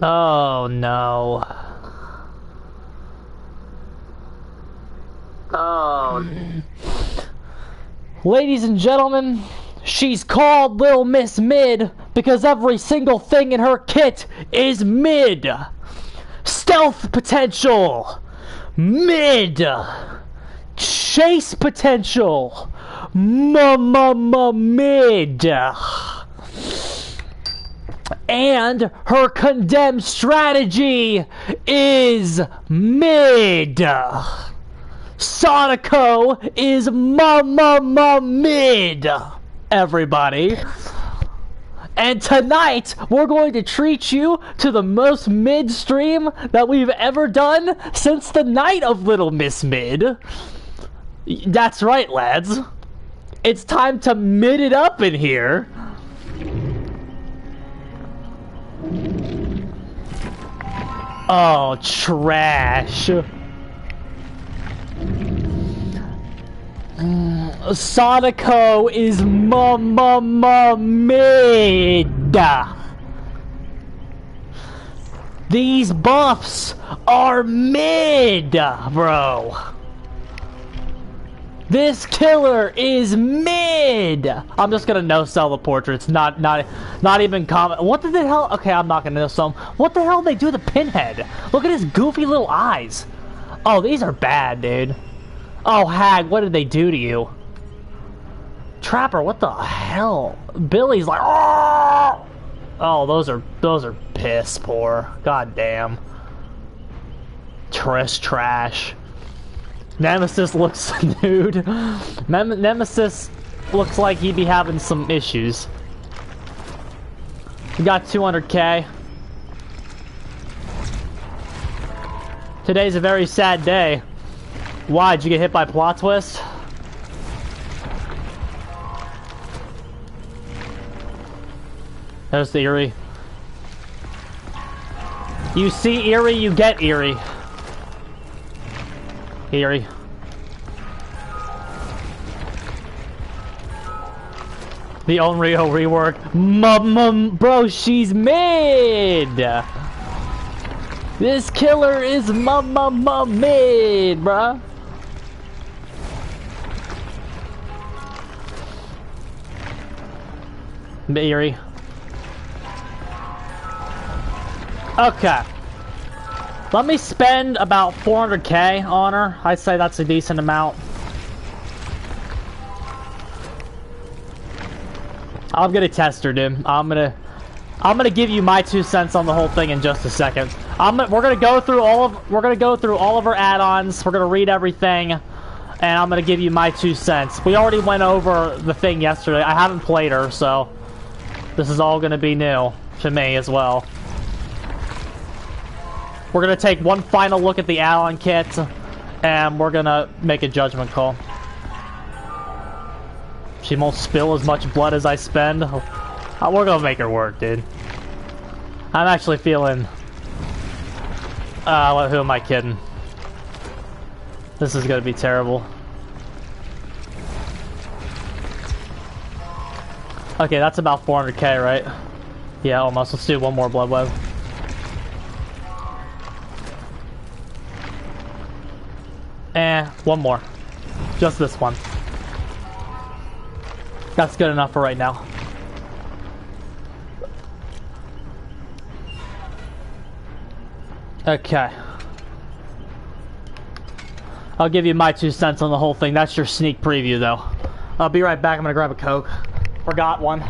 Oh no. Oh. Ladies and gentlemen, she's called Little Miss Mid because every single thing in her kit is mid. Stealth potential, mid. Chase potential, mid. And her condemned strategy is mid. Sonico is mid, everybody. And tonight, we're going to treat you to the most mid stream that we've ever done since the night of Little Miss Mid. That's right, lads. It's time to mid it up in here. Oh, trash. Sonico is mid. These buffs are mid, bro. This killer is mid. I'm just gonna no-sell the portraits. Not even comment. What the hell? Okay, I'm not gonna no-sell them. What the hell did they do to the pinhead? Look at his goofy little eyes. Oh, these are bad, dude. Oh, Hag, what did they do to you? Trapper, what the hell? Billy's like, oh, those are piss poor. God damn. Trash. Nemesis looks nude. Nemesis looks like he'd be having some issues. We got 200k. Today's a very sad day. Why? Did you get hit by a plot twist? There's the Eerie. You see Eerie, you get Eerie. Eerie. The Onryo rework. Bro, she's mid! This killer is mid, bruh. Eerie. Okay. Let me spend about 400k on her. I'd say that's a decent amount. I'm gonna test her, dude. I'm gonna give you my 2 cents on the whole thing in just a second. We're gonna go through all of her add-ons. We're gonna read everything, and I'm gonna give you my 2 cents. We already went over the thing yesterday. I haven't played her, so this is all gonna be new to me as well. We're gonna take one final look at the add-on kit, and we're gonna make a judgment call. She won't spill as much blood as I spend. We're gonna make her work, dude. I'm actually feeling... who am I kidding? This is gonna be terrible. Okay, that's about 400k, right? Yeah, almost. Let's do one more blood web. One more. Just this one. That's good enough for right now. Okay. I'll give you my 2 cents on the whole thing. That's your sneak preview, though. I'll be right back. I'm gonna grab a Coke. Forgot one.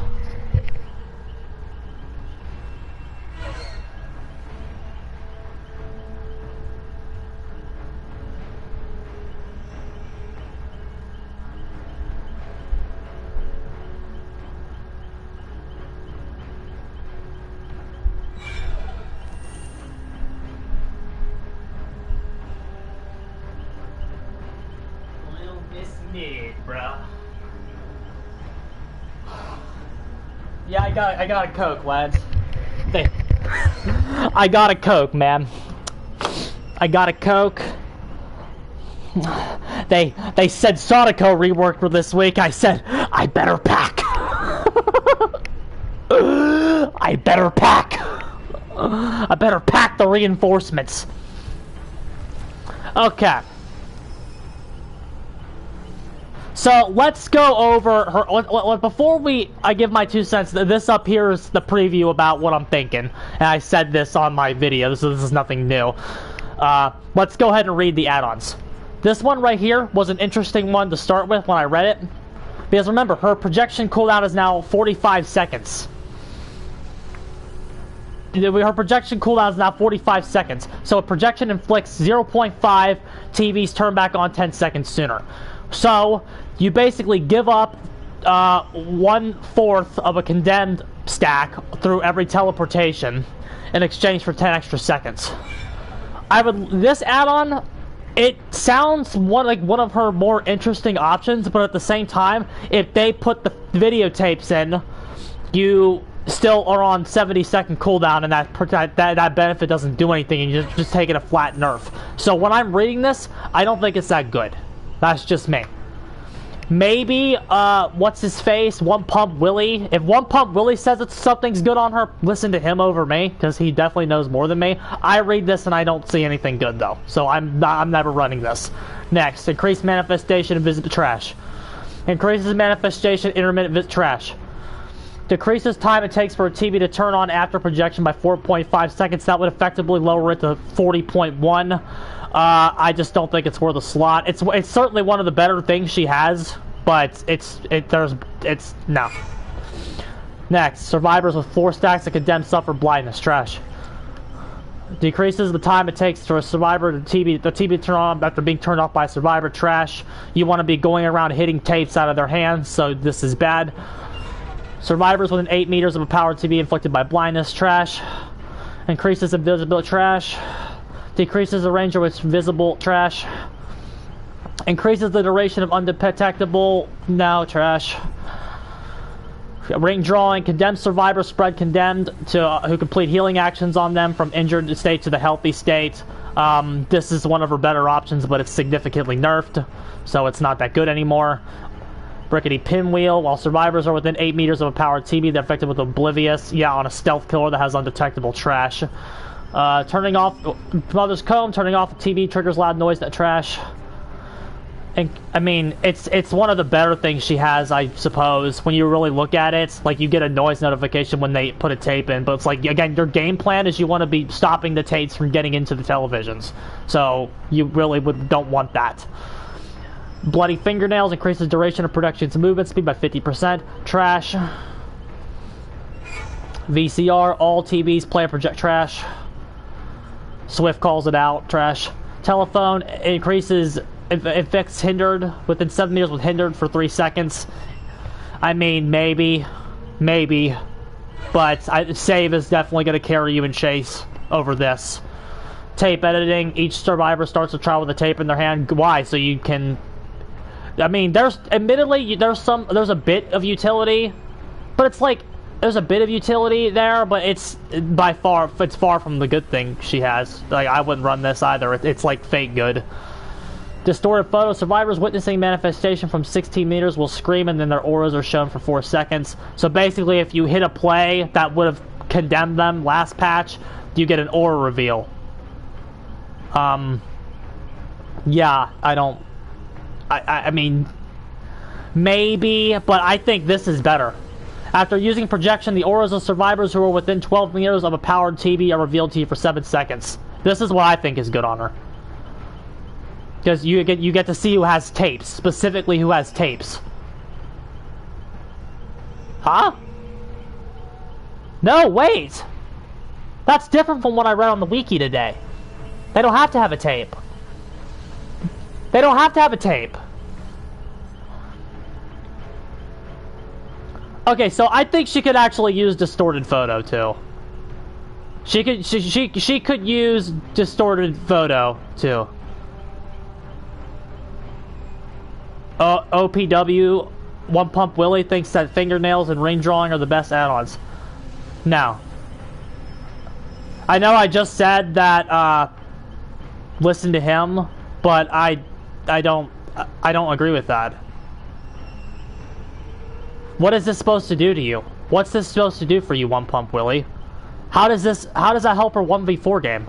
Yeah, I got a Coke, lads. I got a Coke, man. I got a Coke. They said Sonico reworked for this week. I said, I better pack. I better pack. I better pack the reinforcements. Okay. So let's go over her. Before I give my 2 cents, this up here is the preview about what I'm thinking. And I said this on my video, so this is nothing new. Let's go ahead and read the add-ons. This one right here was an interesting one to start with when I read it. Because remember, her projection cooldown is now 45 seconds. Her projection cooldown is now 45 seconds. So a projection inflicts 0.5 TVs turn back on 10 seconds sooner. So you basically give up 1/4 of a condemned stack through every teleportation in exchange for 10 extra seconds. This add-on, it sounds like one of her more interesting options, but at the same time, if they put the videotapes in, you still are on 70-second cooldown, and that benefit doesn't do anything, and you're just taking a flat nerf. So when I'm reading this, I don't think it's that good. That's just me. Maybe, what's his face? One Pump Willie. If One Pump Willie says something's good on her, listen to him over me, because he definitely knows more than me. I read this and I don't see anything good though, so I'm never running this. Next, increased manifestation and visit the trash. Increases manifestation, intermittent visit trash. Decreases time it takes for a TV to turn on after projection by 4.5 seconds. That would effectively lower it to 40.1. I just don't think it's worth a slot. It's certainly one of the better things she has, but it's no. Next, survivors with 4 stacks of condemned suffer blindness. Trash. Decreases the time it takes for a survivor the TV to turn on after being turned off by a survivor. Trash. You want to be going around hitting tapes out of their hands, so this is bad. Survivors within 8 meters of a powered TV inflicted by blindness. Trash. Increases invisibility. Trash. Decreases the range of its visible. Trash. Increases the duration of undetectable. No. Trash. Ring drawing. Condemned survivors spread condemned to who complete healing actions on them from injured state to the healthy state. This is one of her better options, but it's significantly nerfed, so it's not that good anymore. Brickety pinwheel. While survivors are within 8 meters of a powered TV, they're affected with Oblivious. Yeah, on a stealth killer that has undetectable. Trash. Turning off Mother's Comb. Turning off the TV triggers loud noise. That trash. And I mean, it's one of the better things she has, I suppose. When you really look at it, like you get a noise notification when they put a tape in, but it's like, again, your game plan is you want to be stopping the tapes from getting into the televisions, so you really don't want that. Bloody fingernails increases duration of projection's movement speed by 50%. Trash. VCR, all TVs play a project. Trash. Swift calls it out. Trash. Telephone increases effects hindered within 7 meters with hindered for 3 seconds. I mean, maybe, but save is definitely going to carry you in chase over this. Tape editing. Each survivor starts a trial with a tape in their hand. Why? So you can. I mean, there's admittedly there's a bit of utility, but it's like there's a bit of utility there, but it's far from the good thing she has. Like, I wouldn't run this either. It's like fake good. Distorted photo. Survivors witnessing manifestation from 16 meters will scream, and then their auras are shown for 4 seconds. So basically, if you hit a play that would have condemned them last patch, you get an aura reveal. Yeah, I mean, maybe, but I think this is better. After using projection, the auras of survivors who are within 12 meters of a powered TV are revealed to you for 7 seconds. This is what I think is good on her. Because you get to see who has tapes, specifically who has tapes. Huh? No, wait! That's different from what I read on the wiki today. They don't have to have a tape. They don't have to have a tape. Okay, so I think she could actually use distorted photo too. She could use distorted photo too. OPW, One Pump Willie thinks that fingernails and ring drawing are the best add-ons. No. I know I just said that, listen to him, but I don't agree with that. What is this supposed to do to you? What's this supposed to do for you, One Pump Willie? How does that help her 1v4 game?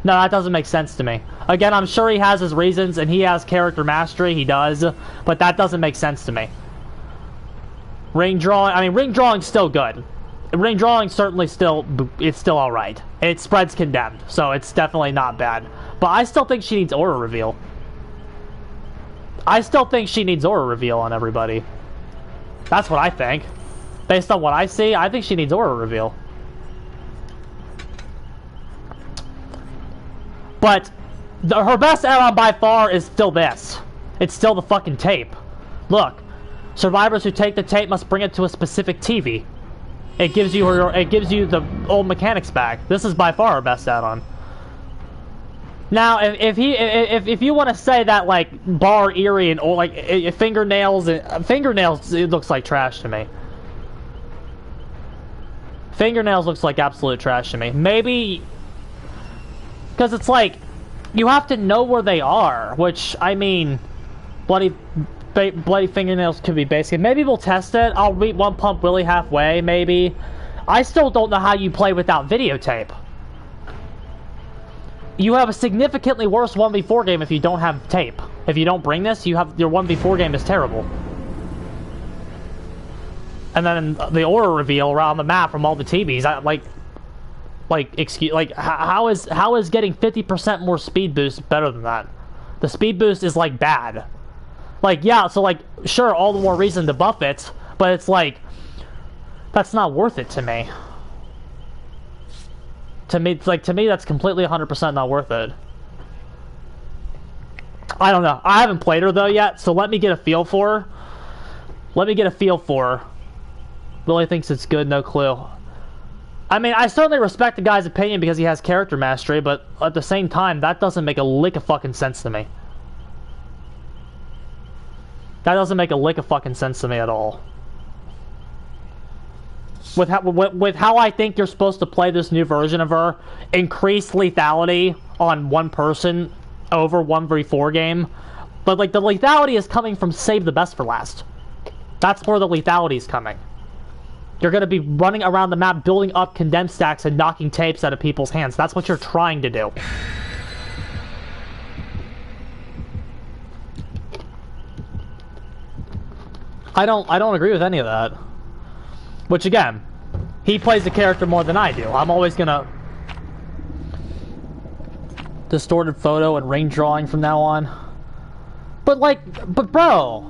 No, that doesn't make sense to me. Again, I'm sure he has his reasons, and he has character mastery, he does, but that doesn't make sense to me. Ring drawing's still good. Ring drawing certainly it's still alright. It spreads condemned, so it's definitely not bad. But I still think she needs aura reveal. I still think she needs aura reveal on everybody. That's what I think. Based on what I see, I think she needs aura reveal. But her best add-on by far is still this. It's still the fucking tape. Look, survivors who take the tape must bring it to a specific TV. It gives you the old mechanics back. This is by far her best add-on. Now, if you want to say that like bar Eerie and like fingernails, it looks like trash to me. Fingernails looks like absolute trash to me. Maybe because it's like you have to know where they are, which I mean, bloody fingernails could be basic. Maybe we'll test it. I'll meet One Pump Willie halfway. Maybe. I still don't know how you play without videotape. You have a significantly worse 1v4 game if you don't have tape. If you don't bring this, your 1v4 game is terrible. And then the aura reveal around the map from all the TVs, how is getting 50% more speed boost better than that? The speed boost is like bad. Like yeah, so like sure, all the more reason to buff it, but it's like that's not worth it to me. To me, that's completely 100% not worth it. I don't know. I haven't played her though yet, so let me get a feel for her. Willie thinks it's good, no clue. I mean, I certainly respect the guy's opinion because he has character mastery, but at the same time, that doesn't make a lick of fucking sense to me. That doesn't make a lick of fucking sense to me at all. With how I think you're supposed to play this new version of her, increase lethality on one person over 1v4 game, but like the lethality is coming from save the best for last. That's where the lethality is coming. You're going to be running around the map building up condemned stacks and knocking tapes out of people's hands. That's what you're trying to do. I don't agree with any of that. Which again, he plays the character more than I do. I'm always gonna distorted photo and ring drawing from now on. But bro,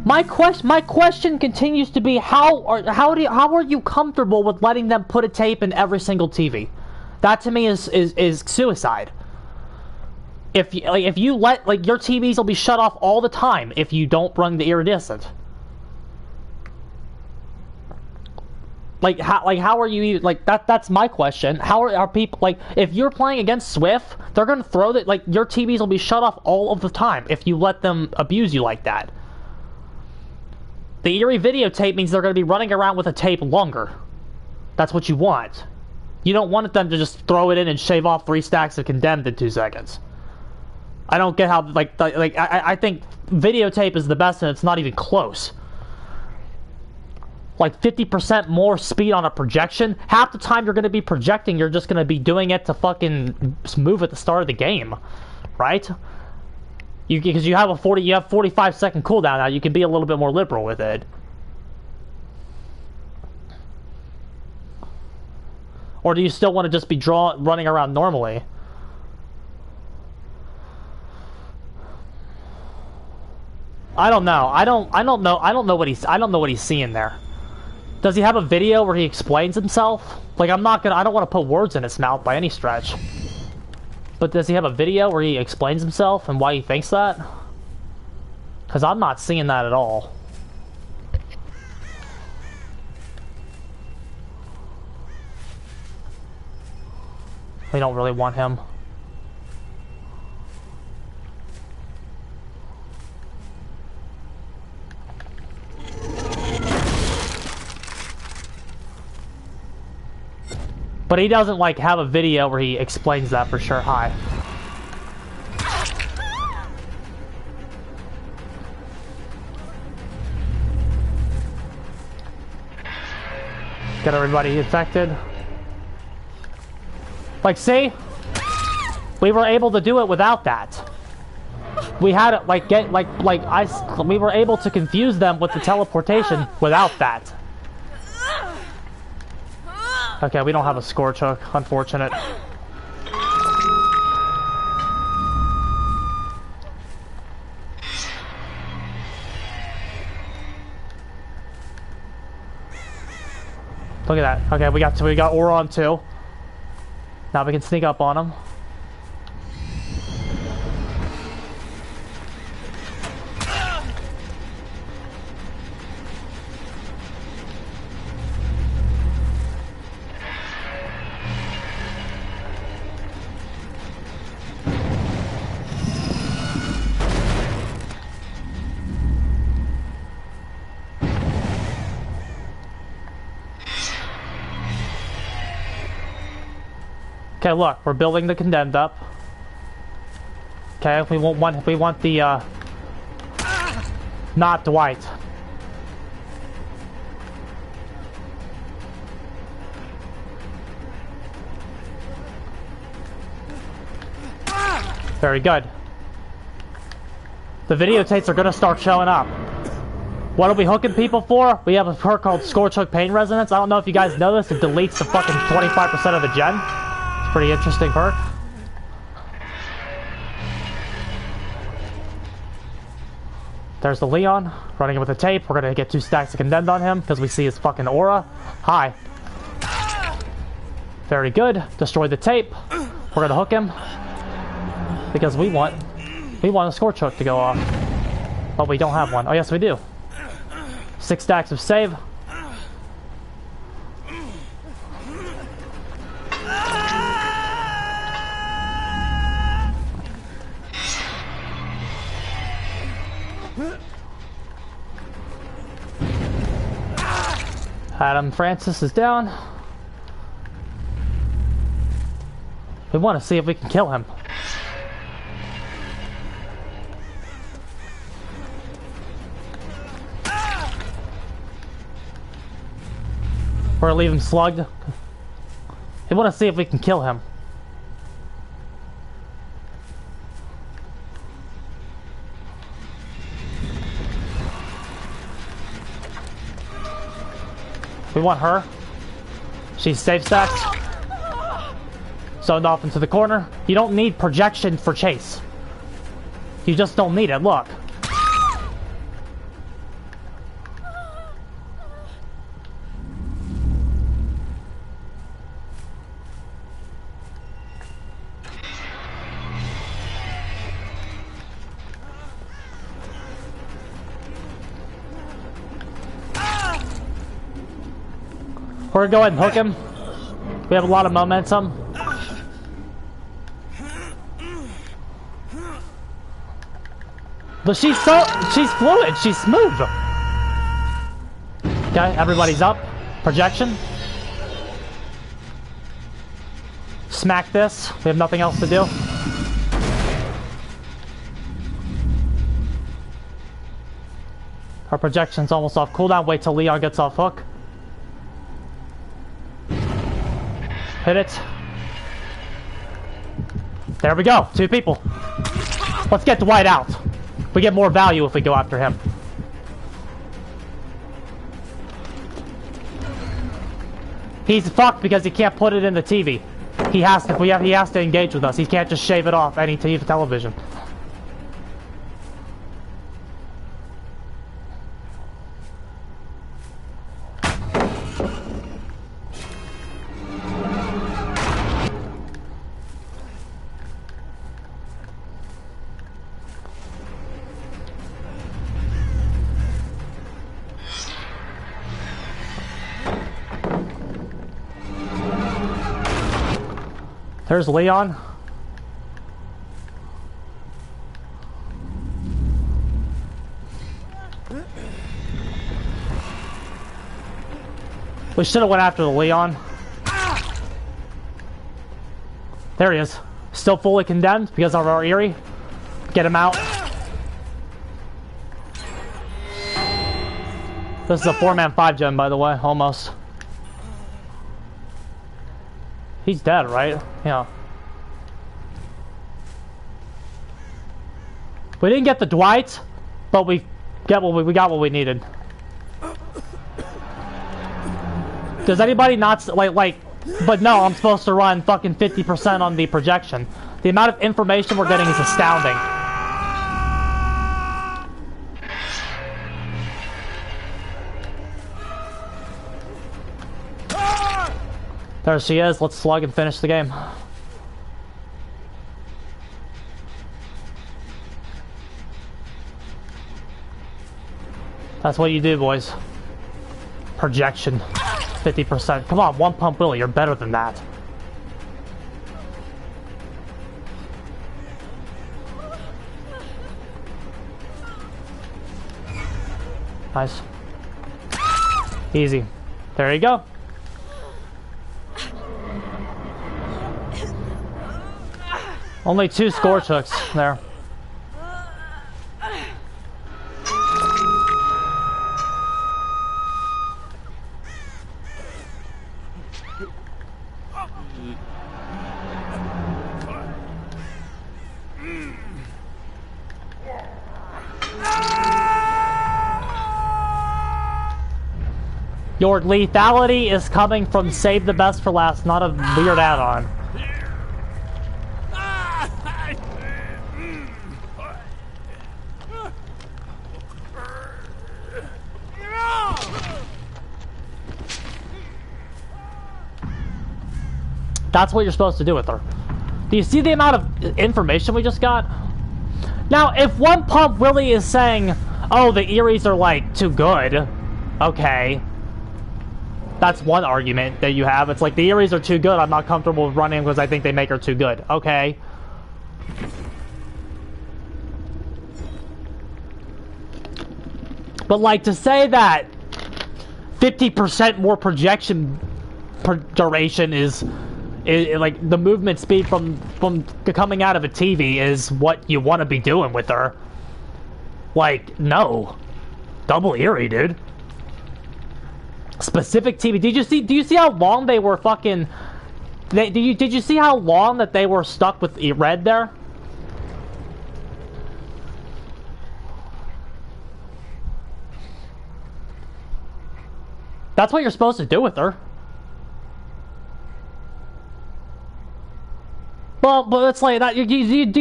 my question continues to be how are you comfortable with letting them put a tape in every single TV? That to me is suicide. If you let your TVs will be shut off all the time if you don't run the iridescent. How are you that's my question. How are people if you're playing against Swift, they're gonna throw your TVs will be shut off all of the time if you let them abuse you like that. The Eerie videotape means they're gonna be running around with a tape longer. That's what you want. You don't want them to just throw it in and shave off 3 stacks of condemned in 2 seconds. I don't get how I think videotape is the best and it's not even close. 50% more speed on a projection. Half the time you're going to be projecting, you're just going to be doing it to fucking move at the start of the game, right? Because you have 45-second cooldown now. You can be a little bit more liberal with it. Or do you still want to just be running around normally? I don't know. I don't know what he's seeing there. Does he have a video where he explains himself? I don't want to put words in his mouth by any stretch. But does he have a video where he explains himself and why he thinks that? Because I'm not seeing that at all. We don't really want him. But he doesn't have a video where he explains that for sure. Hi. Got everybody infected. Like, see? We were able to do it without that. We had it, like, we were able to confuse them with the teleportation without that. Okay, we don't have a scorch hook. Unfortunate. Look at that. Okay, we got aura on 2. Now we can sneak up on him. Okay, look, we're building the condemned up. Okay, we want the not Dwight. Very good. The videotapes are gonna start showing up. What are we hooking people for? We have a perk called Scorch Hook Pain Resonance. I don't know if you guys know this, it deletes the fucking 25% of the gen. Pretty interesting perk. There's the Leon, running with a tape. We're gonna get 2 stacks of condemned on him because we see his fucking aura. Hi. Very good. Destroy the tape. We're gonna hook him because we want a scorch hook to go off, but we don't have one. Oh yes, we do. 6 stacks of save. Adam Francis is down. We want to see if we can kill him. Or leave him slugged. We want to see if we can kill him. We want her. She's safe stacked. Zoned off into the corner. You don't need projection for chase. You just don't need it. Look. We're gonna go ahead and hook him. We have a lot of momentum. But she's fluid, she's smooth. Okay, everybody's up. Projection. Smack this. We have nothing else to do. Our projection's almost off cooldown. Wait till Leon gets off hook. Hit it. There we go. 2 people. Let's get Dwight out. We get more value if we go after him. He's fucked because he can't put it in the TV. He has to engage with us. He can't just shave it off any TV television. There's Leon. We should have went after the Leon. There he is. Still fully condemned because of our Eerie. Get him out. This is a 4-man 5 gen, by the way, almost. He's dead, right? Yeah. We didn't get the Dwight, but we got what we needed. Does anybody not like? But no, I'm supposed to run fucking 50% on the projection. The amount of information we're getting is astounding. There she is. Let's slug and finish the game. That's what you do, boys. Projection. 50%. Come on, one pump Willie. You're better than that. Nice. Easy. There you go. Only 2 scorch hooks there. Your lethality is coming from save the best for last, not a weird add-on. That's what you're supposed to do with her. Do you see the amount of information we just got? Now, if one pump Willie is saying, oh, the Eries are, like, too good, okay. That's one argument that you have. It's like, the Eries are too good, I'm not comfortable with running because I think they make her too good. Okay. But, like, to say that 50% more projection duration is like the movement speed from coming out of a TV is what you want to be doing with her. Like, no. Double Erie, dude. Specific TV. Do you see how long they were fucking... Did you see how long that they were stuck with red there? That's what you're supposed to do with her. Well, but it's like that. Do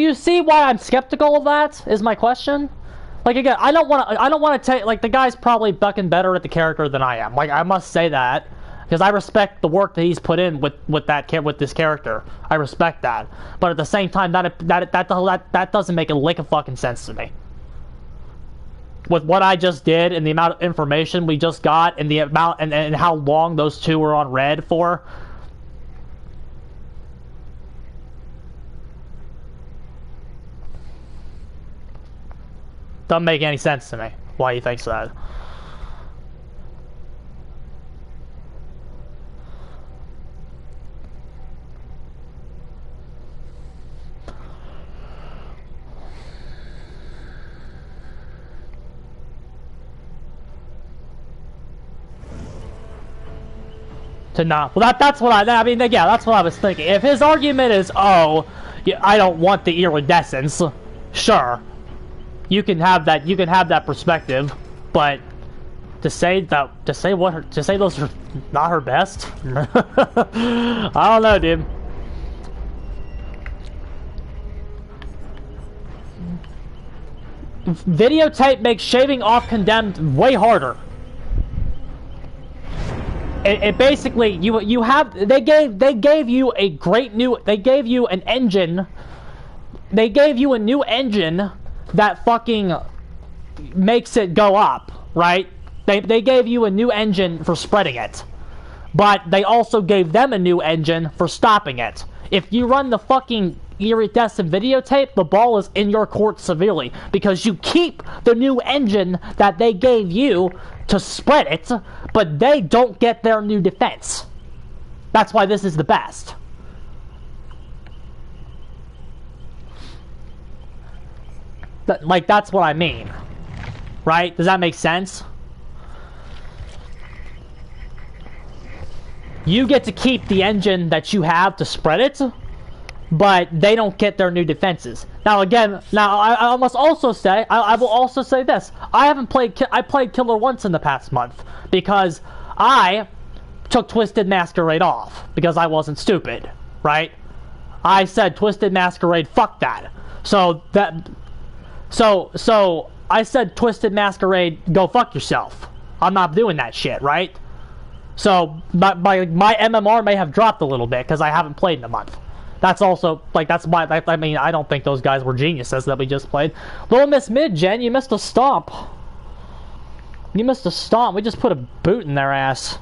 you see why I'm skeptical of that? Is my question. Like, again, I don't want to take, like, the guy's probably fucking better at the character than I am. Like, I must say that because I respect the work that he's put in with this character. I respect that, but at the same time, that doesn't make a lick of fucking sense to me. With what I just did and the amount of information we just got and the amount and how long those two were on red for. Doesn't make any sense to me why he thinks that. To not, well, that's what I mean, yeah, that's what I was thinking. If his argument is, oh, yeah, I don't want the iridescence, sure. You can have that perspective, but to say those are not her best, I don't know, dude. Videotape makes shaving off condemned way harder. It basically they gave you a great new they gave you an engine. They gave you a new engine that fucking makes it go up, right? They gave you a new engine for spreading it. But they also gave them a new engine for stopping it. If you run the fucking iridescent videotape, the ball is in your court severely. Because you keep the new engine that they gave you to spread it, but they don't get their new defense. That's why this is the best. Like, that's what I mean. Right? Does that make sense? you get to keep the engine that you have to spread it, but they don't get their new defenses. Now again, I must also say, I will also say this. I played Killer once in the past month because I took Twisted Masquerade off because I wasn't stupid, right? I said Twisted Masquerade, fuck that. So I said Twisted Masquerade, go fuck yourself. I'm not doing that shit, right? So my MMR may have dropped a little bit because I haven't played in a month. That's also, like, that's my, I mean, I don't think those guys were geniuses that we just played. Little Miss Mid, Jen, you missed a stomp. You missed a stomp. We just put a boot in their ass.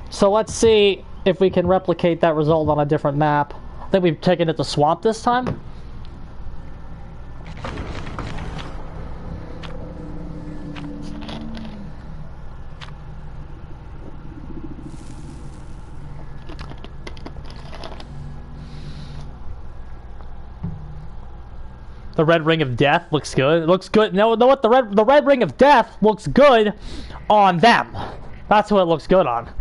So let's see if we can replicate that result on a different map. I think we've taken it to Swamp this time. The Red Ring of Death looks good. It looks good. No, what? The Red Ring of Death looks good on them. That's what it looks good on.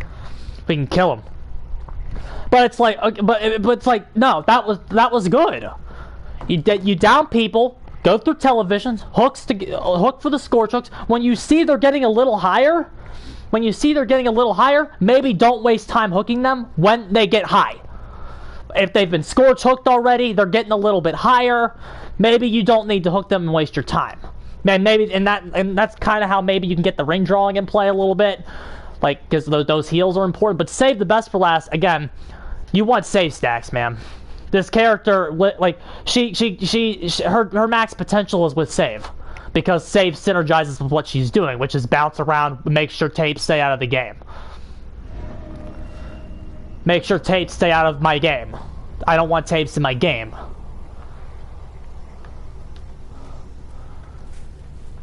We can kill them. But it's like, but it's like, no, that was good. You down people, go through televisions, hook for the scorch hooks. When you see they're getting a little higher, maybe don't waste time hooking them when they get high. If they've been scorch hooked already, they're getting a little bit higher. Maybe you don't need to hook them and waste your time. Man, maybe and that's kind of how maybe you can get the ring drawing in play a little bit. Like, because those heals are important, but save the best for last. Again, you want save stacks, man. This character, like, her max potential is with save, because save synergizes with what she's doing, which is bounce around, make sure tapes stay out of the game. Make sure tapes stay out of my game. I don't want tapes in my game.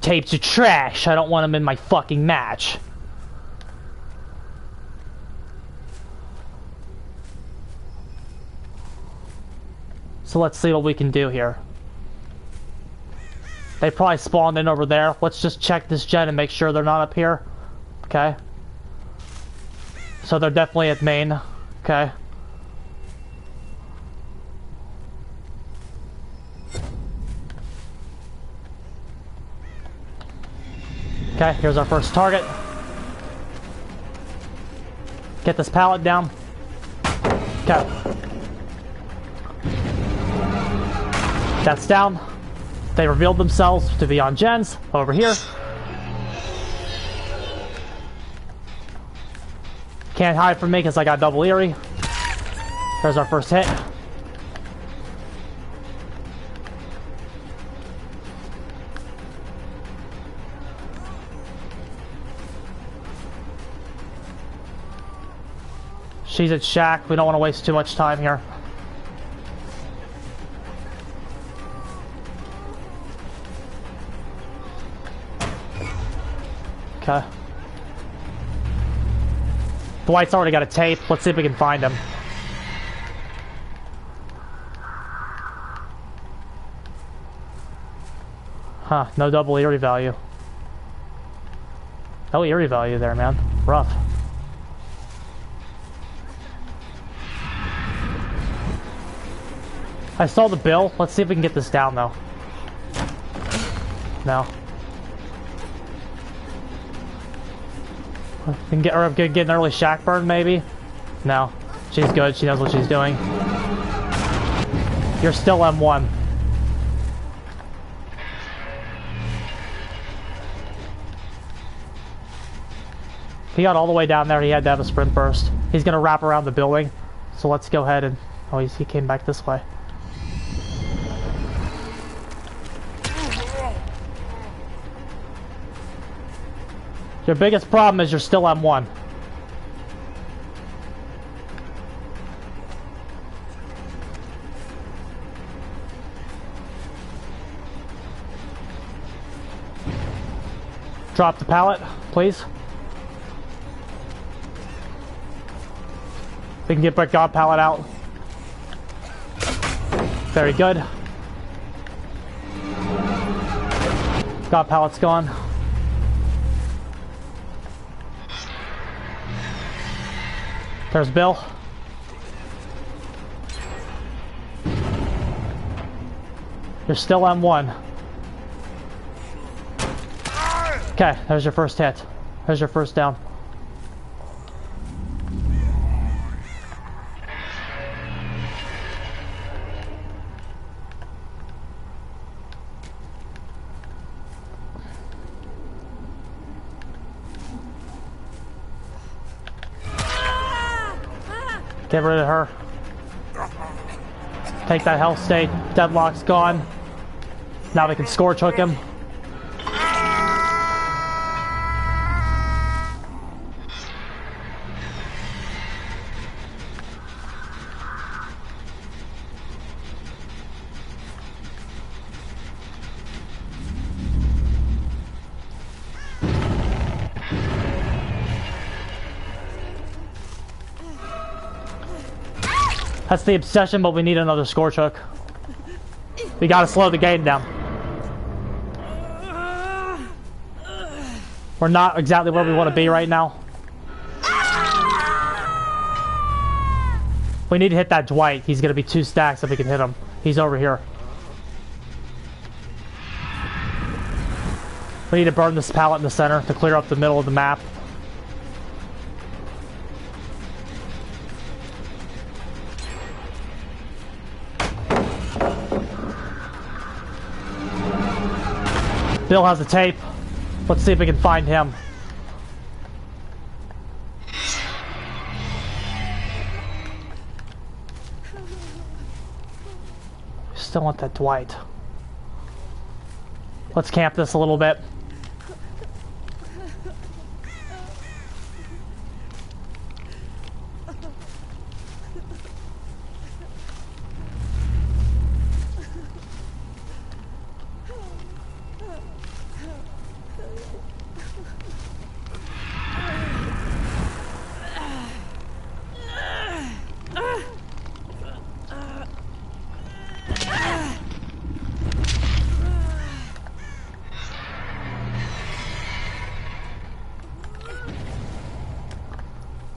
Tapes are trash. I don't want them in my fucking match. So let's see what we can do here. They probably spawned in over there. Let's just check this gen and make sure they're not up here. Okay. So they're definitely at main. Okay. Okay, here's our first target. Get this pallet down. Okay. That's down. They revealed themselves to be on gens over here. Can't hide from me because I got double Eerie. There's our first hit. She's at Shack. We don't want to waste too much time here. Okay. Dwight's already got a tape. Let's see if we can find him. Huh, no double Eerie value. No Eerie value there, man. Rough. I saw the bill. Let's see if we can get this down, though. No. We can get an early shack burn, maybe? No. She's good. She knows what she's doing. You're still M1. He got all the way down there. He had to have a sprint burst. He's going to wrap around the building. So let's go ahead and... Oh, he came back this way. Your biggest problem is you're still M1. Drop the pallet, please. We can get Brick God Pallet out. Very good. God Pallet's gone. There's Bill. You're still M1. Okay, there's your first hit. There's your first down. Get rid of her. Take that health state. Deadlock's gone. Now we can Scorch Hook him. That's the obsession, but we need another Scorch Hook. We gotta slow the game down. We're not exactly where we want to be right now. We need to hit that Dwight. He's gonna be 2 stacks if we can hit him. He's over here. We need to burn this pallet in the center to clear up the middle of the map. Bill has the tape. Let's see if we can find him. Still want that Dwight. Let's camp this a little bit.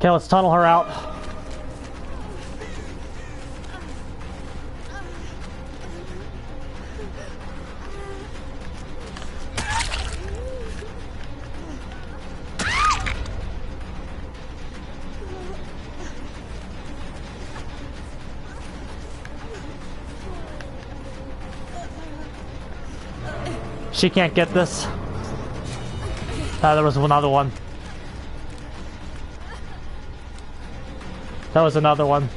Okay, let's tunnel her out. She can't get this. There was another one. That was another one.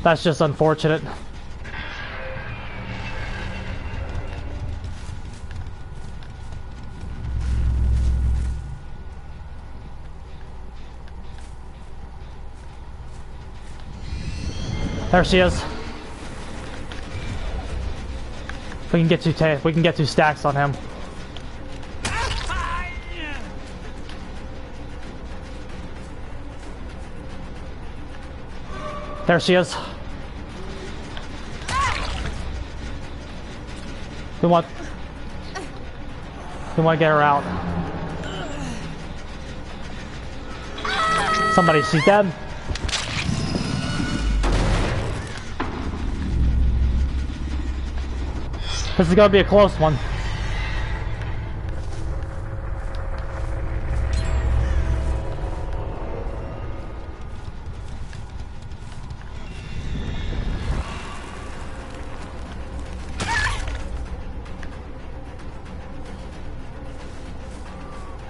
That's just unfortunate. There she is. We can get 2 stacks on him. There she is. We want to get her out. Somebody, she's dead. This is gonna be a close one.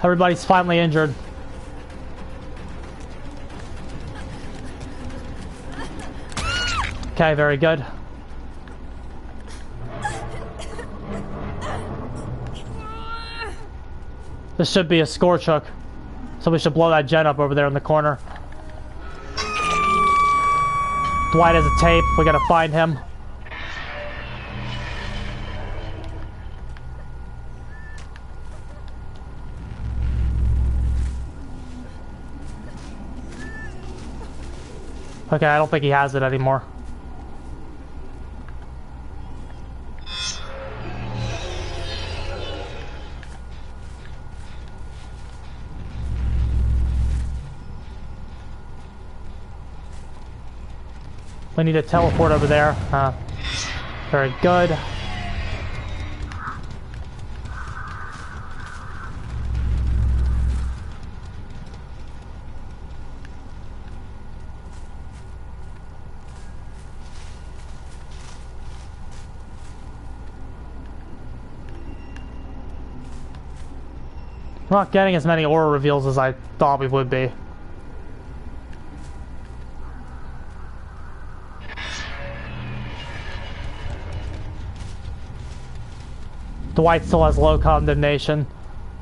Everybody's finally injured. Okay, very good. This should be a Scorch Hook, so we should blow that gen up over there in the corner. Dwight has a tape. We gotta find him. Okay, I don't think he has it anymore. We need to teleport over there. Very good. We're not getting as many aura reveals as I thought we would be. Dwight still has low condemnation.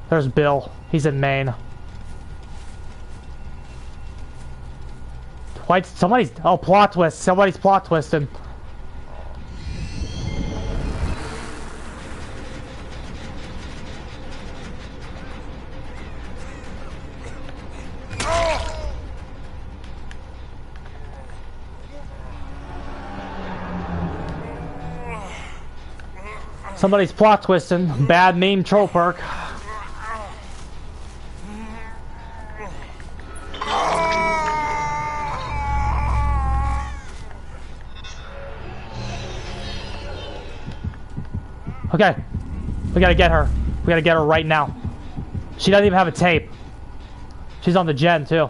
There's Bill. He's in Maine. Dwight, somebody's... Oh, plot twist. Somebody's plot twisting. Somebody's plot twisting. Bad meme troll perk. Okay. We gotta get her. We gotta get her right now. She doesn't even have a tape. She's on the gen too.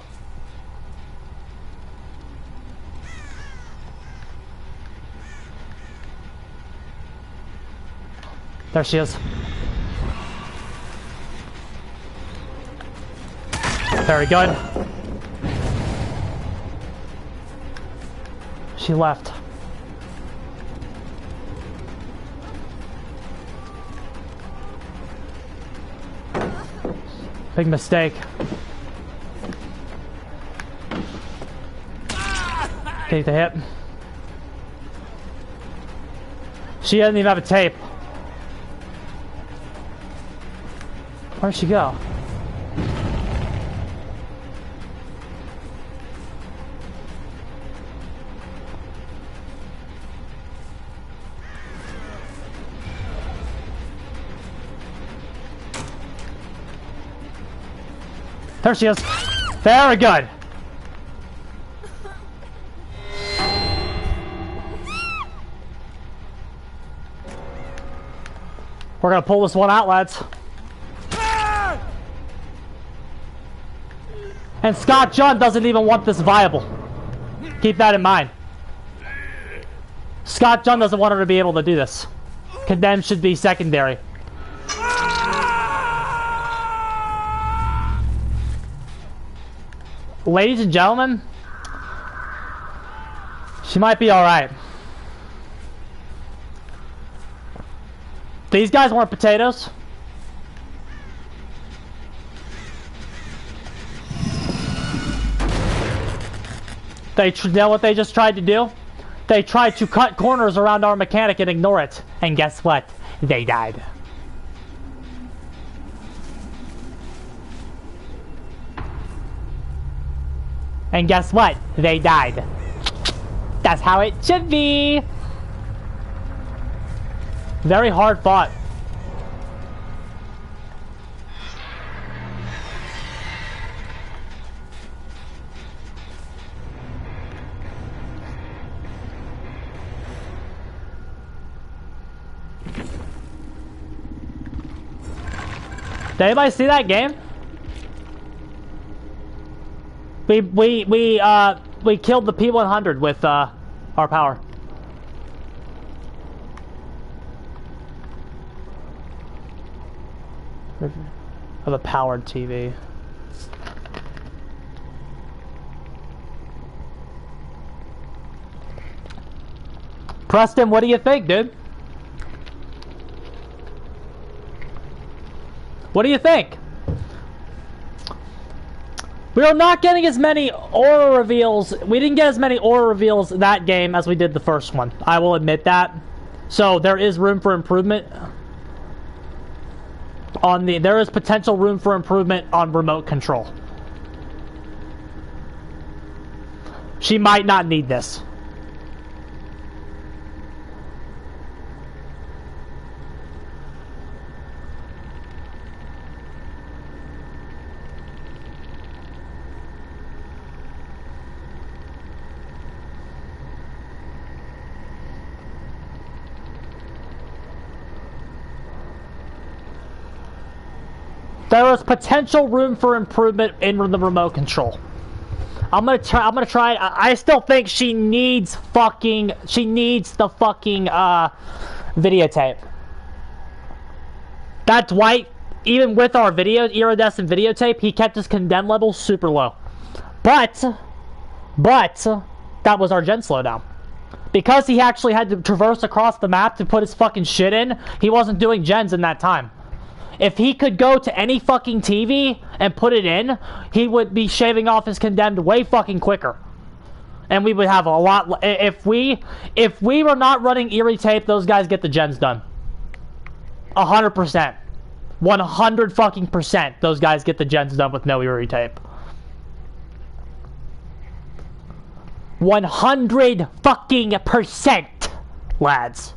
There she is. Very good. She left. Big mistake. Take the hit. She doesn't even have a tape. Where'd she go? There she is. Very good. We're gonna pull this one out, lads. And Scott John doesn't even want this viable. Keep that in mind. Scott John doesn't want her to be able to do this. Condemned should be secondary. Ladies and gentlemen, she might be alright. These guys weren't potatoes. You know what they just tried to do? They tried to cut corners around our mechanic and ignore it. And guess what? They died. And guess what? They died. That's how it should be. Very hard fought. Did anybody see that game? We killed the P100 with our power. Of a powered TV. Preston, what do you think, dude? What do you think? We are not getting as many aura reveals. We didn't get as many aura reveals that game as we did the first one. I will admit that. So there is room for improvement. There is potential room for improvement on remote control. She might not need this. There is potential room for improvement in the remote control. I'm gonna try it. I still think she needs the fucking videotape. That Dwight, even with our iridescent videotape, he kept his condemn level super low. But that was our gen slowdown. Because he actually had to traverse across the map to put his fucking shit in, he wasn't doing gens in that time. If he could go to any fucking TV and put it in, he would be shaving off his condemned way fucking quicker. And we would have a lot... If we were not running Eerie tape, those guys get the gens done. 100%. 100 fucking %. Those guys get the gens done with no Eerie tape. 100 fucking %, lads.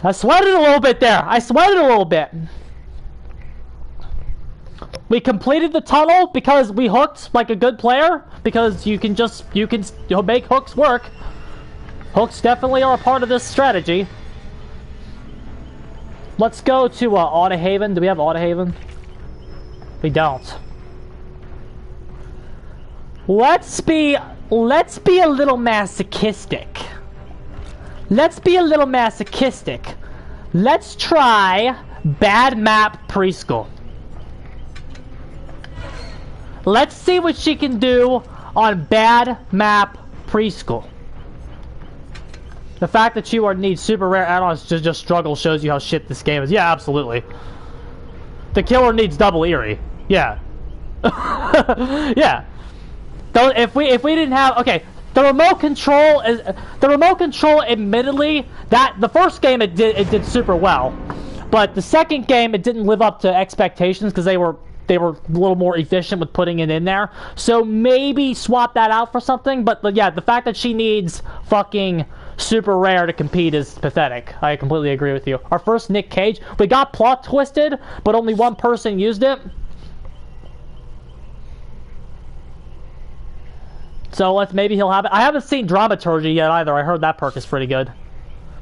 I sweated a little bit there. I sweated a little bit. We completed the tunnel because we hooked like a good player. Because you can make hooks work. Hooks definitely are a part of this strategy. Let's go to Autohaven. Do we have Autohaven? We don't. Let's be a little masochistic. Let's be a little masochistic. Let's try Bad Map Preschool. Let's see what she can do on Bad Map Preschool. The fact that you need super rare add-ons to just struggle shows you how shit this game is. Yeah, absolutely. The killer needs double Eerie. Yeah. Yeah. If we didn't have... Okay. The remote control, admittedly, that the first game it did super well, but the second game it didn't live up to expectations because they were a little more efficient with putting it in there. So maybe swap that out for something. But yeah, the fact that she needs fucking super rare to compete is pathetic. I completely agree with you. Our first Nick Cage, we got plot twisted, but only one person used it. So maybe he'll have it. I haven't seen Dramaturgy yet either. I heard that perk is pretty good.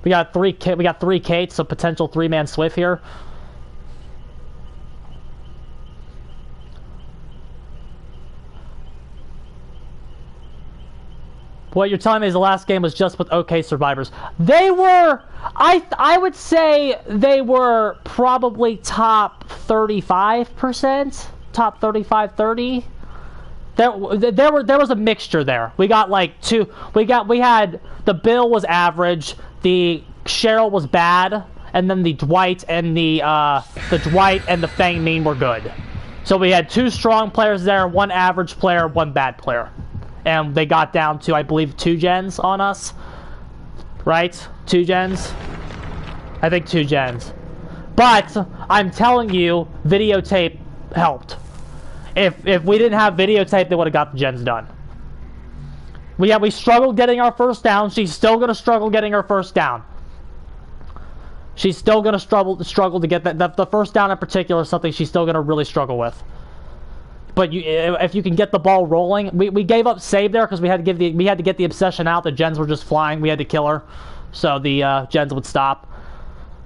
We got three Kates, so potential 3-man Swift here. What you're telling me is the last game was just with OK survivors. They were, I would say they were probably top 35%, top 35-30. There was a mixture there. We got like we had the Bill was average, the Cheryl was bad, and then the Dwight and the Fang Mean were good. So we had 2 strong players there, 1 average player, 1 bad player. And they got down to, I believe, 2 gens on us. Right? 2 gens? I think 2 gens. But I'm telling you, videotape helped. If we didn't have videotape, they would have got the gens done. We struggled getting our first down. She's still going to struggle getting her first down. She's still going to struggle to get that. The first down in particular is something she's still going to really struggle with. But if you can get the ball rolling, we gave up save there because we had to get the obsession out. The gens were just flying. We had to kill her, so the gens would stop.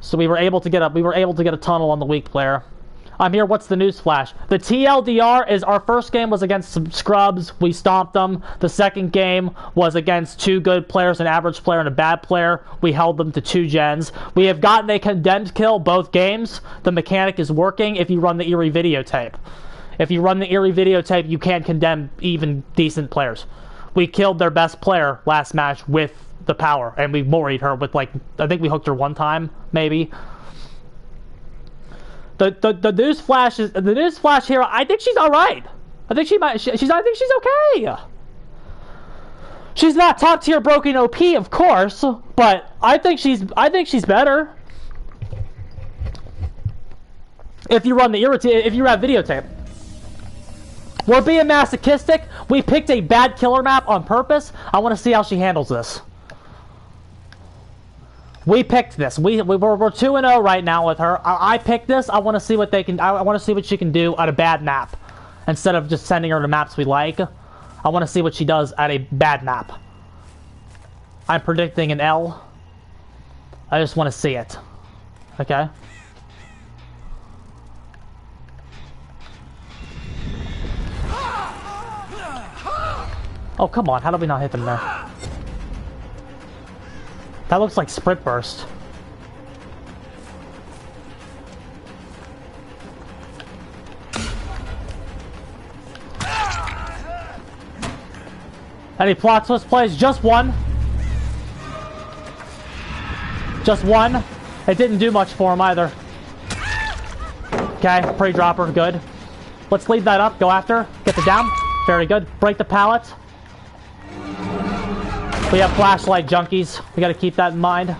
So we were able to get a tunnel on the weak player. I'm here. What's the news flash? The TLDR is our first game was against some scrubs. We stomped them. The second game was against 2 good players, an average player and a bad player. We held them to 2 gens. We have gotten a condemned kill both games. The mechanic is working if you run the Eerie videotape. If you run the Eerie videotape, you can't condemn even decent players. We killed their best player last match with the power, and we moried her with I think we hooked her 1 time, maybe. The news flash here. I think she's all right. I think she's okay. She's not top tier broken OP, of course, but I think she's better. If you run the if you have videotape. We're being masochistic. We picked a bad killer map on purpose. I want to see how she handles this. We picked this. We're 2-0 right now with her. I picked this. I want to see what they can. I want to see what she can do at a bad map, instead of just sending her to maps we like. I want to see what she does at a bad map. I'm predicting an L. I just want to see it. Okay. Oh, come on. How did we not hit them there? That looks like Sprint Burst. Any plot twist plays? Just one. Just one. It didn't do much for him either. Okay, pre-dropper, good. Let's lead that up, go after, get the down. Very good. Break the pallet. We have flashlight junkies. We gotta keep that in mind.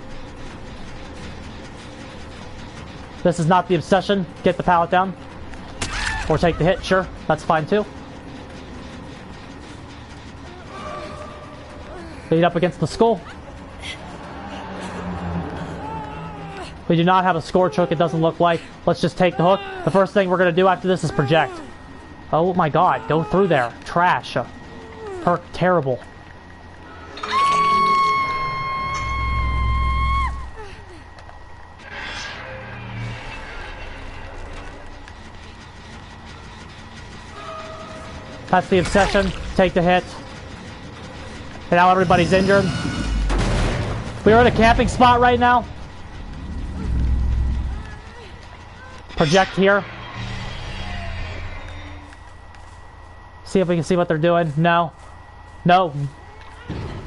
This is not the obsession. Get the pallet down. Or take the hit, sure. That's fine too. Lead up against the skull. We do not have a scorch hook, it doesn't look like. Let's just take the hook. The first thing we're gonna do after this is project. Oh my god, go through there. Trash. Perk, terrible. That's the obsession. Take the hit. And now everybody's injured. We are in a camping spot right now. Project here. See if we can see what they're doing. No. No.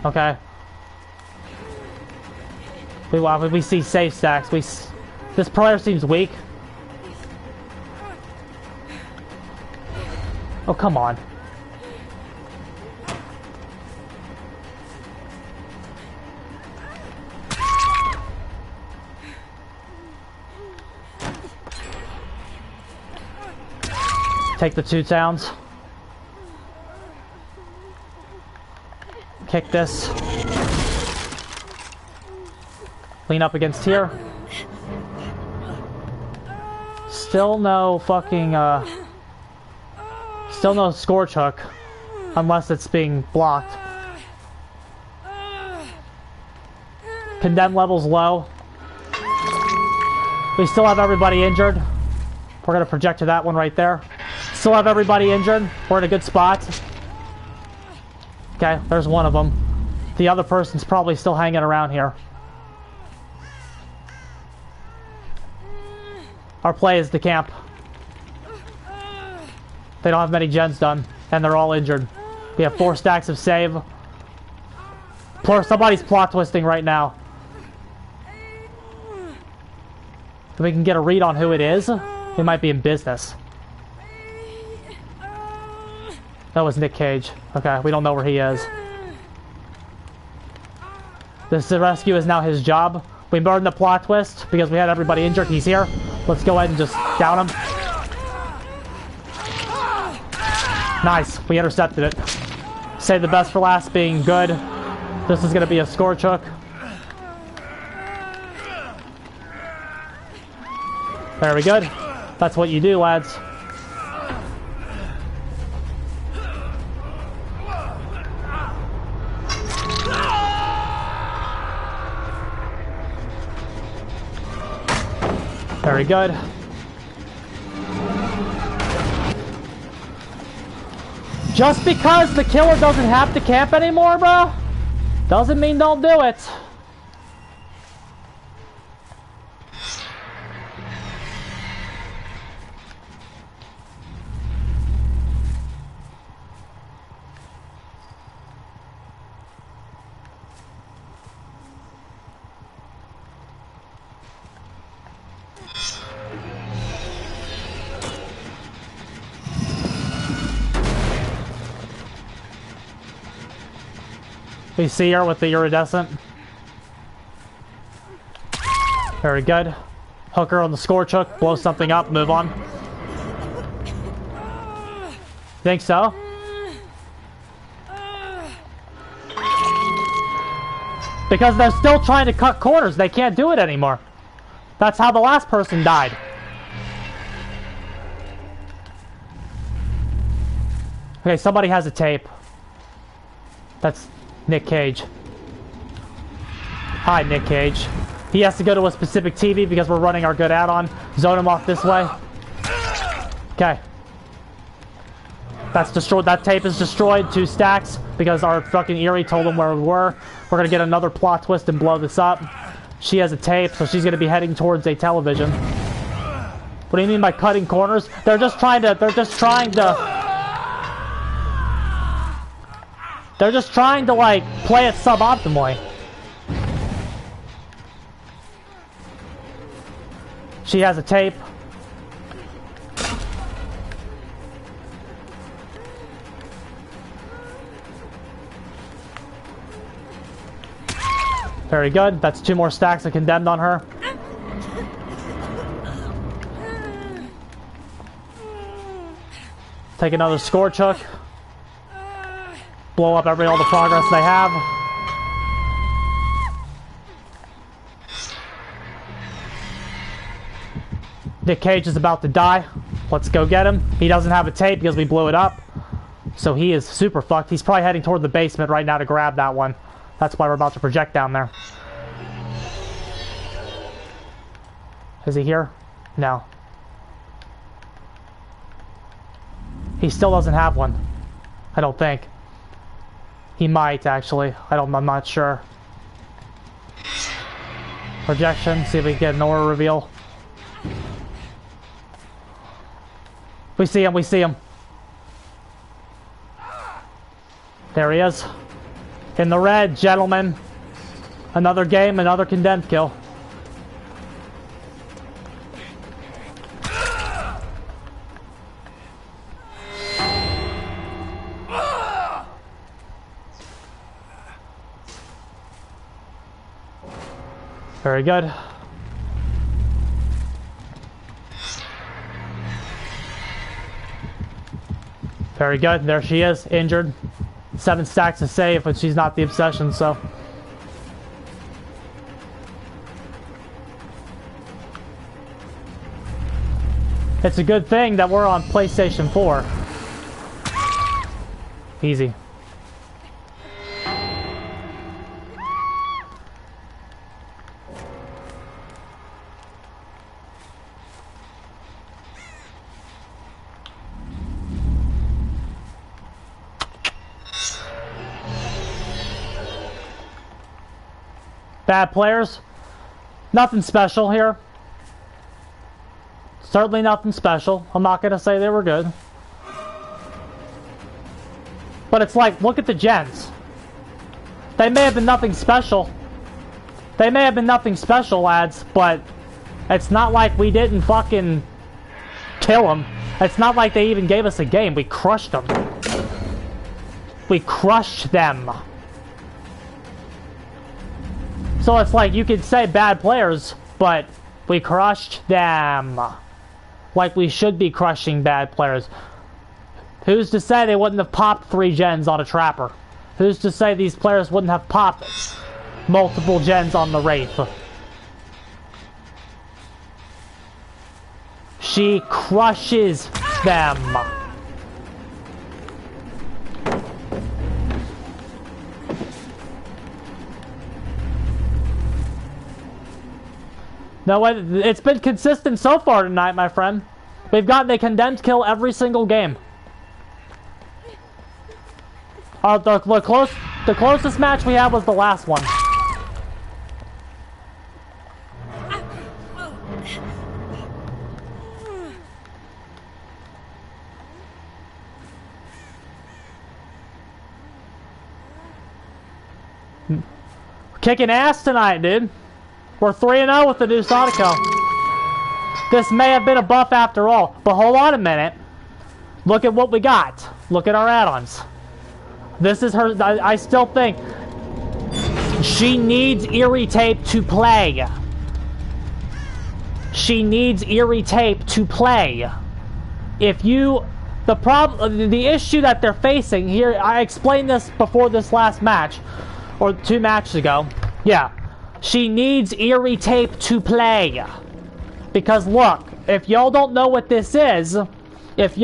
Okay. We see safe stacks. This player seems weak. Oh, come on. Take the 2 towns. Kick this. Lean up against here. Still no fucking, still no scorch hook. Unless it's being blocked. Condemn levels low. We still have everybody injured. We're gonna project to that one right there. Still have everybody injured. We're in a good spot. Okay, there's one of them. The other person's probably still hanging around here. Our play is to camp. They don't have many gens done, and they're all injured. We have 4 stacks of save. Somebody's plot twisting right now. If we can get a read on who it is, we might be in business. That was Nick Cage. Okay, we don't know where he is. This rescue is now his job. We burned the plot twist because we had everybody injured. He's here. Let's go ahead and just down him. Nice. We intercepted it. Save the best for last being good. This is going to be a scorch hook. Very good. That's what you do, lads. Very good. Just because the killer doesn't have to camp anymore, bro, doesn't mean don't do it. We see her with the iridescent. Very good. Hook her on the scorch hook, blow something up, move on. Think so? Because they're still trying to cut corners. They can't do it anymore. That's how the last person died. Okay, somebody has a tape. That's Nick Cage. Hi, Nick Cage. He has to go to a specific TV because we're running our good add-on. Zone him off this way. Okay. That's destroyed. That tape is destroyed. 2 stacks because our fucking Eerie told him where we were. We're gonna get another plot twist and blow this up. She has a tape, so she's gonna be heading towards a television. What do you mean by cutting corners? They're just trying to like play it suboptimally. She has a tape. Very good. That's 2 more stacks of condemned on her. Take another scorch hook. Blow up all the progress they have. Nick Cage is about to die. Let's go get him. He doesn't have a tape because we blew it up. So he is super fucked. He's probably heading toward the basement right now to grab that one. That's why we're about to project down there. Is he here? No. He still doesn't have one. I don't think. He might, actually. I'm not sure. Projection. See if we can get an aura reveal. We see him. We see him. There he is. In the red, gentlemen. Another game, another condemned kill. Very good. Very good. There she is, injured. 7 stacks to save, but she's not the obsession, so. It's a good thing that we're on PlayStation 4. Easy. Bad players. Nothing special here. Certainly nothing special. I'm not going to say they were good. But it's like, look at the gens. They may have been nothing special. They may have been nothing special, lads, but it's not like we didn't fucking kill them. It's not like they even gave us a game. We crushed them. We crushed them. So it's like, you could say bad players, but we crushed them. Like we should be crushing bad players. Who's to say they wouldn't have popped 3 gens on a Trapper? Who's to say these players wouldn't have popped multiple gens on the Wraith? She crushes them. No, it's been consistent so far tonight, my friend. We've gotten a condemned kill every single game. The closest match we had was the last one. Kicking ass tonight, dude. We're 3-0 with the new Sonico. This may have been a buff after all, but hold on a minute. Look at what we got. Look at our add-ons. This is her. I still think she needs Eerie tape to play. she needs eerie tape to play. If you, the issue that they're facing here, I explained this before this last match, or 2 matches ago. Yeah, she needs eerie tape to play. Because look, if y'all don't know what this is, if you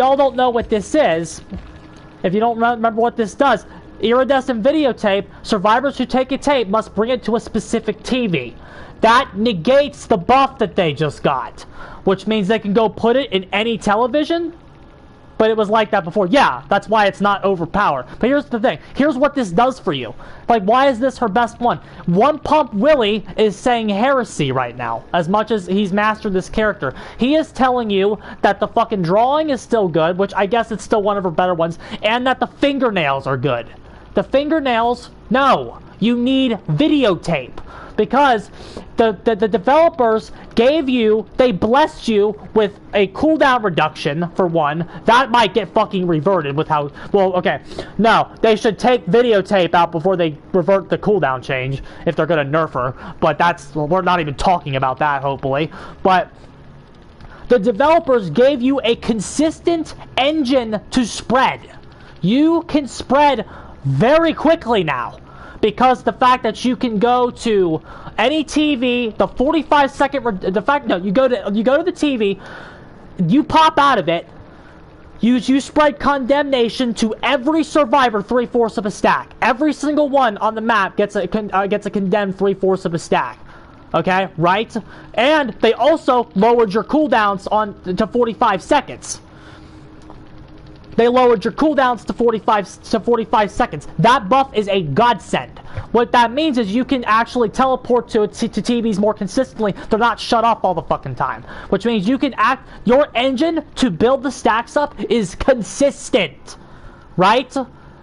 don't remember what this does, iridescent videotape, survivors who take a tape must bring it to a specific TV. That negates the buff that they just got, which means they can go put it in any television. But it was like that before. Yeah, that's why it's not overpowered. But here's the thing. Here's what this does for you. Like, why is this her best one? One Pump Willie is saying heresy right now, as much as he's mastered this character. He is telling you that the fucking drawing is still good, which I guess it's still one of her better ones, and that the fingernails are good. The fingernails, no. You need videotape. Because the developers gave you, they blessed you with a cooldown reduction, for one. That might get fucking reverted with how, well, okay. No, they should take videotape out before they revert the cooldown change, if they're gonna nerf her. But that's, well, we're not even talking about that, hopefully. But the developers gave you a consistent engine to spread. You can spread very quickly now. Because the fact that you can go to any TV, the 45-second, you go to the TV, you pop out of it, you spread condemnation to every survivor 3/4 of a stack. Every single one on the map gets a condemned 3/4 of a stack. Okay, right? And they also lowered your cooldowns to 45 seconds. They lowered your cooldowns to 45 seconds. That buff is a godsend. What that means is you can actually teleport to TVs more consistently. They're not shut off all the fucking time. Which means you can your engine to build the stacks up is consistent. Right?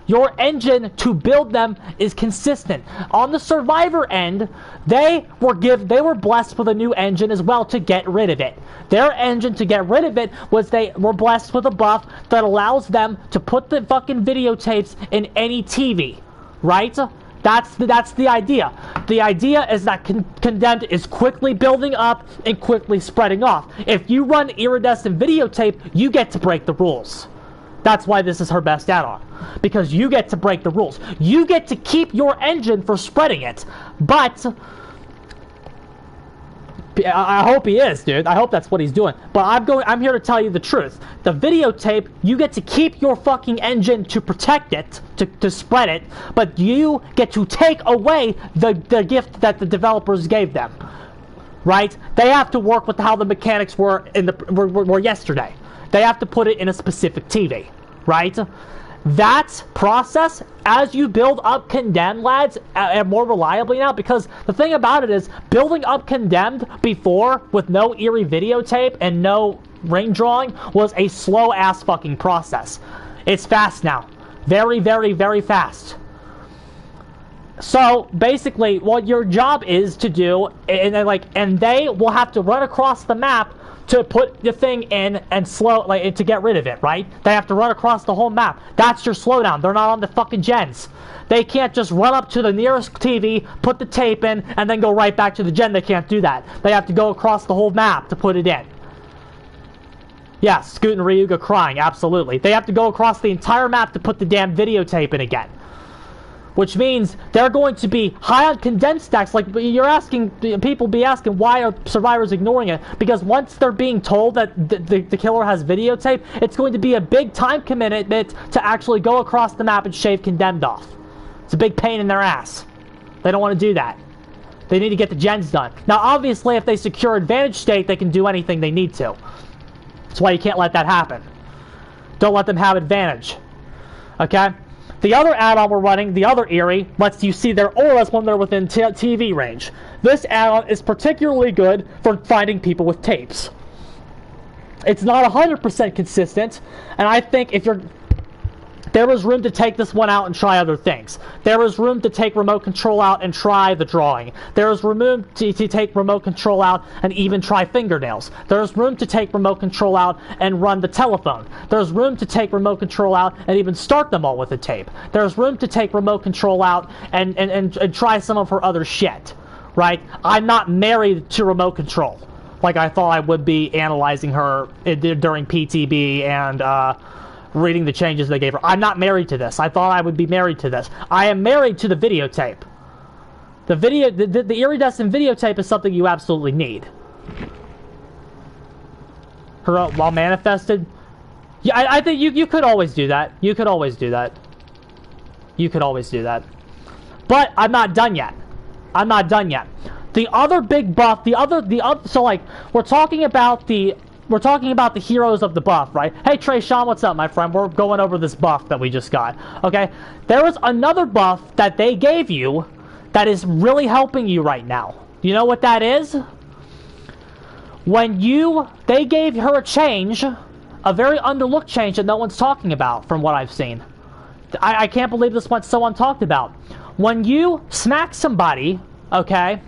Your engine to build them is consistent. On the survivor end, they were blessed with a new engine as well to get rid of it. Their engine to get rid of it was they were blessed with a buff that allows them to put the fucking videotapes in any TV. Right? That's the idea. The idea is that Condemned is quickly building up and quickly spreading off. If you run iridescent videotape, you get to break the rules. That's why this is her best add-on. Because you get to break the rules. You get to keep your engine for spreading it. But I hope he is, dude. I hope that's what he's doing. But I'm here to tell you the truth. The videotape, you get to keep your fucking engine to protect it, to spread it, but you get to take away the gift that the developers gave them. Right? They have to work with how the mechanics were yesterday. They have to put it in a specific TV, right? That process, as you build up Condemned, lads, more reliably now, because the thing about it is, building up Condemned before, with no eerie videotape and no ring drawing, was a slow-ass fucking process. It's fast now. Very, very, very fast. So, basically, what your job is to do, and they will have to run across the map to put the thing in and to get rid of it, right? They have to run across the whole map. That's your slowdown. They're not on the fucking gens. They can't just run up to the nearest TV, put the tape in, and then go right back to the gen. They can't do that. They have to go across the whole map to put it in. Yeah, Scoot and Ryuga crying, absolutely. They have to go across the entire map to put the damn videotape in again. Which means they're going to be high on condensed stacks. Like, people be asking, why are survivors ignoring it? Because once they're being told that the killer has videotape, it's going to be a big time commitment to actually go across the map and shave Condemned off. It's a big pain in their ass. They don't want to do that. They need to get the gens done. Now, obviously, if they secure Advantage State, they can do anything they need to. That's why you can't let that happen. Don't let them have Advantage. Okay? The other add-on we're running, the other Eerie, lets you see their auras when they're within TV range. This add-on is particularly good for finding people with tapes. It's not 100% consistent, and I think there is room to take this one out and try other things. There is room to take remote control out and try the drawing. There is room to take remote control out and even try fingernails. There is room to take remote control out and run the telephone. There's room to take remote control out and even start them all with a tape. There's room to take remote control out and try some of her other shit. Right? I'm not married to remote control. like I thought I would be analyzing her during PTB and reading the changes they gave her. I'm not married to this. I thought I would be married to this. I am married to the videotape. The iridescent videotape is something you absolutely need. Her while manifested. Yeah, I think you could always do that. You could always do that. You could always do that. But I'm not done yet. I'm not done yet. The other big buff, so like we're talking about the heroes of the buff, right? Hey Trey Sean, what's up, my friend? We're going over this buff that we just got. Okay? There was another buff that they gave you that is really helping you right now. You know what that is? When they gave her a change, a very underlooked change that no one's talking about from what I've seen. I can't believe this went so untalked about. When you smack somebody, okay,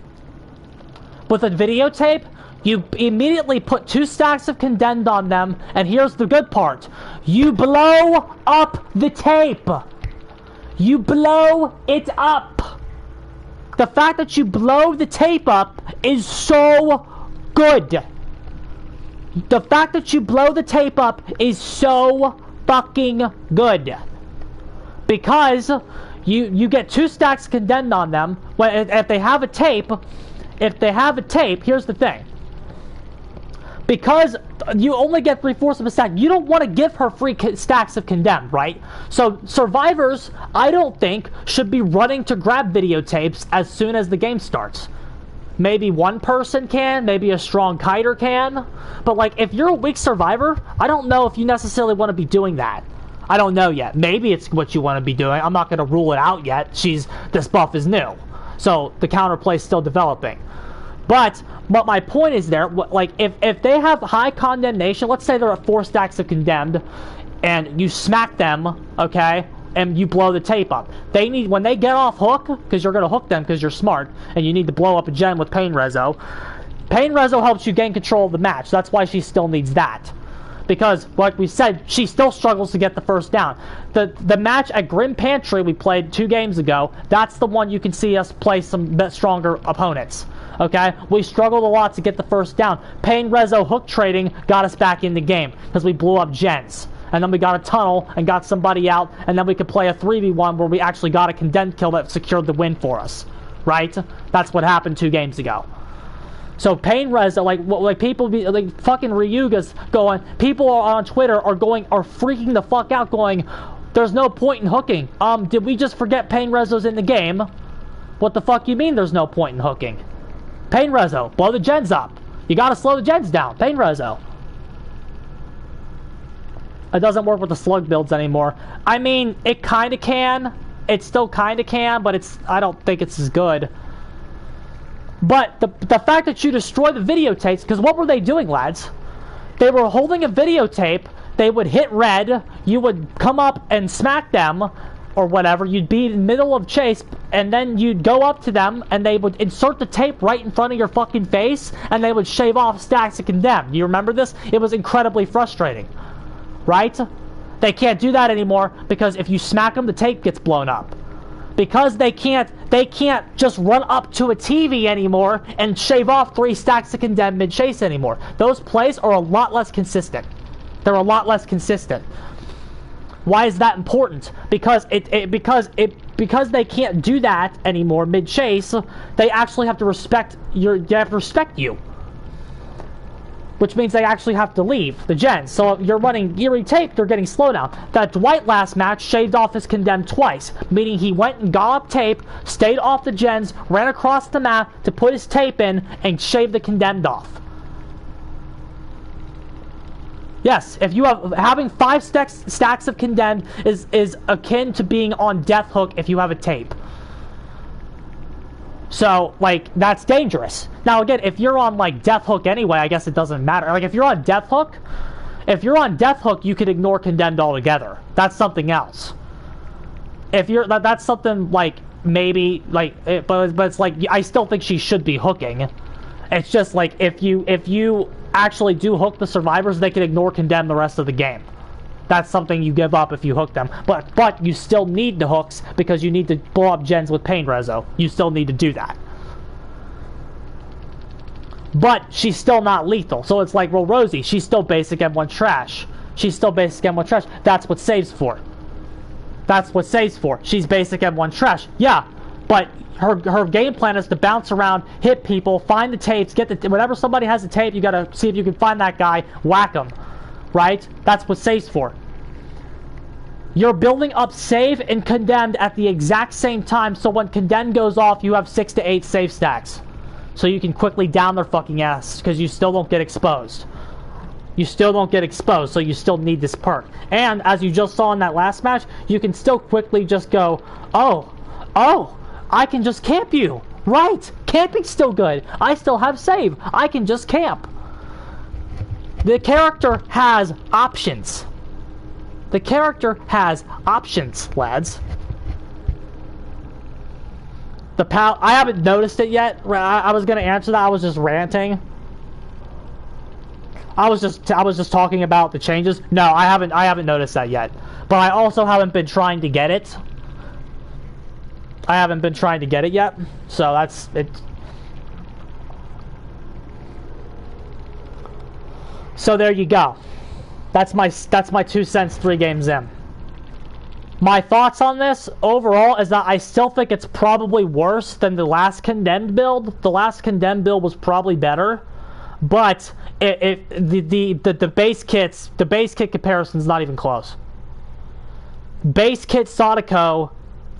with a videotape, you immediately put 2 stacks of condemned on them, and here's the good part. You blow up the tape. You blow it up. The fact that you blow the tape up is so good. The fact that you blow the tape up is so fucking good. Because you get 2 stacks condemned on them. If they have a tape, here's the thing. Because you only get 3/4 of a stack, you don't want to give her free stacks of condemned, right? So survivors, I don't think, should be running to grab videotapes as soon as the game starts. Maybe one person can, maybe a strong kiter can, but like if you're a weak survivor, I don't know if you necessarily want to be doing that. I don't know yet. Maybe it's what you want to be doing. I'm not going to rule it out yet. This buff is new, so the counterplay is still developing. But my point is there, like if they have high condemnation, let's say they're at 4 stacks of condemned, and you smack them, okay, and you blow the tape up. When they get off hook, because you're going to hook them because you're smart, and you need to blow up a gen with Pain Rezo. Pain Rezo helps you gain control of the match. That's why she still needs that. Because, like we said, she still struggles to get the first down. The match at Grim Pantry we played 2 games ago, that's the one you can see us play some stronger opponents. Okay? We struggled a lot to get the first down. Pain Rezo hook trading got us back in the game, because we blew up gens. And then we got a tunnel and got somebody out, and then we could play a 3v1 where we actually got a condemned kill that secured the win for us. Right? That's what happened 2 games ago. So Pain Rezo, like people be like fucking Ryuga's going, people on Twitter are freaking the fuck out going, there's no point in hooking. Did we just forget Pain Rezo's in the game? What the fuck you mean there's no point in hooking? Pain Rezo, blow the gens up. You gotta slow the gens down. Pain Rezo. It doesn't work with the slug builds anymore. I mean, it kinda can. It still kinda can, but I don't think it's as good. But the fact that you destroy the videotapes, because what were they doing, lads? They were holding a videotape, they would hit red, you would come up and smack them, or whatever, you'd be in the middle of chase, and then you'd go up to them, and they would insert the tape right in front of your fucking face, and they would shave off stacks of condemned. You remember this? It was incredibly frustrating. Right? They can't do that anymore, because if you smack them, the tape gets blown up. Because they can't just run up to a TV anymore and shave off 3 stacks of condemned mid-chase anymore. Those plays are a lot less consistent. They're a lot less consistent. Why is that important? Because because they can't do that anymore mid-chase, they actually have to respect you. Which means they actually have to leave the gens. So if you're running Eerie tape, they're getting slowdown. That Dwight last match shaved off his condemned twice, meaning he went and got up tape, stayed off the gens, ran across the map to put his tape in, and shaved the condemned off. Yes, if you having 5 stacks of condemned is akin to being on death hook if you have a tape. So, like, that's dangerous. Now, again, if you're on, like, death hook anyway, I guess it doesn't matter. Like, if you're on death hook, you could ignore condemned altogether. That's something else. That's something, like, maybe, like, but it's like, I still think she should be hooking. It's just, like, if you actually do hook the survivors, they can ignore condemn the rest of the game. That's something you give up if you hook them. But you still need the hooks because you need to blow up gens with Pain Rezo. You still need to do that. but she's still not lethal. So it's like, well, Rosie, she's still basic M1 trash. She's still basic M1 trash. That's what saves for. That's what saves for. She's basic M1 trash. Yeah, but her game plan is to bounce around, hit people, find the tapes, get the whenever somebody has a tape, you gotta see if you can find that guy, whack him, right? That's what saves for. You're building up save and condemned at the exact same time, so when condemned goes off, you have 6 to 8 save stacks, so you can quickly down their fucking ass because you still don't get exposed. You still don't get exposed, so you still need this perk. And as you just saw in that last match, you can still quickly just go, oh, I can just camp you. Right, camping's still good. I still have save. I can just camp. The character has options. The character has options, lads. I haven't noticed it yet. I was gonna answer that. I was just ranting. I was just talking about the changes. No, I haven't noticed that yet. But I also haven't been trying to get it. I haven't been trying to get it yet. So that's it. So there you go. That's my 2 cents 3 games in. My thoughts on this overall is that I still think it's probably worse than the last condemned build. The last condemned build was probably better. But the base kit comparison's not even close. Base kit Sadako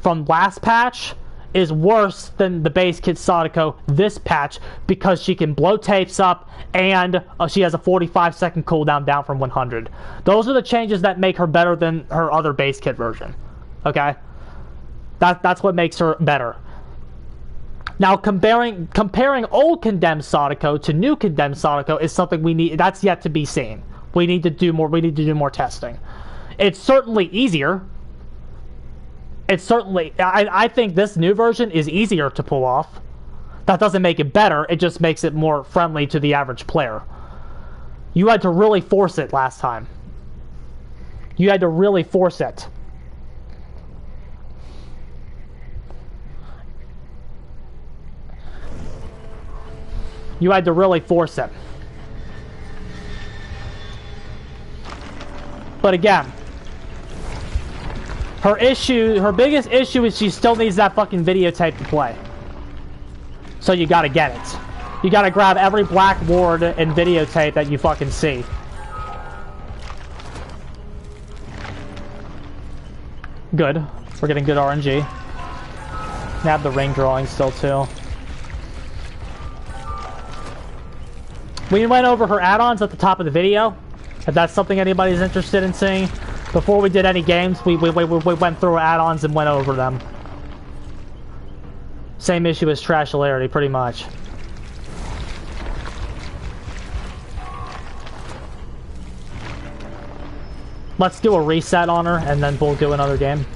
from last patch is worse than the base kit Sadako this patch because she can blow tapes up and she has a 45-second cooldown down from 100. Those are the changes that make her better than her other base kit version. Okay? That's what makes her better. Now, comparing old condemned Sadako to new condemned Sadako is something we need. That's yet to be seen. We need to do more. We need to do more testing. It's certainly easier. It's certainly. I think this new version is easier to pull off. That doesn't make it better. It just makes it more friendly to the average player. You had to really force it last time. You had to really force it. You had to really force it. But again, her biggest issue is she still needs that fucking videotape to play. So you gotta get it. You gotta grab every black ward and videotape that you fucking see. Good. We're getting good RNG. We have the ring drawing still too. We went over her add-ons at the top of the video. If that's something anybody's interested in seeing. Before we did any games, we went through add-ons and went over them. Same issue as Trashularity, pretty much. Let's do a reset on her, and then we'll do another game.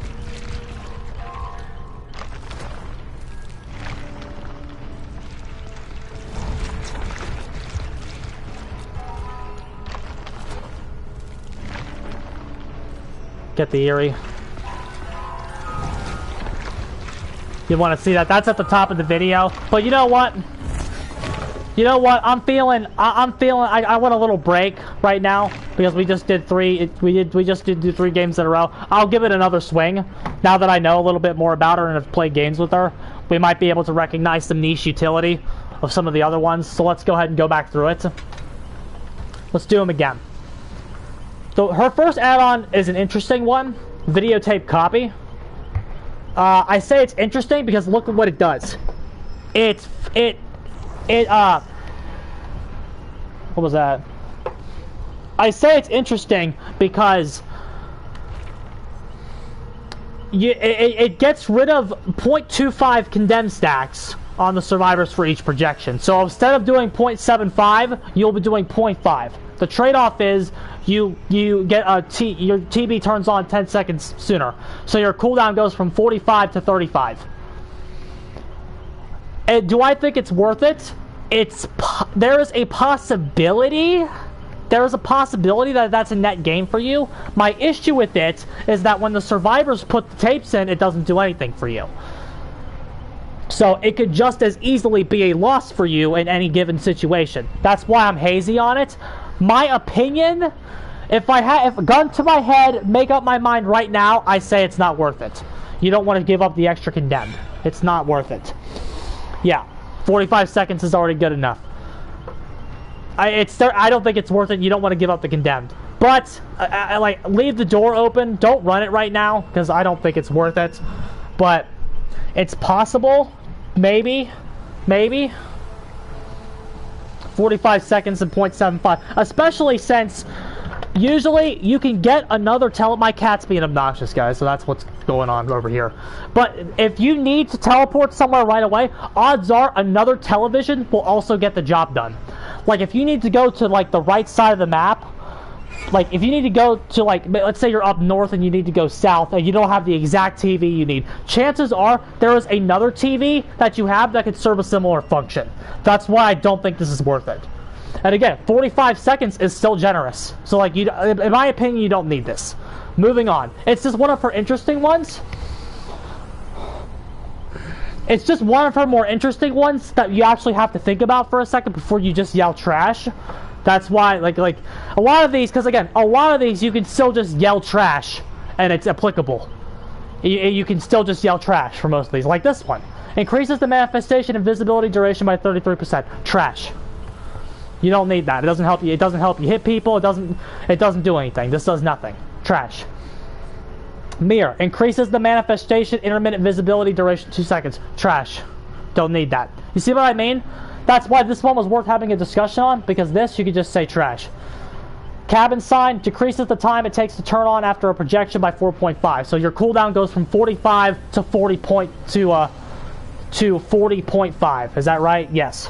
Get the Eerie. You want to see that? That's at the top of the video. But you know what? You know what? I'm feeling. I want a little break right now because we just did 3. We just did 3 games in a row. I'll give it another swing now that I know a little bit more about her and have played games with her. We might be able to recognize some niche utility of some of the other ones. So let's go ahead and go back through it. Let's do them again. So her first add-on is an interesting one, videotape copy. I say it's interesting because look at what it does. What was that? I say it's interesting because it gets rid of 0.25 condemned stacks on the survivors for each projection. So instead of doing 0.75, you'll be doing 0.5. The trade-off is you get your TB turns on 10 seconds sooner. So your cooldown goes from 45 to 35. And do I think it's worth it? There is a possibility. There is a possibility that that's a net gain for you. My issue with it is that when the survivors put the tapes in, it doesn't do anything for you. So it could just as easily be a loss for you in any given situation. That's why I'm hazy on it. My opinion, if gun to my head, make up my mind right now, I say it's not worth it. You don't want to give up the extra condemned. It's not worth it. Yeah, 45 seconds is already good enough. I don't think it's worth it. You don't want to give up the condemned. But, like, leave the door open. Don't run it right now, because I don't think it's worth it. But it's possible. Maybe. 45 seconds and 0.75. Especially since usually you can get another my cat's being obnoxious, guys, so that's what's going on over here. But if you need to teleport somewhere right away, odds are another television will also get the job done. Like, if you need to go to, like, the right side of the map, like, if you need to go to, like, let's say you're up north and you need to go south and you don't have the exact TV you need, chances are there is another TV that you have that could serve a similar function. That's why I don't think this is worth it. And again, 45 seconds is still generous. So, like, in my opinion, you don't need this. Moving on. It's just one of her interesting ones. It's just one of her more interesting ones that you actually have to think about for a second before you just yell trash. That's why, like a lot of these, because again, a lot of these you can still just yell trash and it's applicable. You can still just yell trash for most of these. Like this one. Increases the manifestation and visibility duration by 33%. Trash. You don't need that. It doesn't help you. It doesn't help you hit people. It doesn't do anything. This does nothing. Trash. Mirror. Increases the manifestation intermittent visibility duration 2 seconds. Trash. Don't need that. You see what I mean? That's why this one was worth having a discussion on, because this you could just say trash. Cabin sign decreases the time it takes to turn on after a projection by 4.5. So your cooldown goes from 45 to 40.5. Is that right? Yes.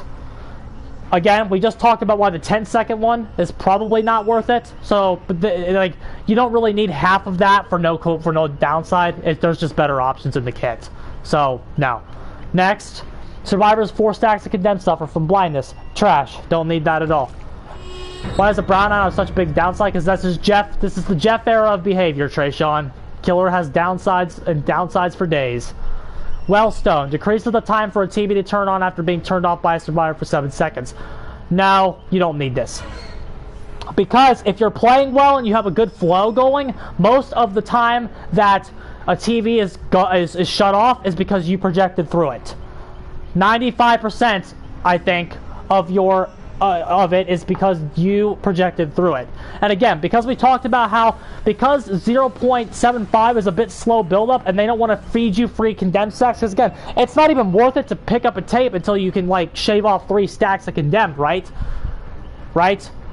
Again, we just talked about why the 10-second one is probably not worth it. So, like, you don't really need half of that for no downside. There's just better options in the kit. So, no. Next, survivors 4 stacks of condemned suffer from blindness. Trash. Don't need that at all. Why does a brown eye have such a big downside? Because this is the Jeff era of behavior, Trayshawn. Killer has downsides and downsides for days. Wellstone decreases the time for a TV to turn on after being turned off by a survivor for 7 seconds. No, you don't need this. Because if you're playing well and you have a good flow going, most of the time that a TV is shut off is because you projected through it. 95%, I think, of it is because you projected through it. And again, because we talked about how, because 0.75 is a bit slow buildup and they don't want to feed you free condemned stacks, because again, it's not even worth it to pick up a tape until you can, like, shave off 3 stacks of condemned, right?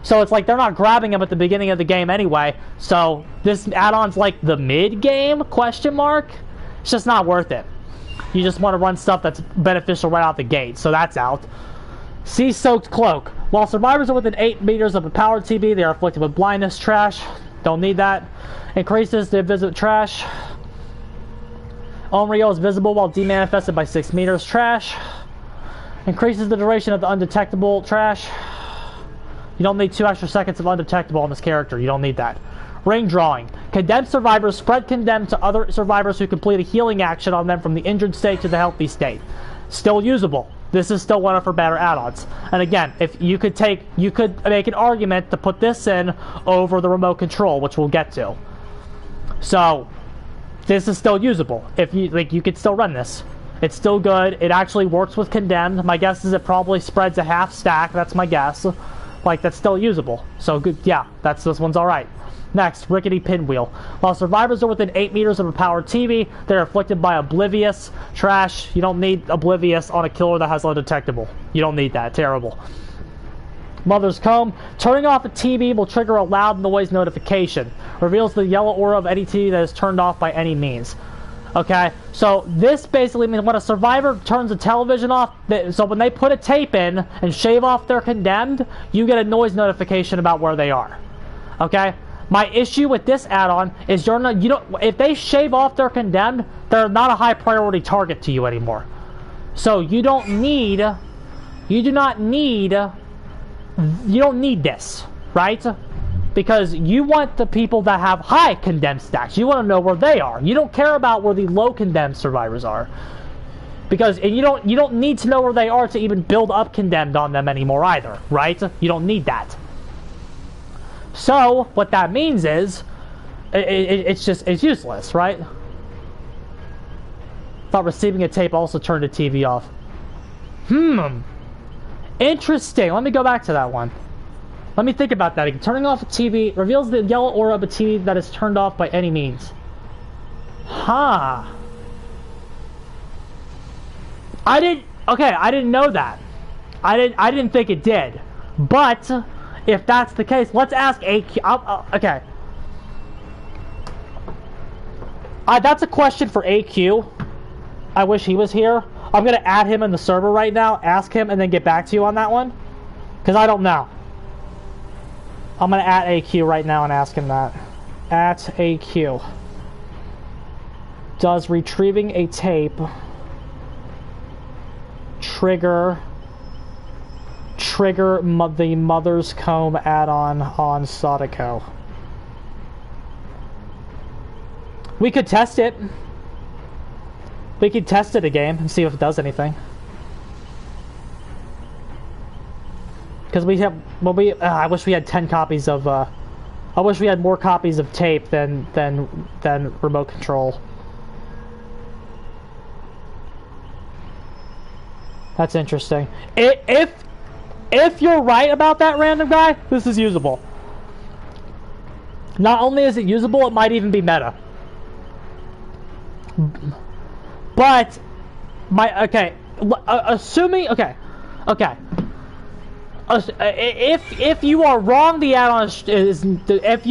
So it's like they're not grabbing them at the beginning of the game anyway. So this add-on's like the mid-game, question mark? It's just not worth it. You just want to run stuff that's beneficial right out the gate, so that's out. Sea-soaked cloak. While survivors are within 8 meters of a powered TV, they are afflicted with blindness. Trash. Don't need that. Increases the invisible. Trash. Onryo is visible while demanifested by 6 meters. Trash. Increases the duration of the undetectable. Trash. You don't need 2 extra seconds of undetectable on this character. You don't need that. Ring drawing. Condemned survivors spread condemned to other survivors who complete a healing action on them from the injured state to the healthy state. Still usable. This is still one of her better add-ons. And again, if you could make an argument to put this in over the remote control, which we'll get to. So this is still usable. If you could still run this. It's still good. It actually works with condemned. My guess is it probably spreads a half stack. That's my guess. Like, that's still usable. So good. Yeah, this one's all right. Next, rickety pinwheel. While survivors are within 8 meters of a powered TV, they're afflicted by oblivious. Trash. You don't need oblivious on a killer that has undetectable. You don't need that. Terrible. Mother's comb. Turning off the TV will trigger a loud noise notification. Reveals the yellow aura of any TV that is turned off by any means. Okay, so this basically means when a survivor turns the television off, so when they put a tape in and shave off their condemned, you get a noise notification about where they are. Okay? My issue with this add-on is if they shave off their condemned, they're not a high priority target to you anymore. So you don't need this, right? Because you want the people that have high condemned stacks. You want to know where they are. You don't care about where the low condemned survivors are. Because and you don't need to know where they are to even build up condemned on them anymore either, right? You don't need that. So what that means is it's useless, right? Thought receiving a tape also turned the TV off. Interesting. Let me go back to that one. Let me think about that. Turning off a TV reveals the yellow aura of a TV that is turned off by any means. Huh. I didn't know that. I didn't think it did. But if that's the case, let's ask AQ. Okay. That's a question for AQ. I wish he was here. I'm gonna add him in the server right now, ask him, and then get back to you on that one. Because I don't know. I'm gonna add AQ right now and ask him that. At AQ. Does retrieving a tape trigger the Mother's Comb add-on on Sadako? We could test it. We could test it a game and see if it does anything. Because we have, well, I wish we had 10 copies of, I wish we had more copies of tape than remote control. That's interesting. If you're right about that, random guy, this is usable. Not only is it usable, it might even be meta. But assuming if you are wrong, the add-on is if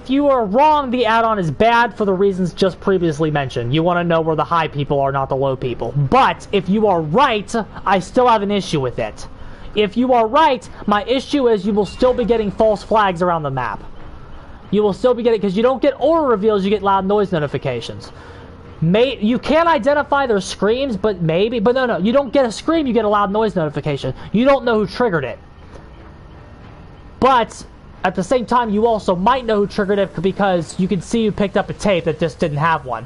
you are wrong, the add-on is bad for the reasons just previously mentioned. You want to know where the high people are, not the low people. But if you are right, I still have an issue with it. If you are right, my issue is you will still be getting false flags around the map. You will still be getting, because you don't get aura reveals, you get loud noise notifications. You can't identify their screams, but no, you don't get a scream, you get a loud noise notification. You don't know who triggered it. But at the same time, you also might know who triggered it because you can see you picked up a tape that just didn't have one.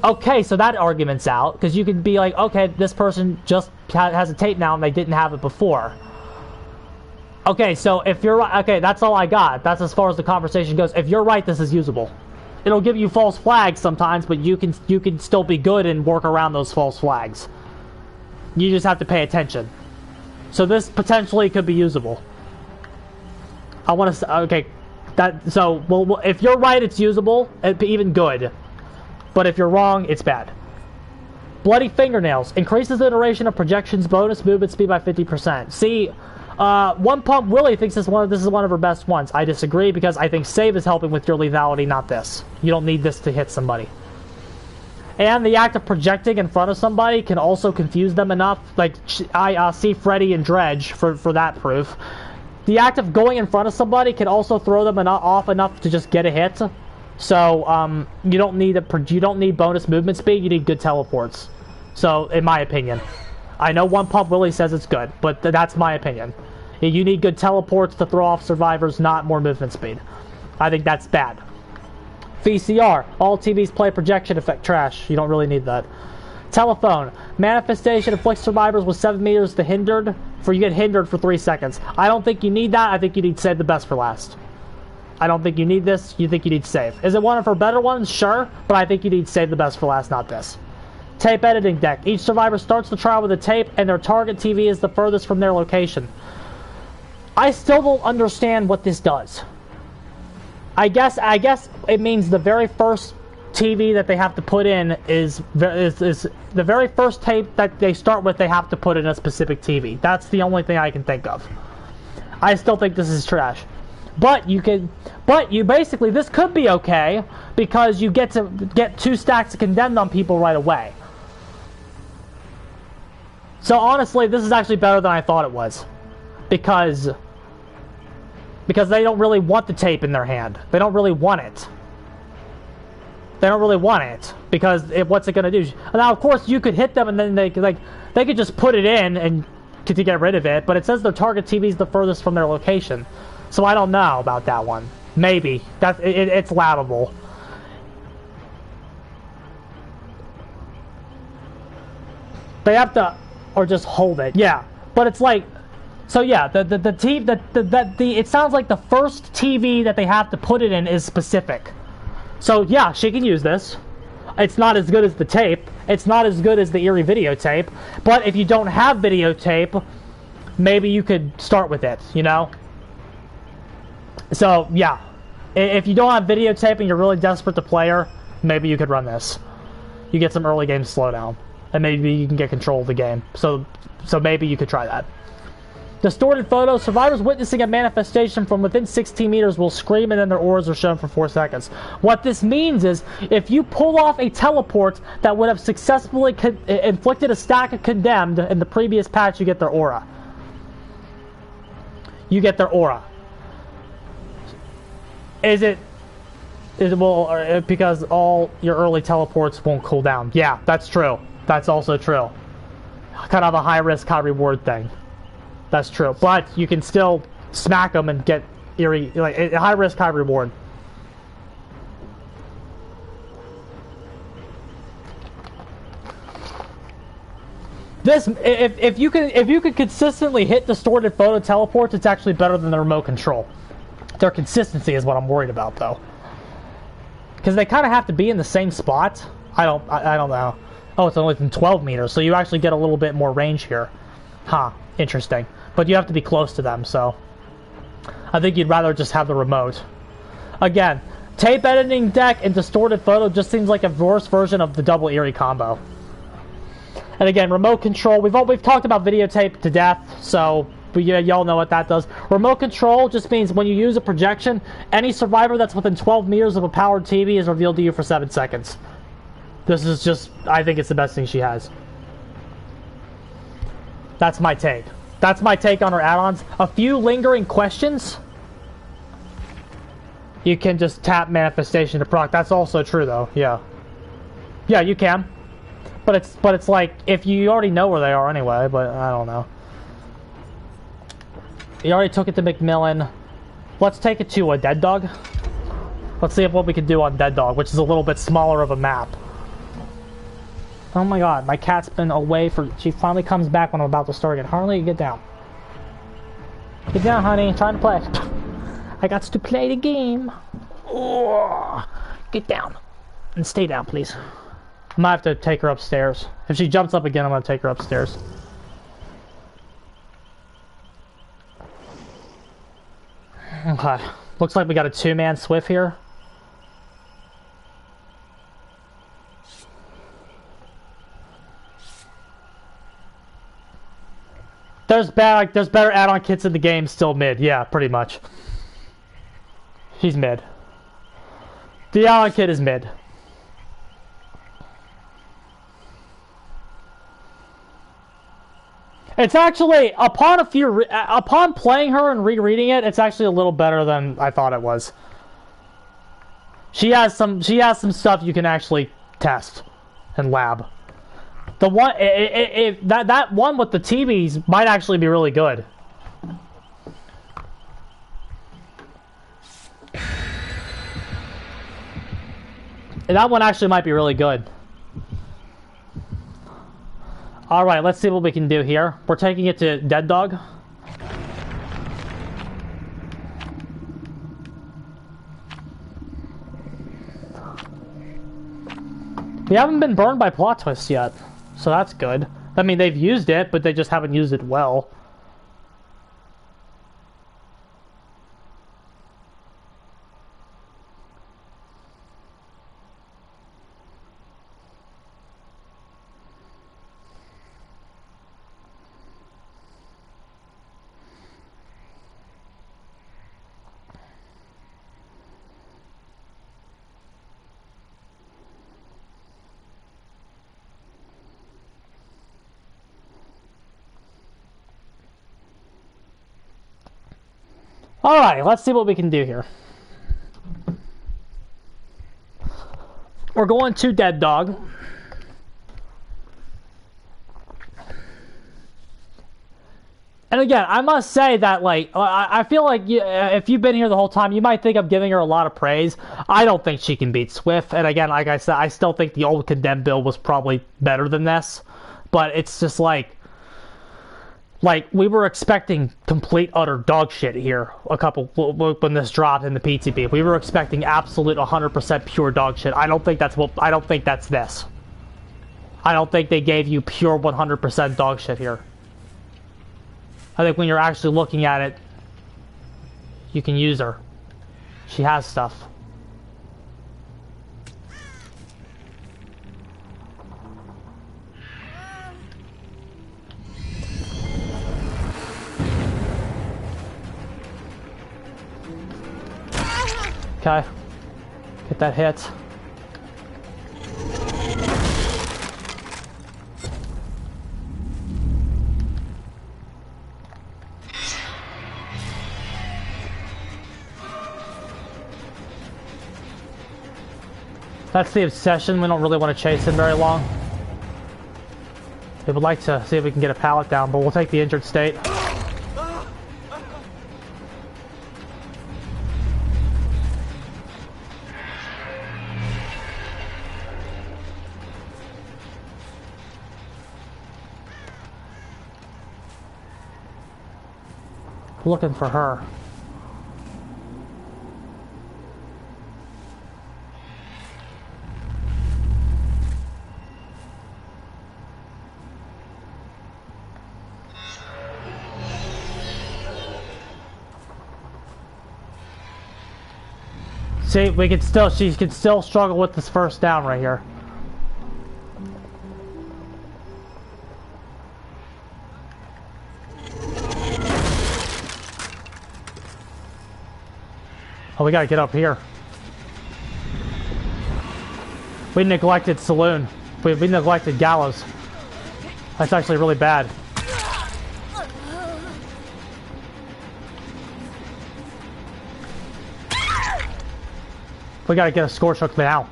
Okay, so that argument's out, because you can be like, okay, this person just has a tape now and they didn't have it before. Okay, so if you're right, okay, that's all I got. That's as far as the conversation goes. If you're right, this is usable. It'll give you false flags sometimes, but you can still be good and work around those false flags. You just have to pay attention. So this potentially could be usable. I want to say, okay, well, if you're right, it's usable, it'd be even good. But if you're wrong, it's bad. Bloody fingernails increases the duration of projections bonus movement speed by 50%. See, One Pump Willie thinks this is one of her best ones. I disagree because I think save is helping with your lethality, not this. You don't need this to hit somebody. And the act of projecting in front of somebody can also confuse them enough. Like, I see Freddy and Dredge for that proof. The act of going in front of somebody can also throw them off enough to just get a hit. So you don't need bonus movement speed. You need good teleports. So in my opinion, I know One Pump Willie says it's good, but that's my opinion. You need good teleports to throw off survivors, not more movement speed. I think that's bad. VCR. All TVs play projection effect. Trash. You don't really need that. Telephone. Manifestation afflicts survivors with 7 meters to hindered. You get hindered for 3 seconds. I don't think you need that. I think you need save the best for last. I don't think you need this. You think you need save. Is it one of her better ones? Sure. But I think you need save the best for last, not this. Tape editing deck. Each survivor starts the trial with a tape, and their target TV is the furthest from their location. I still don't understand what this does. I guess it means the very first TV that they have to put in is the very first tape that they start with. They have to put in a specific TV. That's the only thing I can think of. I still think this is trash. But basically this could be okay because you get 2 stacks of condemned on people right away. So honestly, this is actually better than I thought it was, because they don't really want the tape in their hand. They don't really want it. They don't really want it because what's it gonna do? Now, of course, you could hit them and then they could just put it in and to get rid of it. But it says their target TV is the furthest from their location, so I don't know about that one. Maybe it's laudable. They have to, or just hold it. Yeah, but it's like, so yeah, it sounds like the first TV that they have to put it in is specific. So yeah, she can use this. It's not as good as the tape. It's not as good as the Eerie videotape. But if you don't have videotape, maybe you could start with it, you know? So yeah, if you don't have videotape and you're really desperate to play her, maybe you could run this. You get some early game slowdown, and maybe you can get control of the game. So maybe you could try that. Distorted photos. Survivors witnessing a manifestation from within 16 meters will scream and then their auras are shown for 4 seconds. What this means is, if you pull off a teleport that would have successfully inflicted a stack of condemned in the previous patch, you get their aura. You get their aura. Well, because all your early teleports won't cool down. Yeah, that's true. That's also true. Kind of a high risk, high reward thing. That's true, but you can still smack them and get Eerie, like high risk, high reward. This, if you could consistently hit distorted photo teleports, it's actually better than the remote control. Their consistency is what I'm worried about, though, because they kind of have to be in the same spot. I don't know. Oh, it's only from 12 meters, so you actually get a little bit more range here. Huh? Interesting. But you have to be close to them, so I think you'd rather just have the remote. Again, tape editing deck and distorted photo just seems like a worse version of the double Eerie combo. And again, remote control, we've talked about videotape to death, so yeah, y'all know what that does. Remote control just means when you use a projection, any survivor that's within 12 meters of a powered TV is revealed to you for 7 seconds. This is just, I think it's the best thing she has. That's my take. That's my take on her add-ons. A few lingering questions. You can just tap manifestation to proc. That's also true, though. Yeah. Yeah, you can. But it's like, if you already know where they are anyway, but I don't know. You already took it to McMillan. Let's take it to a Dead Dog. Let's see what we can do on Dead Dog, which is a little bit smaller of a map. Oh my god, my cat's been away for... She finally comes back when I'm about to start again. Harley, get down. Get down, honey. I'm trying to play. I got to play the game. Oh, get down. And stay down, please. I might have to take her upstairs. If she jumps up again, I'm going to take her upstairs. Okay. Looks like we got a 2-man Swift here. There's better add-on kits in the game, still mid. Yeah, pretty much. He's mid. The add-on kit is mid. It's actually, upon playing her and rereading it, it's actually a little better than I thought it was. She has some stuff you can actually test and lab. The one, that one with the TVs might actually be really good. That one actually might be really good. Alright, let's see what we can do here. We're taking it to Dead Dog. We haven't been burned by plot twists yet. So that's good. I mean, they've used it, but they just haven't used it well. Alright, let's see what we can do here. We're going to Dead Dog. And again, I must say that, like, I feel like if you've been here the whole time, you might think I'm giving her a lot of praise. I don't think she can beat Swift. And again, like I said, I still think the old Condemned build was probably better than this. but it's just like we were expecting complete utter dog shit here when this dropped in the PTB. We were expecting absolute 100% pure dog shit. I don't think that's this. I don't think they gave you pure 100% dog shit here. I think when you're actually looking at it, you can use her. She has stuff. Okay. Get that hit. That's the obsession. We don't really want to chase him very long. We would like to see if we can get a pallet down, but we'll take the injured state. Looking for her. See, she can still struggle with this first down right here. Oh, we gotta get up here. We neglected Saloon. We neglected Gallows. That's actually really bad. We gotta get a scorch hook now.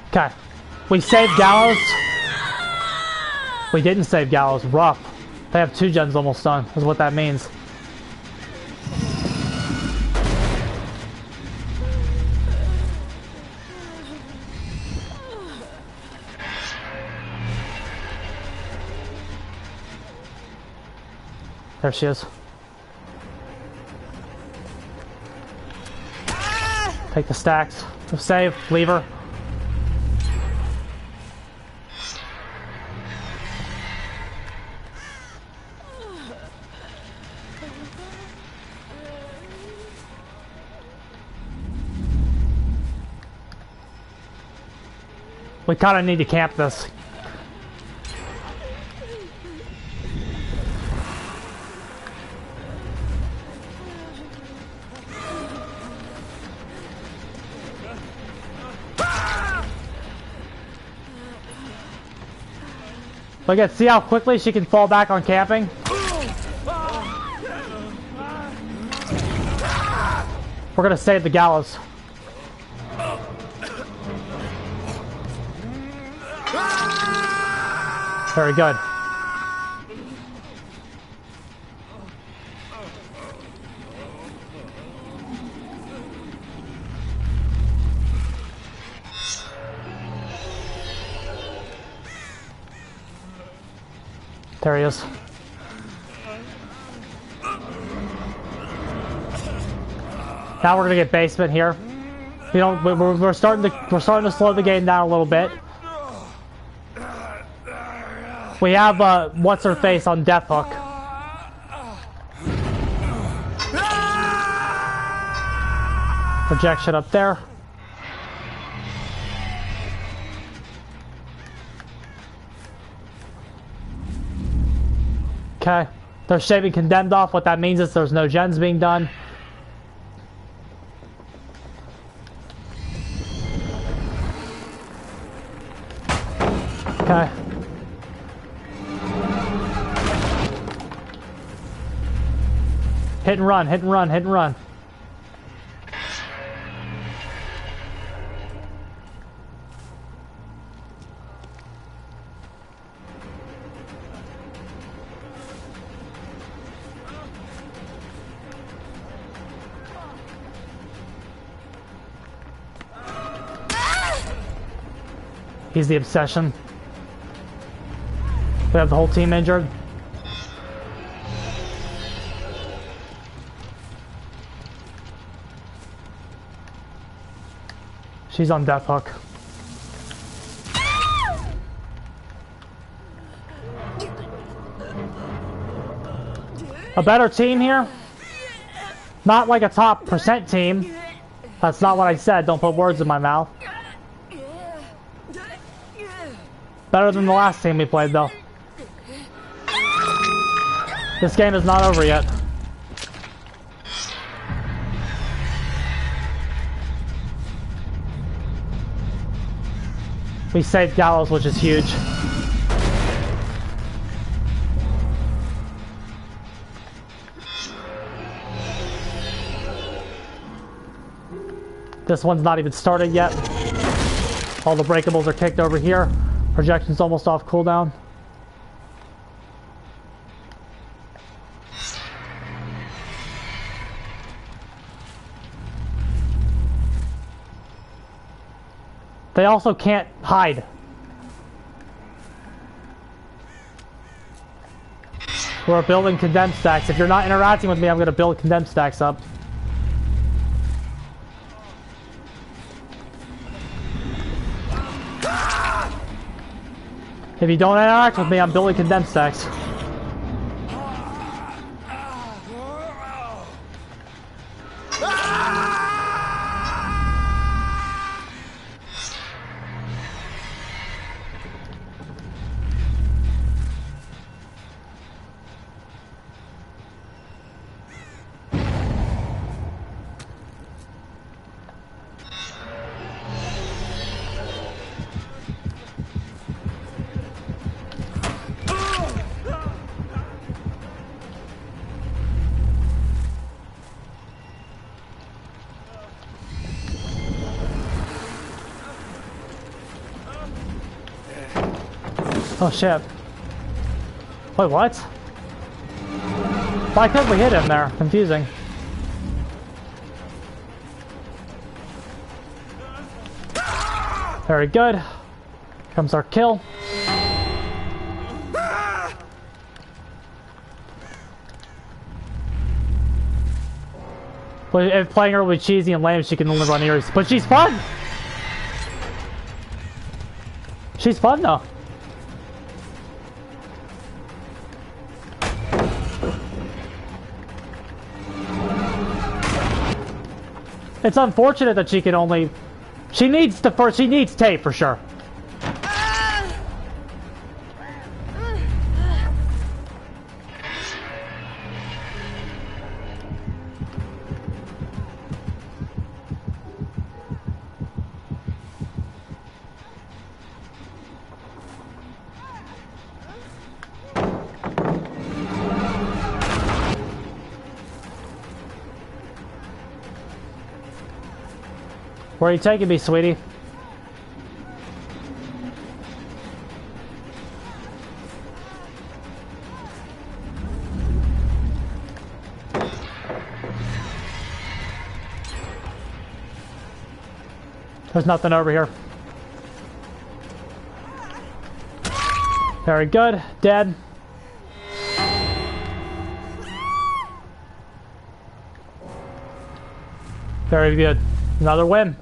Okay. We saved Gallows. We didn't save Gallows. Rough. They have 2 gens almost done, is what that means. There she is. Take the stacks. Save. Leave her. We kind of need to camp this. Look at, see how quickly she can fall back on camping? We're gonna save the Gallows. Very good. There he is. Now we're gonna get basement here. You know, we're starting to slow the game down a little bit. We have what's her face on Death Hook. Projection up there. Okay, they're shaving Condemned off. What that means is there's no gens being done. Okay. Hit and run, hit and run, hit and run. He's the obsession. We have the whole team injured. She's on death hook. A better team here? Not like a top % team. That's not what I said. Don't put words in my mouth. Better than the last team we played, though. This game is not over yet. We saved Gallows, which is huge. This one's not even started yet. All the breakables are kicked over here. Projection's almost off cooldown. They also can't hide. We're building condemned stacks. If you're not interacting with me, I'm going to build condemned stacks up. If you don't interact with me, I'm building condemned stacks. Oh shit. Wait, what? Why couldn't we hit him there? Confusing. Very good. Comes our kill. But if playing her with cheesy and lame, she can only run ears. But she's fun! She's fun though. It's unfortunate that she can only... She needs tape for sure. Where are you taking me, sweetie? There's nothing over here. Very good. Dead. Very good. Another win.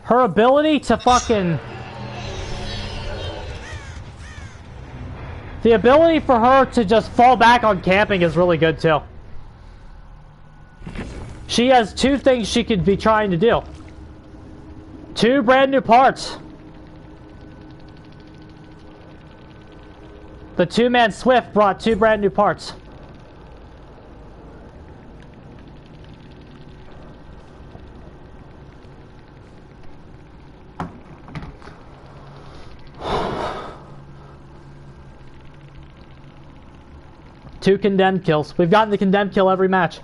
Her ability to fucking... The ability for her to just fall back on camping is really good too. She has two things she could be trying to do. Two brand new parts. The two-man Swift brought two brand new parts. Two condemned kills. We've gotten the condemned kill every match.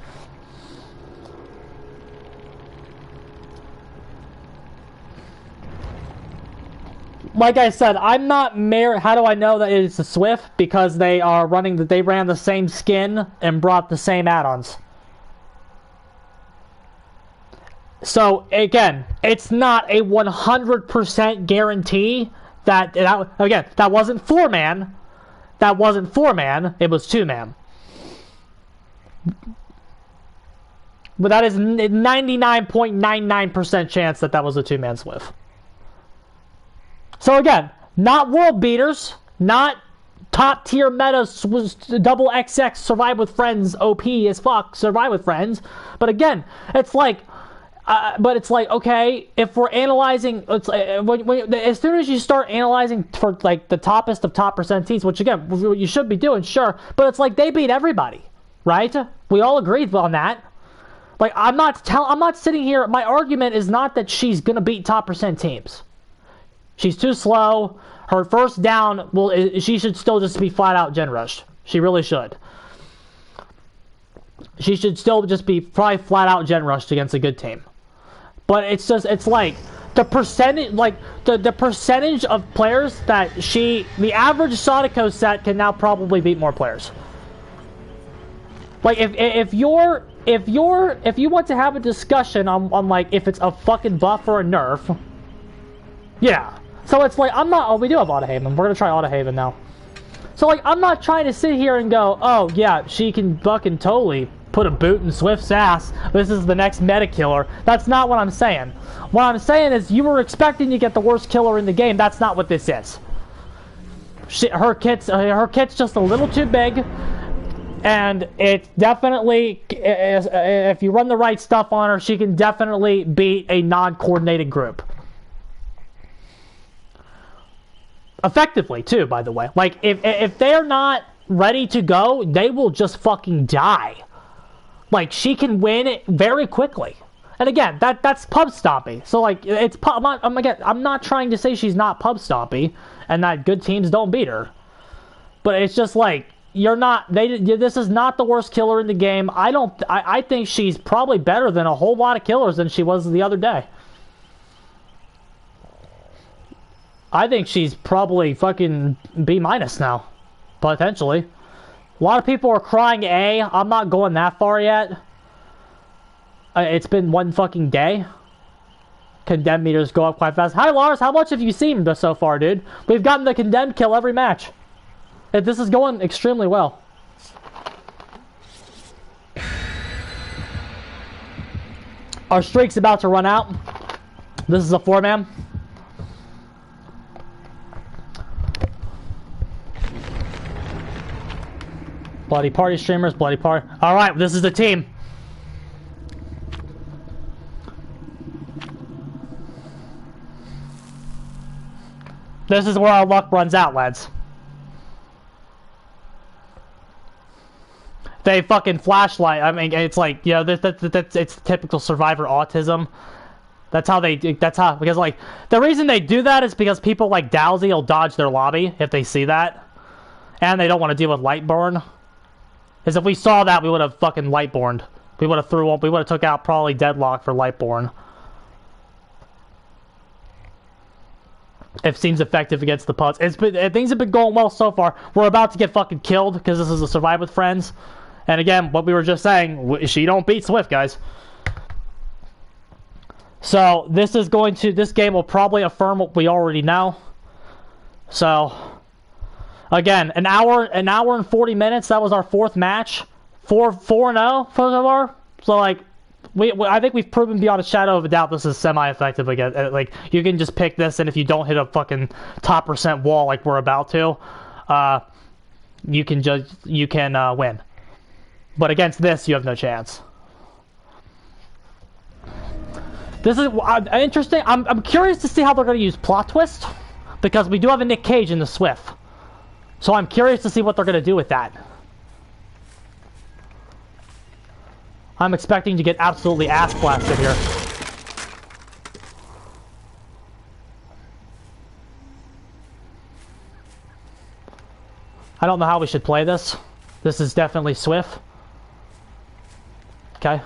Like I said, I'm not how do I know that it's a Swift? Because they are running they ran the same skin and brought the same add-ons. So again, it's not a 100% guarantee that again, that wasn't 4-man. That wasn't 4-man, it was 2-man. But that is 99.99% chance that that was a 2-man Swift. So again, not world beaters, not top tier meta double XX survive with friends OP as fuck survive with friends. But again, it's like, okay, if we're analyzing, it's as soon as you start analyzing for like the toppest of top percent teams, which again you should be doing, sure, but it's like they beat everybody, right? We all agreed on that. Like I'm not sitting here. My argument is not that she's gonna beat top percent teams. She's too slow. Her first down, she should still just be flat out gen rushed. She really should. She should still just be probably flat out gen rushed against a good team. But it's like the percentage, like the percentage of players that the average Sonico set can now probably beat more players. Like if you want to have a discussion on like if it's a fucking buff or a nerf, yeah. So it's like, we do have Autohaven. We're going to try Autohaven now. So like, I'm not trying to sit here and go, oh yeah, she can fucking totally put a boot in Swift's ass. This is the next meta killer. That's not what I'm saying. What I'm saying is you were expecting to get the worst killer in the game. That's not what this is. Her kit's just a little too big. And it's definitely, if you run the right stuff on her, she can definitely beat a non-coordinated group. Effectively, too, by the way. Like, if they're not ready to go, they will just fucking die. Like, she can win it very quickly. And again, that's pub stompy. So, like, I'm not trying to say she's not pub stompy and that good teams don't beat her. But it's just like, this is not the worst killer in the game. I think she's probably better than a whole lot of killers than she was the other day. I think she's probably fucking B- now, potentially. A lot of people are crying A. I'm not going that far yet. It's been one fucking day. Condemned meters go up quite fast. Hi Lars, how much have you seen so far, dude? We've gotten the condemned kill every match. This is going extremely well. Our streak's about to run out. This is a 4-man. Bloody party streamers, bloody party. Alright, this is the team. This is where our luck runs out, lads. They fucking flashlight. I mean, it's like, you know, it's typical survivor autism. Because like, the reason they do that is because people like Dowsy will dodge their lobby if they see that. And they don't want to deal with Lightborn. Because if we saw that, we would have fucking Lightborned. We would have took out probably Deadlock for Lightborn. It seems effective against the putts. Things have been going well so far. We're about to get fucking killed because this is a Survive with Friends. And again, what we were just saying, she don't beat Swift, guys. So this game will probably affirm what we already know. So again, an hour and 40 minutes. That was our 4th match. 4-0 so far. So like, I think we've proven beyond a shadow of a doubt this is semi-effective again. Like, you can just pick this, and if you don't hit a fucking top percent wall like we're about to, you can win. But against this, you have no chance. This is interesting. I'm curious to see how they're going to use plot twist, because we do have a Nick Cage in the Swift. So I'm curious to see what they're going to do with that. I'm expecting to get absolutely ass blasted here. I don't know how we should play this. This is definitely Swift. Okay.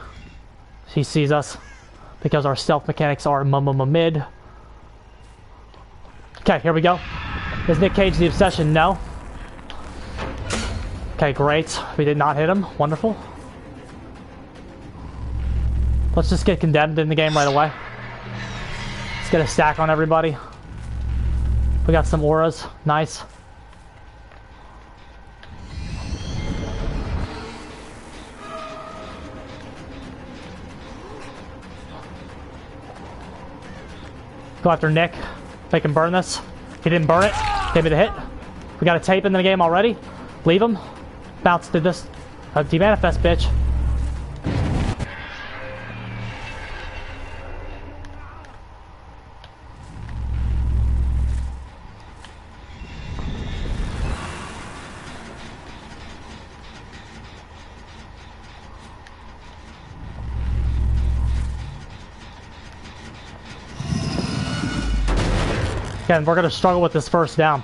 He sees us because our stealth mechanics are mid. Okay, here we go. Is Nick Cage the obsession? No. Okay, great. We did not hit him. Wonderful. Let's just get condemned in the game right away. Let's get a stack on everybody. We got some auras. Nice. Go after Nick. If they can burn this. He didn't burn it. Gave me the hit. We got a tape in the game already. Leave him. Bounce did this. Demanifest, bitch. Again, we're gonna struggle with this first down.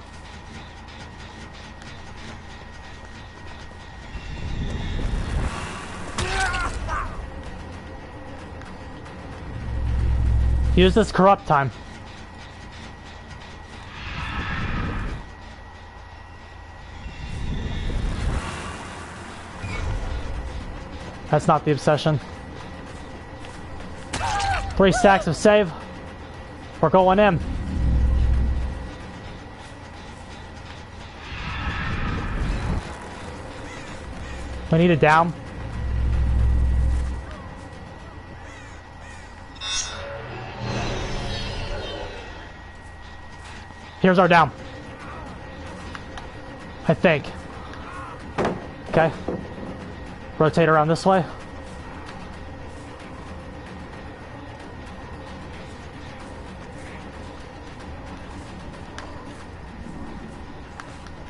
Use this corrupt time. That's not the obsession. 3 stacks of save. We're going in. We need a down. Here's our down. I think. Okay. Rotate around this way.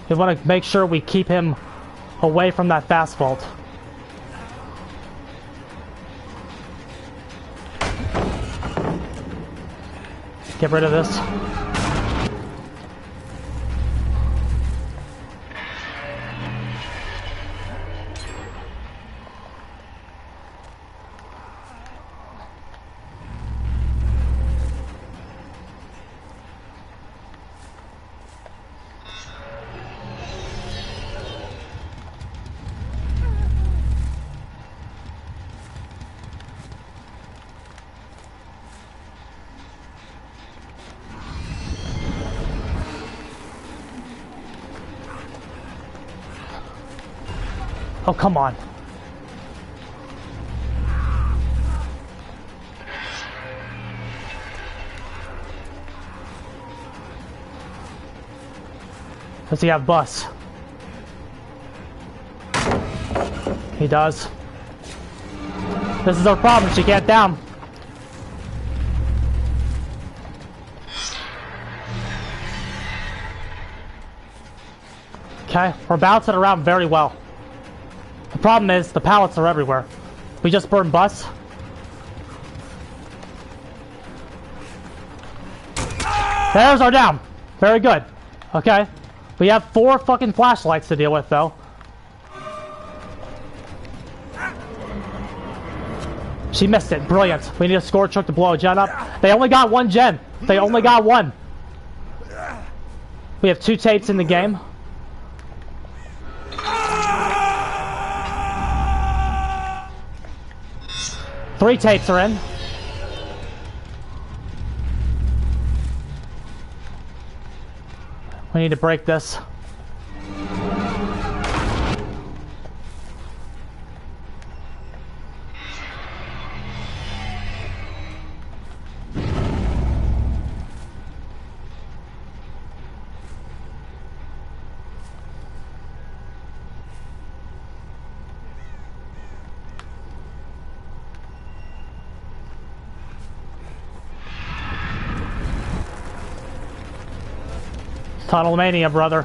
We want to make sure we keep him away from that fast vault. Get rid of this. Oh, come on. Does he have bus? He does. This is our problem. She can't down. Okay, we're bouncing around very well. The problem is, the pallets are everywhere. We just burned bus. There's our down. Very good. Okay. We have 4 fucking flashlights to deal with, though. She missed it. Brilliant. We need a score truck to blow a gen up. They only got 1 gen. They only got 1. We have 2 tapes in the game. Three tapes are in. We need to break this. Tunnel mania, brother.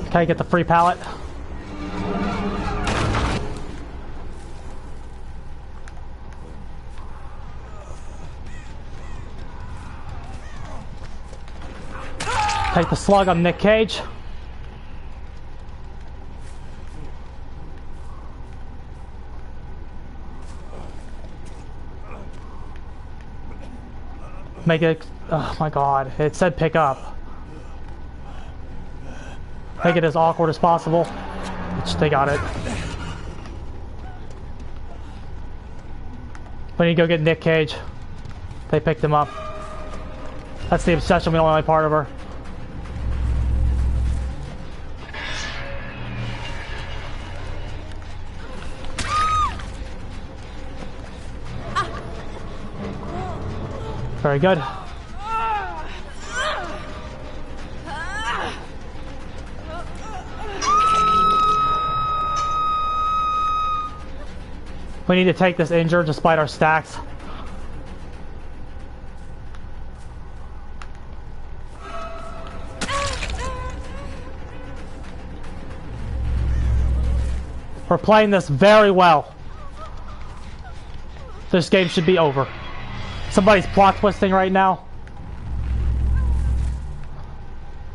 Okay, get the free pallet. Take the slug on Nick Cage. Make it. Oh my god. It said pick up. Make it as awkward as possible. Which they got it. We need to go get Nick Cage. They picked him up. That's the obsession, we don't want any part of her. Very good. We need to take this injured despite our stacks. We're playing this very well. This game should be over. Somebody's plot twisting right now.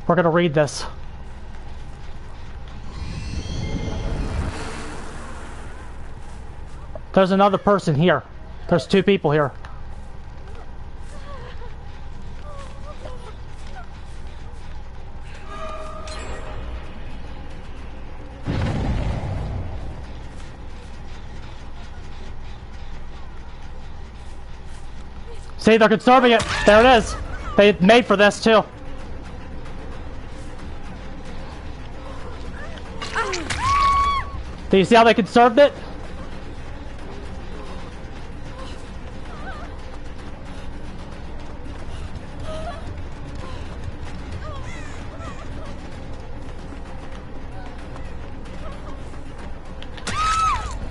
We're gonna read this. There's another person here. There's two people here. See, they're conserving it. There it is. They made for this too. Do you see how they conserved it?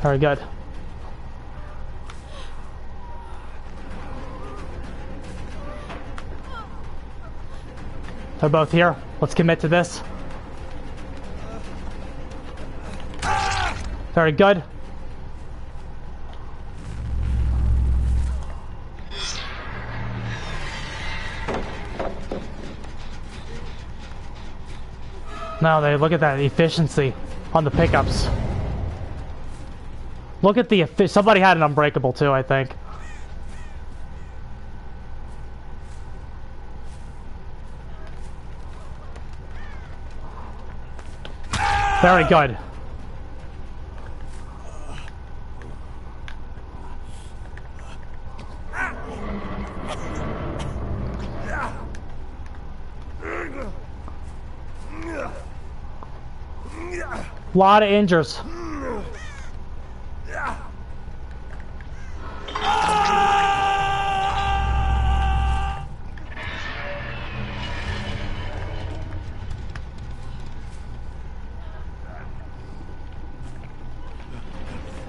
Very good. They're both here. Let's commit to this. Very good. Now they look at that efficiency on the pickups. Look at the somebody had an unbreakable too, I think. Very good. Lot of injures.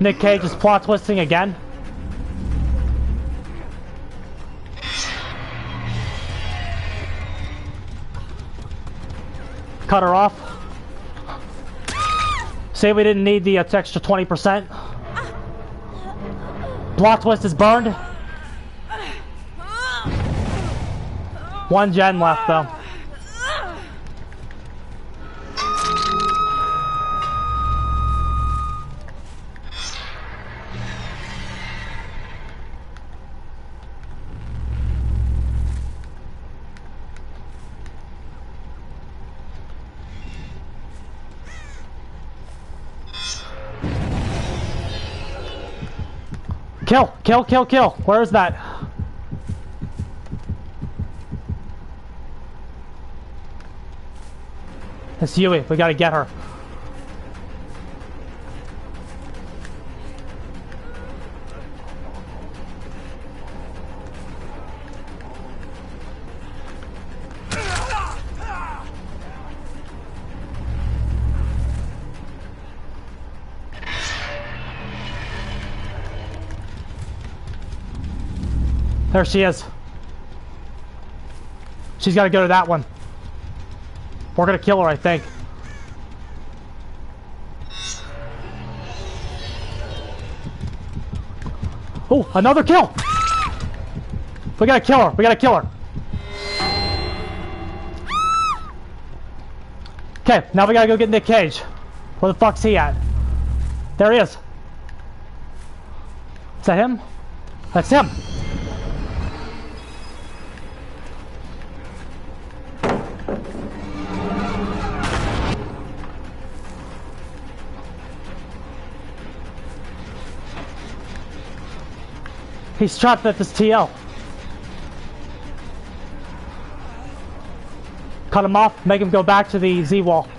Nick Cage is plot twisting again. Cut her off. Say we didn't need the extra 20%. Plot twist is burned. One gen left though. Kill! Kill, kill, kill! Where is that? It's Yui. We gotta get her. There she is. She's got to go to that one. We're going to kill her, I think. Oh, another kill! We got to kill her. We got to kill her. Okay, now we got to go get Nick Cage. Where the fuck's he at? There he is. Is that him? That's him. He's trapped at this TL. Cut him off, make him go back to the Z wall.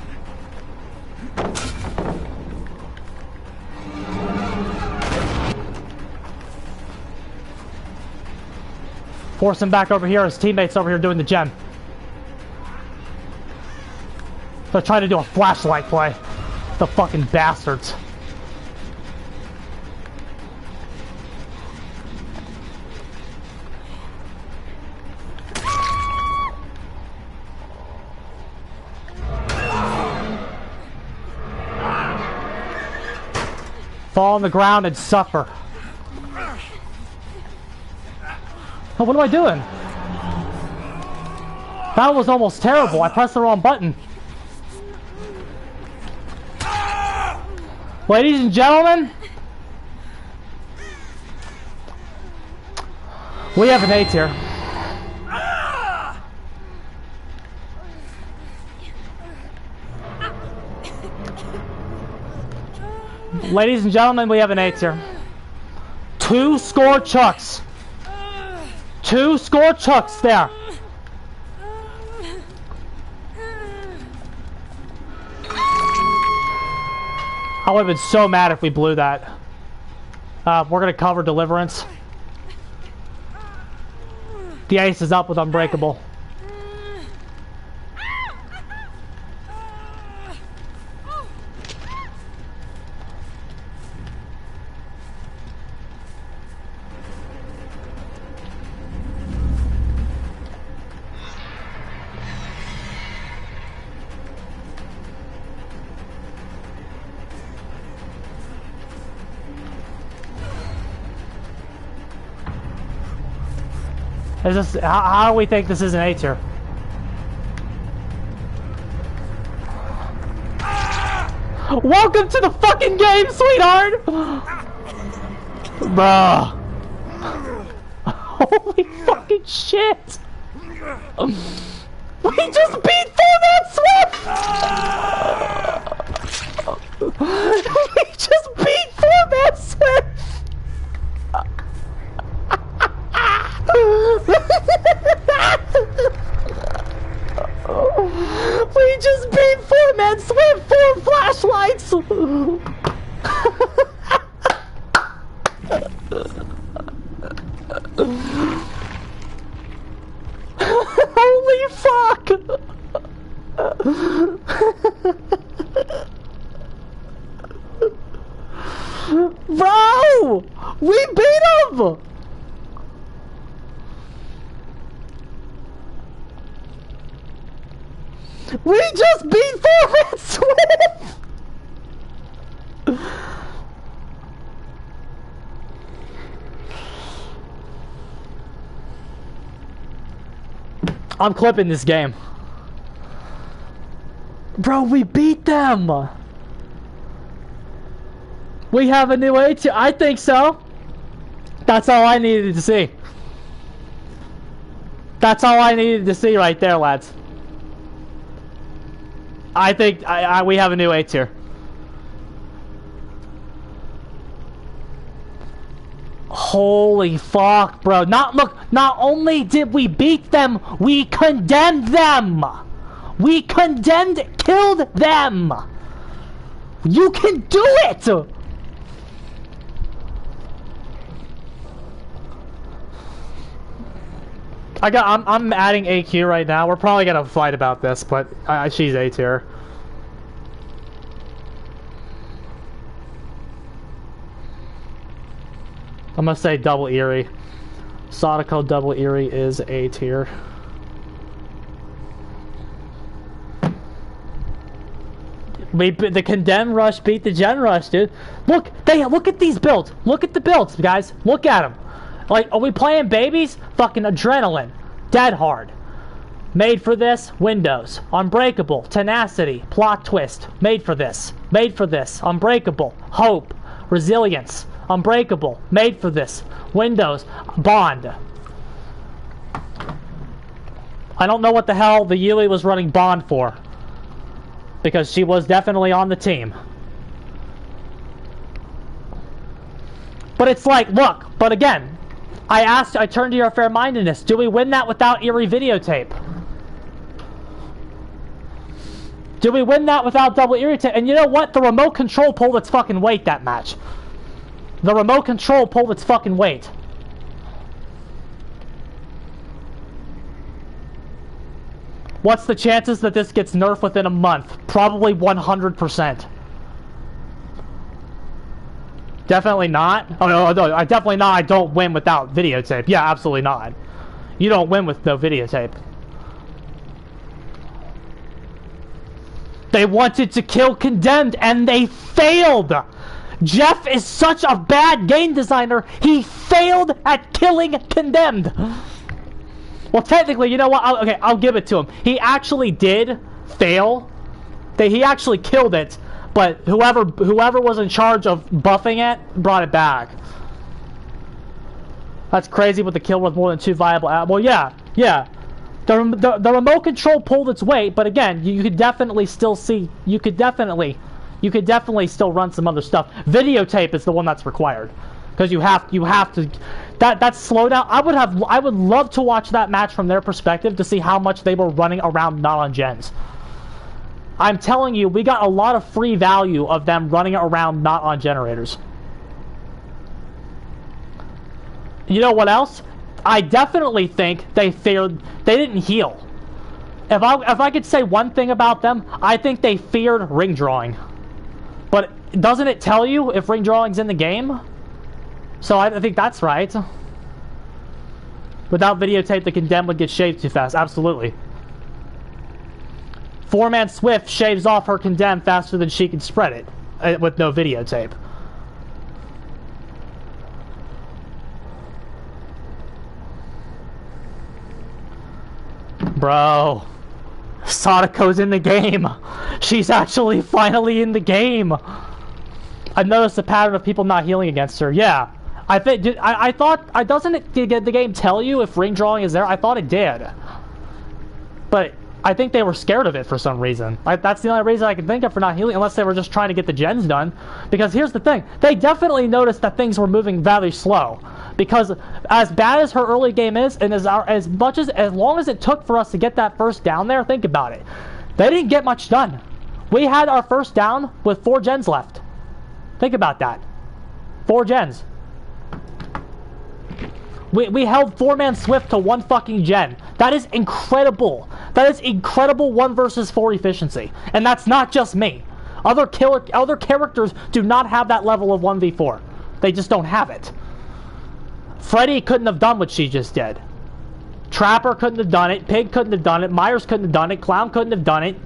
Force him back over here, his teammates over here doing the gem. They're trying to do a flashlight play. The fucking bastards. Fall on the ground and suffer. Oh, what am I doing? That was almost terrible. I pressed the wrong button. Ladies and gentlemen, we have an A tier. Ladies and gentlemen, we have an A tier. 2 score chucks. 2 score chucks there. I would have been so mad if we blew that. We're gonna cover Deliverance. The ace is up with Unbreakable. Is this, how do we think this is an A tier? Welcome to the fucking game, sweetheart! Bruh. Holy fucking shit! We just beat Format Swift! We just beat Format Swift! We just beat Format Swift 4 flashlights! Holy fuck! Bro! We beat him! We just beat Format Swift! I'm clipping this game. Bro, we beat them! We have a new A tier. I think so. That's all I needed to see. That's all I needed to see right there, lads. I think we have a new A tier. Holy fuck, bro. Not only did we beat them, we condemned them. We killed them. You can do it. I'm adding AQ right now. We're probably gonna fight about this, but she's A tier. I'm gonna say double Eerie. Sadako double Eerie is A tier. The Condemn Rush beat the Gen Rush, dude. Look at these builds. Look at the builds, guys. Look at them. Like, are we playing babies? Fucking Adrenaline. Dead Hard. Made for this. Windows. Unbreakable. Tenacity. Plot Twist. Made for this. Made for this. Unbreakable. Hope. Resilience. Unbreakable. Made for this. Windows. Bond. I don't know what the hell the Yui was running Bond for. Because she was definitely on the team. But it's like, look, but again, I turned to your fair-mindedness. Do we win that without eerie videotape? Do we win that without double eerie tape? And you know what? The remote control pulled its fucking weight that match. The remote control pulled its fucking weight. What's the chances that this gets nerfed within a month? Probably 100%. Definitely not. Oh no, I definitely not. I don't win without videotape. Yeah, absolutely not. You don't win with no videotape. They wanted to kill Condemned and they failed. Jeff is such a bad game designer. He failed at killing Condemned. Well, technically, you know what? I'll give it to him. He actually did fail. He actually killed it. But whoever was in charge of buffing it brought it back. That's crazy with the kill with more than 2 viable. Well, yeah. The remote control pulled its weight, but again, you could definitely still see. You could definitely still run some other stuff. Videotape is the one that's required, because you have to. That slowdown. I would love to watch that match from their perspective to see how much they were running around not on gens. I'm telling you, we got a lot of free value of them running around not on generators. You know what else? I definitely think they didn't heal. If I could say one thing about them, I think they feared ring drawing. But doesn't it tell you if ring drawing's in the game? So I think that's right. Without videotape, the Condemned would get shaved too fast. Absolutely. 4-man Swift shaves off her Condemned faster than she can spread it with no videotape. Bro, Sadako's in the game. She's actually finally in the game. I've noticed a pattern of people not healing against her. Yeah, I thought doesn't the game tell you if ring drawing is there? I thought it did, but I think they were scared of it for some reason. That's the only reason I can think of for not healing, unless they were just trying to get the gens done. Because here's the thing, they definitely noticed that things were moving very slow. Because as bad as her early game is, and as long as it took for us to get that first down there, think about it. They didn't get much done. We had our first down with 4 gens left. Think about that. 4 gens. We held 4-man Swift to 1 fucking gen. That is incredible. That is incredible 1 versus 4 efficiency. And that's not just me. Other characters do not have that level of 1v4. They just don't have it. Freddy couldn't have done what she just did. Trapper couldn't have done it. Pig couldn't have done it. Myers couldn't have done it. Clown couldn't have done it.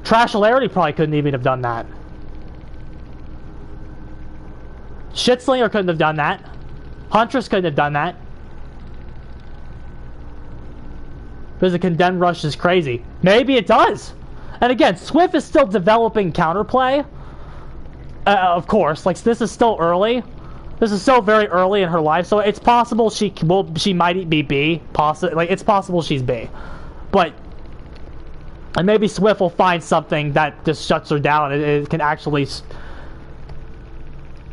Trashularity probably couldn't even have done that. Shitslinger couldn't have done that. Huntress couldn't have done that. Because the Condemned rush is crazy. Maybe it does. And again, Swift is still developing counterplay. Of course, like this is still early. This is still very early in her life, so it's possible she might be B. Like it's possible she's B, but and maybe Swift will find something that just shuts her down. It can actually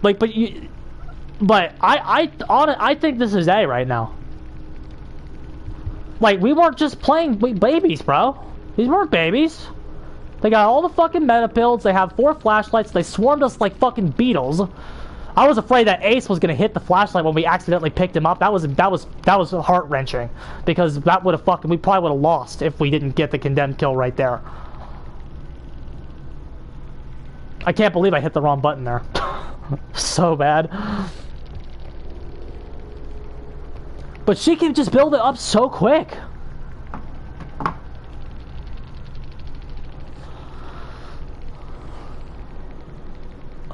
like, but I think this is A right now. Like we weren't just playing babies, bro. These weren't babies. They got all the fucking meta builds. They have 4 flashlights. They swarmed us like fucking beetles. I was afraid that Ace was gonna hit the flashlight when we accidentally picked him up. That was heart wrenching, because that would have we probably would have lost if we didn't get the Condemned kill right there. I can't believe I hit the wrong button there. So bad. But she can just build it up so quick.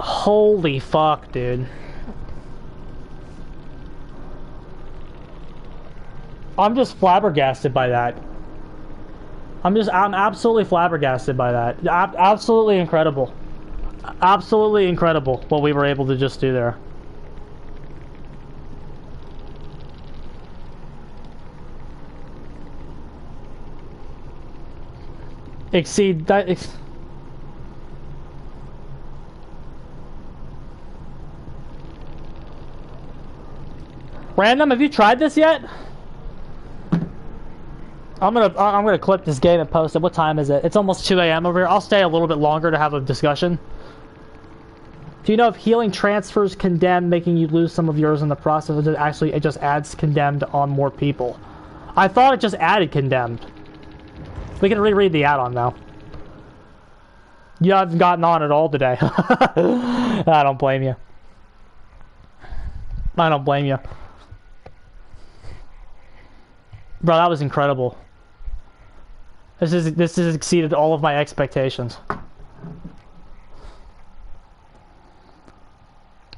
Holy fuck, dude. I'm just flabbergasted by that. I'm absolutely flabbergasted by that. Absolutely incredible. Absolutely incredible what we were able to just do there. Exceed that. Random, have you tried this yet? I'm gonna clip this game and post it. What time is it? It's almost 2 a.m. over here. I'll stay a little bit longer to have a discussion. Do you know if healing transfers condemned, making you lose some of yours in the process? Actually, it just adds condemned on more people. I thought it just added condemned. We can reread the add-on now. You haven't gotten on at all today. I don't blame you. I don't blame you. Bro, that was incredible. This has exceeded all of my expectations.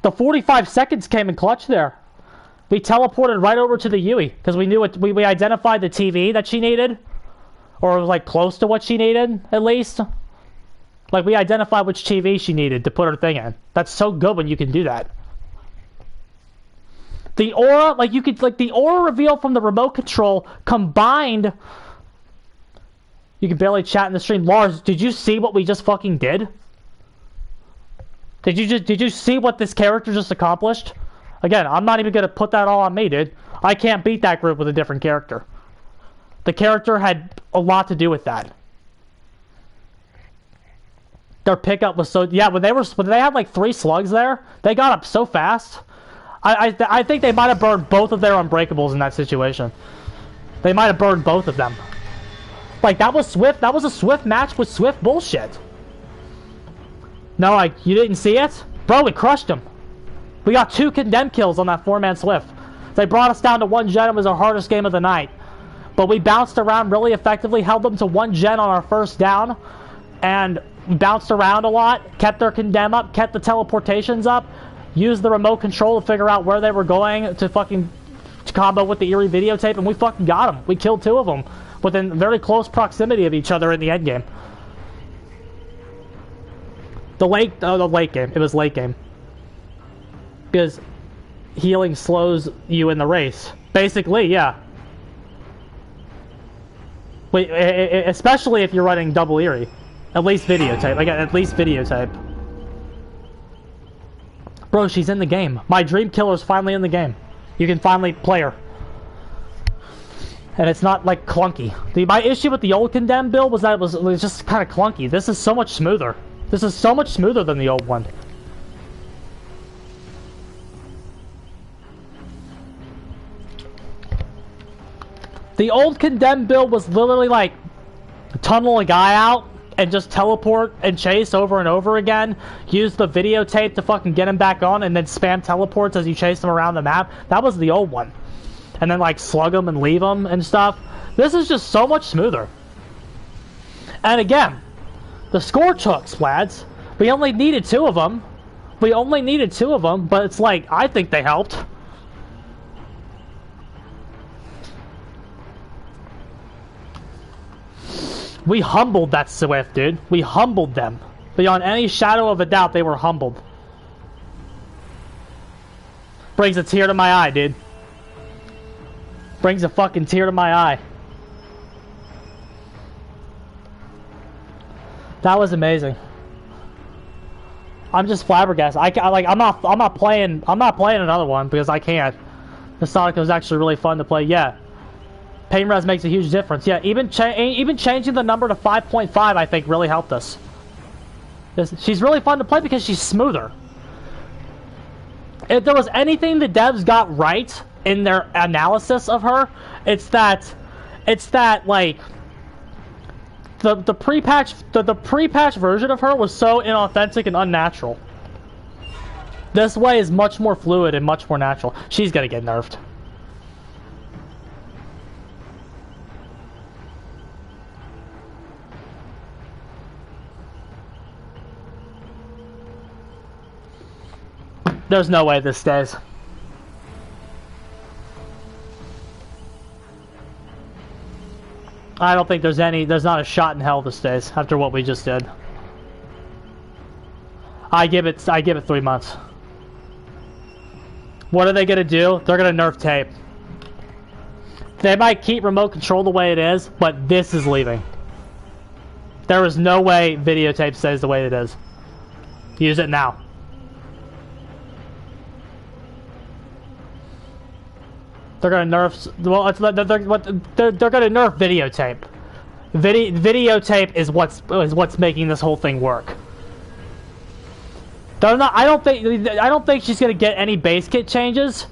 The 45 seconds came in clutch there. We teleported right over to the Yui because we knew it. We identified the TV that she needed, or like close to what she needed at least. Like we identified which TV she needed to put her thing in. That's so good when you can do that. The aura, like you could, like the aura reveal from the remote control combined. You can barely chat in the stream. Lars, did you see what we just fucking did? Did you see what this character just accomplished? Again, I'm not even gonna put that all on me, dude. I can't beat that group with a different character. The character had a lot to do with that. Their pickup was so, yeah, when they had like 3 slugs there, they got up so fast. I think they might have burned both of their unbreakables in that situation. They might have burned both of them. Like that was Swift. That was a Swift match with Swift bullshit. No, like you didn't see it, bro. We crushed them. We got 2 condemned kills on that 4-man Swift. They brought us down to 1 gen. It was our hardest game of the night, but we bounced around really effectively. Held them to 1 gen on our first down, and bounced around a lot. Kept their condemn up. Kept the teleportations up. Used the remote control to figure out where they were going to fucking combo with the eerie videotape, and we fucking got them. We killed 2 of them within very close proximity of each other in the end game. The late game. It was late game. Because healing slows you in the race. Basically, yeah. Wait, especially if you're running double eerie. At least videotape. Like, at least videotape. Bro, she's in the game. My dream killer's finally in the game. You can finally play her. And it's not, like, clunky. My issue with the old condemned build was that it was just kind of clunky. This is so much smoother. This is so much smoother than the old one. The old condemned build was literally like tunnel a guy out and just teleport and chase over and over again. Use the videotape to fucking get him back on and then spam teleports as you chase him around the map. That was the old one. And then like slug him and leave him and stuff. This is just so much smoother. And again, the Scorch hooks, lads. We only needed 2 of them. We only needed 2 of them, but it's like, I think they helped. We humbled that Swift, dude. We humbled them. Beyond any shadow of a doubt, they were humbled. Brings a tear to my eye, dude. Brings a fucking tear to my eye. That was amazing. I'm just flabbergasted. I'm not playing another one because I can't. The Sonic was actually really fun to play. Yeah. Pain res makes a huge difference. Yeah, even changing the number to 5.5 I think really helped us. She's really fun to play because she's smoother. If there was anything the devs got right in their analysis of her, it's that like the pre-patch version of her was so inauthentic and unnatural. This way is much more fluid and much more natural. She's gonna get nerfed. There's no way this stays. I don't think there's not a shot in hell this stays after what we just did. I give it 3 months. What are they gonna do? They're gonna nerf tape. They might keep remote control the way it is, but this is leaving. There is no way videotape stays the way it is. Use it now. They're gonna nerf. Well, they're gonna nerf videotape. Videotape is what's making this whole thing work. They're not. I don't think she's gonna get any base kit changes.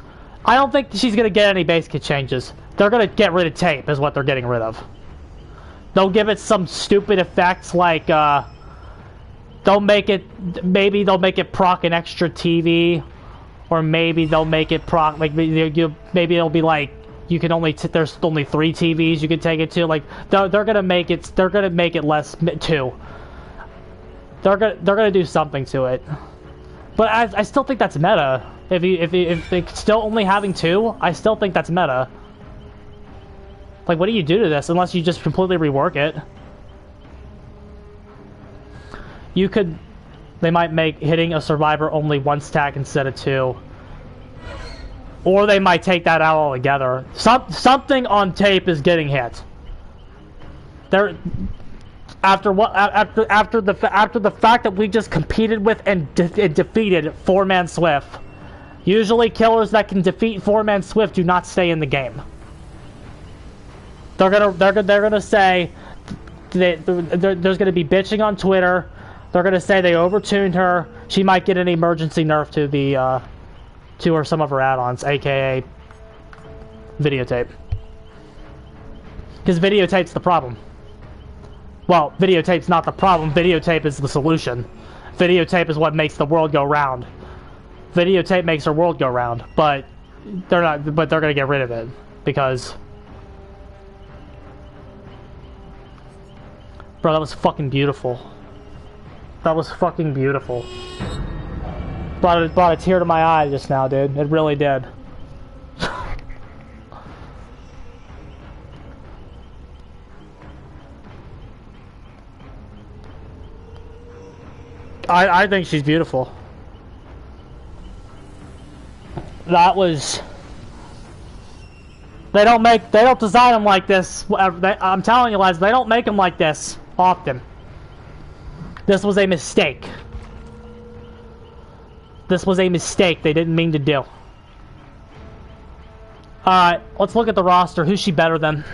I don't think she's gonna get any base kit changes. They're gonna get rid of tape, is what they're getting rid of. They'll give it some stupid effects like they'll make it. Maybe they'll make it proc an extra TV, or maybe they'll make it proc like maybe it'll be like you can only there's only 3 TVs you can take it to. Like they're gonna make it. They're gonna make it less 2. They're gonna do something to it. But I still think that's meta. If it's still only having 2, I still think that's meta. Like, what do you do to this unless you just completely rework it? You could... They might make hitting a survivor only 1 stack instead of 2. Or they might take that out altogether. Something on tape is getting hit. They're... After the fact that we just competed with and defeated 4-man Swift. Usually killers that can defeat 4-man Swift do not stay in the game. They're gonna say that there's gonna be bitching on Twitter. They're gonna say they overtuned her. She might get an emergency nerf to the to some of her add-ons, aka videotape. Because videotape's the problem. Well, videotape's not the problem. Videotape is the solution. Videotape is what makes the world go round. Videotape makes our world go round, but they're not. But they're gonna get rid of it because, bro, that was fucking beautiful. That was fucking beautiful. Brought a tear to my eye just now, dude. It really did. I think she's beautiful. That was... They don't design them like this. I'm telling you, lads, they don't make them like this often. This was a mistake. This was a mistake they didn't mean to do. Alright, let's look at the roster. Who's she better than?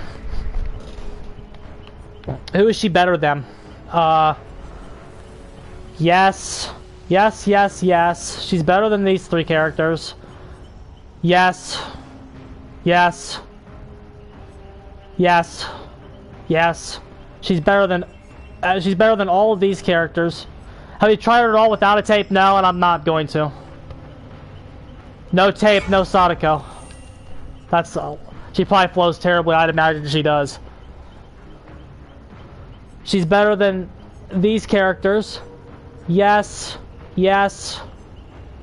Who is she better than? Yes. Yes, yes, yes. She's better than these 3 characters. Yes. Yes. Yes. Yes. She's better than all of these characters. Have you tried it all without a tape? No, and I'm not going to. No tape, no Sadako. That's she probably flows terribly. I'd imagine she does. She's better than these characters. Yes. Yes.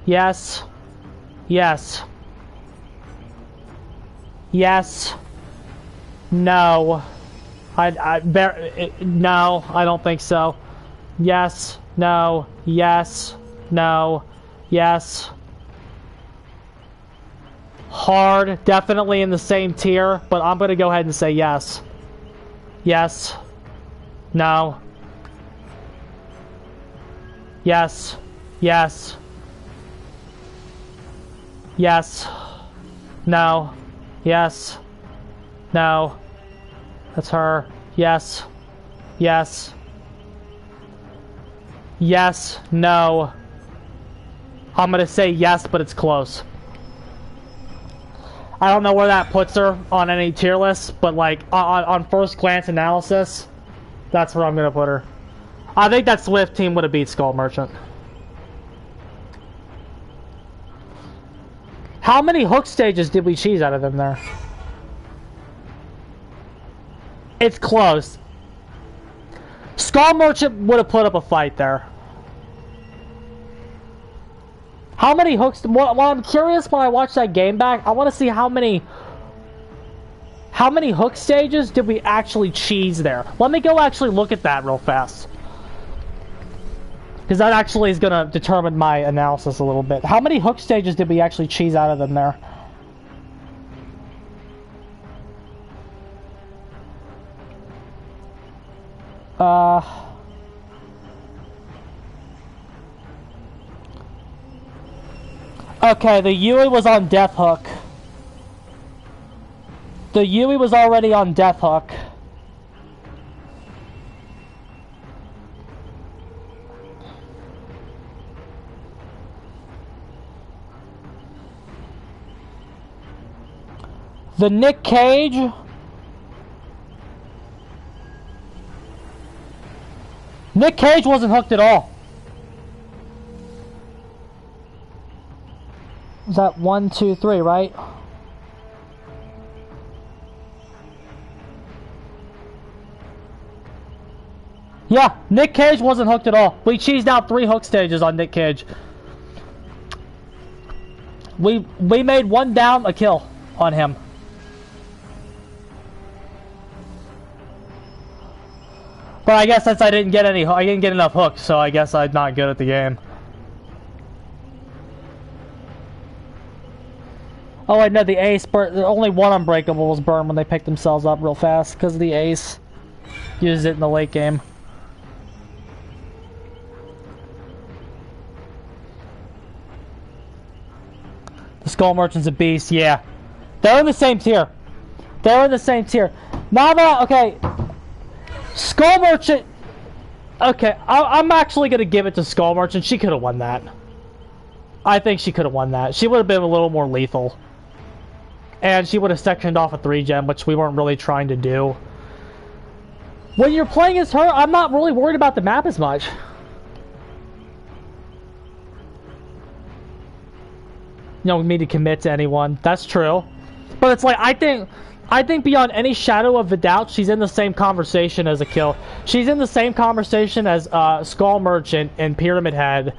Yes. Yes. Yes. No. No, I don't think so. Yes. No. Yes. No. Yes. Hard, definitely in the same tier, but I'm gonna go ahead and say yes. Yes. No. Yes. Yes. Yes. No. Yes. No. That's her. Yes. Yes. Yes. No. I'm gonna say yes, but it's close. I don't know where that puts her on any tier list, but like on first glance analysis, that's where I'm gonna put her. I think that Swift team would have beat Skull Merchant. How many hook stages did we cheese out of them there? It's close. Skull Merchant would have put up a fight there. How many hooks? Well, I'm curious when I watch that game back. I want to see how many hook stages did we actually cheese there. Let me go actually look at that real fast. Because that actually is going to determine my analysis a little bit. How many hook stages did we actually cheese out of them there? Okay, the Yui was on Death Hook. The Yui was already on Death Hook. The Nick Cage. Nick Cage wasn't hooked at all. Is that 1, 2, 3, right? Yeah, Nick Cage wasn't hooked at all. We cheesed out 3 hook stages on Nick Cage. We made 1 down, a kill on him. But I guess since I didn't get enough hooks, so I guess I'm not good at the game. Oh, I know the ace, but only 1 unbreakable was burned when they picked themselves up real fast because the ace used it in the late game. The Skull Merchant's a beast, yeah. They're in the same tier. They're in the same tier. Now that, okay, Skull Merchant, okay, I'm actually going to give it to Skull Merchant. She could have won that. I think she could have won that. She would have been a little more lethal. And she would have sectioned off a 3-gem, which we weren't really trying to do. When you're playing as her, I'm not really worried about the map as much. You don't need to commit to anyone. That's true. But it's like, I think beyond any shadow of a doubt, she's in the same conversation as a kill. She's in the same conversation as Skull Merchant and Pyramid Head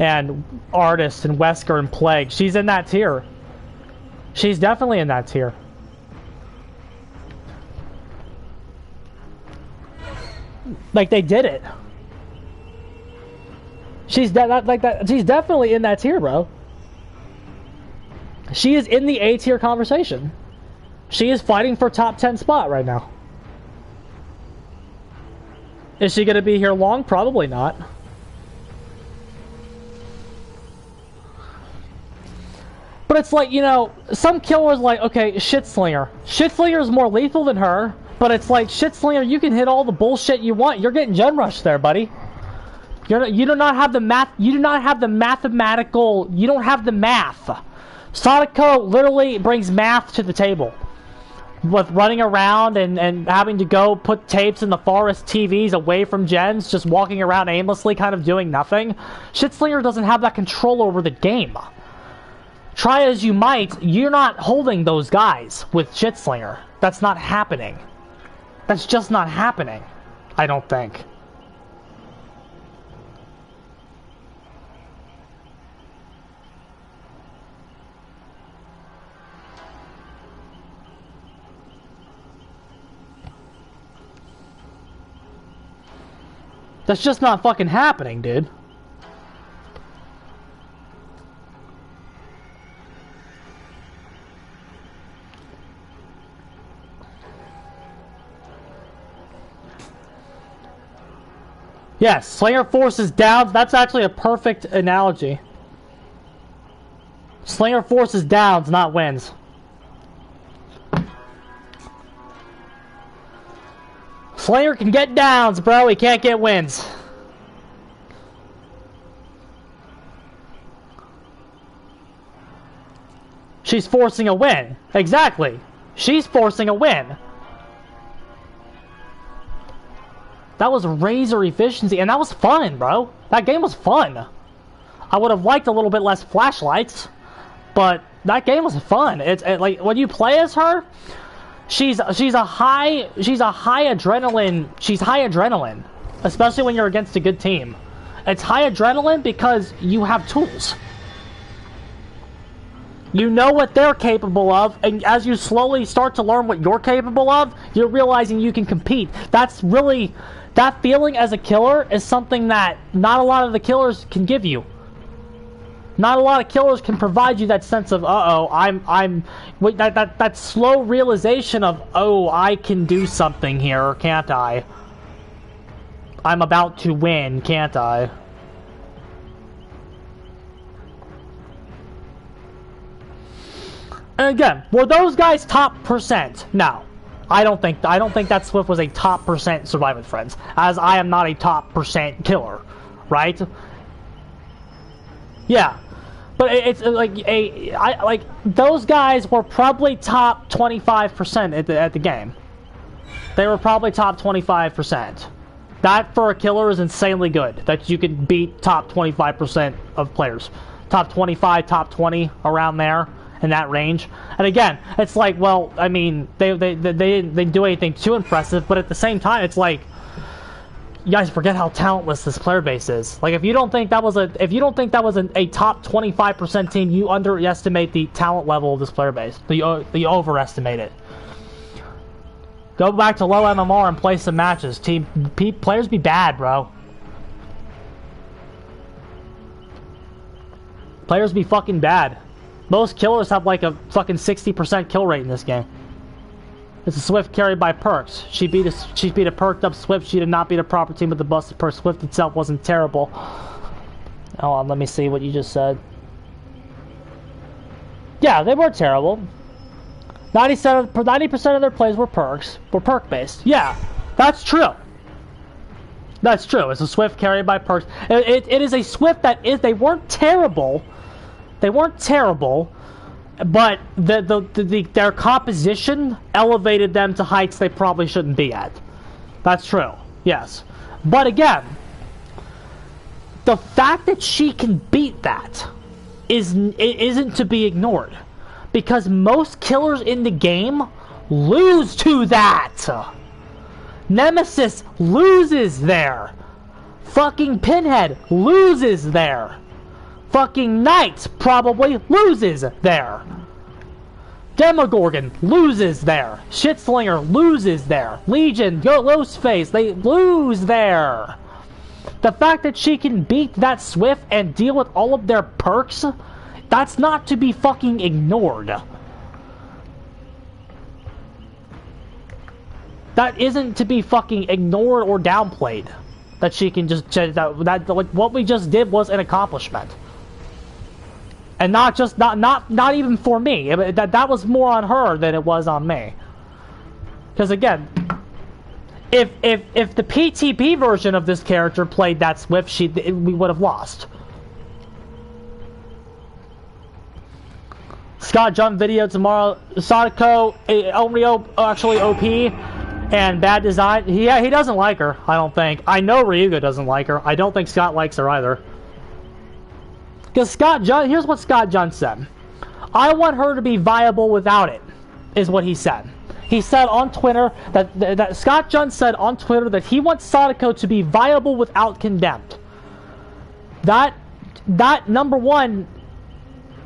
and Artist and Wesker and Plague. She's in that tier. She's definitely in that tier. Like, they did it. She's she's definitely in that tier, bro. She is in the A tier conversation. She is fighting for top 10 spot right now. Is she going to be here long? Probably not. But it's like, you know, some killers like, okay, Shitslinger. Shitslinger is more lethal than her, but it's like, Shitslinger, you can hit all the bullshit you want. You're getting gen rushed there, buddy. You do not have the math. You do not have the mathematical. You don't have the math. Sonico literally brings math to the table. With running around and having to go put tapes in the forest TVs away from gens, just walking around aimlessly, kind of doing nothing. Shitslinger doesn't have that control over the game. Try as you might, you're not holding those guys with Shitslinger. That's not happening. That's just not happening. I don't think. That's just not fucking happening, dude. Yes, Slayer Force is down. That's actually a perfect analogy. Slayer Force is downs, not wins. Slayer can get downs, bro. He can't get wins. She's forcing a win. Exactly. She's forcing a win. That was razor efficiency, and that was fun, bro. That game was fun. I would have liked a little bit less flashlights, but that game was fun. It's like when you play as her, she's a high adrenaline, especially when you're against a good team. It's high adrenaline because you have tools. You know what they're capable of, and as you slowly start to learn what you're capable of, you're realizing you can compete. That's really, that feeling as a killer is something that not a lot of the killers can give you. Not a lot of killers can provide you that sense of, that slow realization of, oh, I can do something here, can't I? I'm about to win, can't I? And again, were those guys top percent? No. I don't think that Swift was a top percent survivor, friends, as I am not a top percent killer, right? Yeah, but it's like those guys were probably top 25% at the game. They were probably top 25%. That for a killer is insanely good. That you can beat top 25% of players, top 25, top 20, around there. In that range. And again, it's like, well, I mean, they didn't do anything too impressive, but at the same time, it's like, you guys forget how talentless this player base is. Like, if you don't think that was a top 25% team, you underestimate the talent level of this player base. You overestimate it. Go back to low MMR and play some matches. Players be bad, bro. Players be fucking bad. Most killers have like a fucking 60% kill rate in this game. It's a Swift carried by Perks. She beat a perked up Swift. She did not beat a proper team with the busted Perk. Swift itself wasn't terrible. Hold on, let me see what you just said. Yeah, they were terrible. 90% of their plays were perk based. Yeah, that's true. That's true. It's a Swift carried by Perks. It is a Swift that is. They weren't terrible. They weren't terrible, but their composition elevated them to heights they probably shouldn't be at. That's true, yes. But again, the fact that she can beat that isn't to be ignored. Because most killers in the game lose to that. Nemesis loses there. Fucking Pinhead loses there. Fucking Knight probably loses there. Demogorgon loses there. Shitslinger loses there. Legion, Ghostface, they lose there. The fact that she can beat that Swift and deal with all of their perks, that's not to be fucking ignored. That isn't to be fucking ignored or downplayed. That she can just that like what we just did was an accomplishment. And not even for me. That was more on her than it was on me. Because again, if the PTP version of this character played that Swift, we would have lost. Scott Jump video tomorrow. Sadako, only actually OP and bad design. Yeah, he doesn't like her. I don't think. I know Ryuga doesn't like her. I don't think Scott likes her either. Because here's what Scott Jun said. I want her to be viable without it, is what he said. He said on Twitter that Scott Jun said on Twitter that he wants Sadako to be viable without Condemned. That number one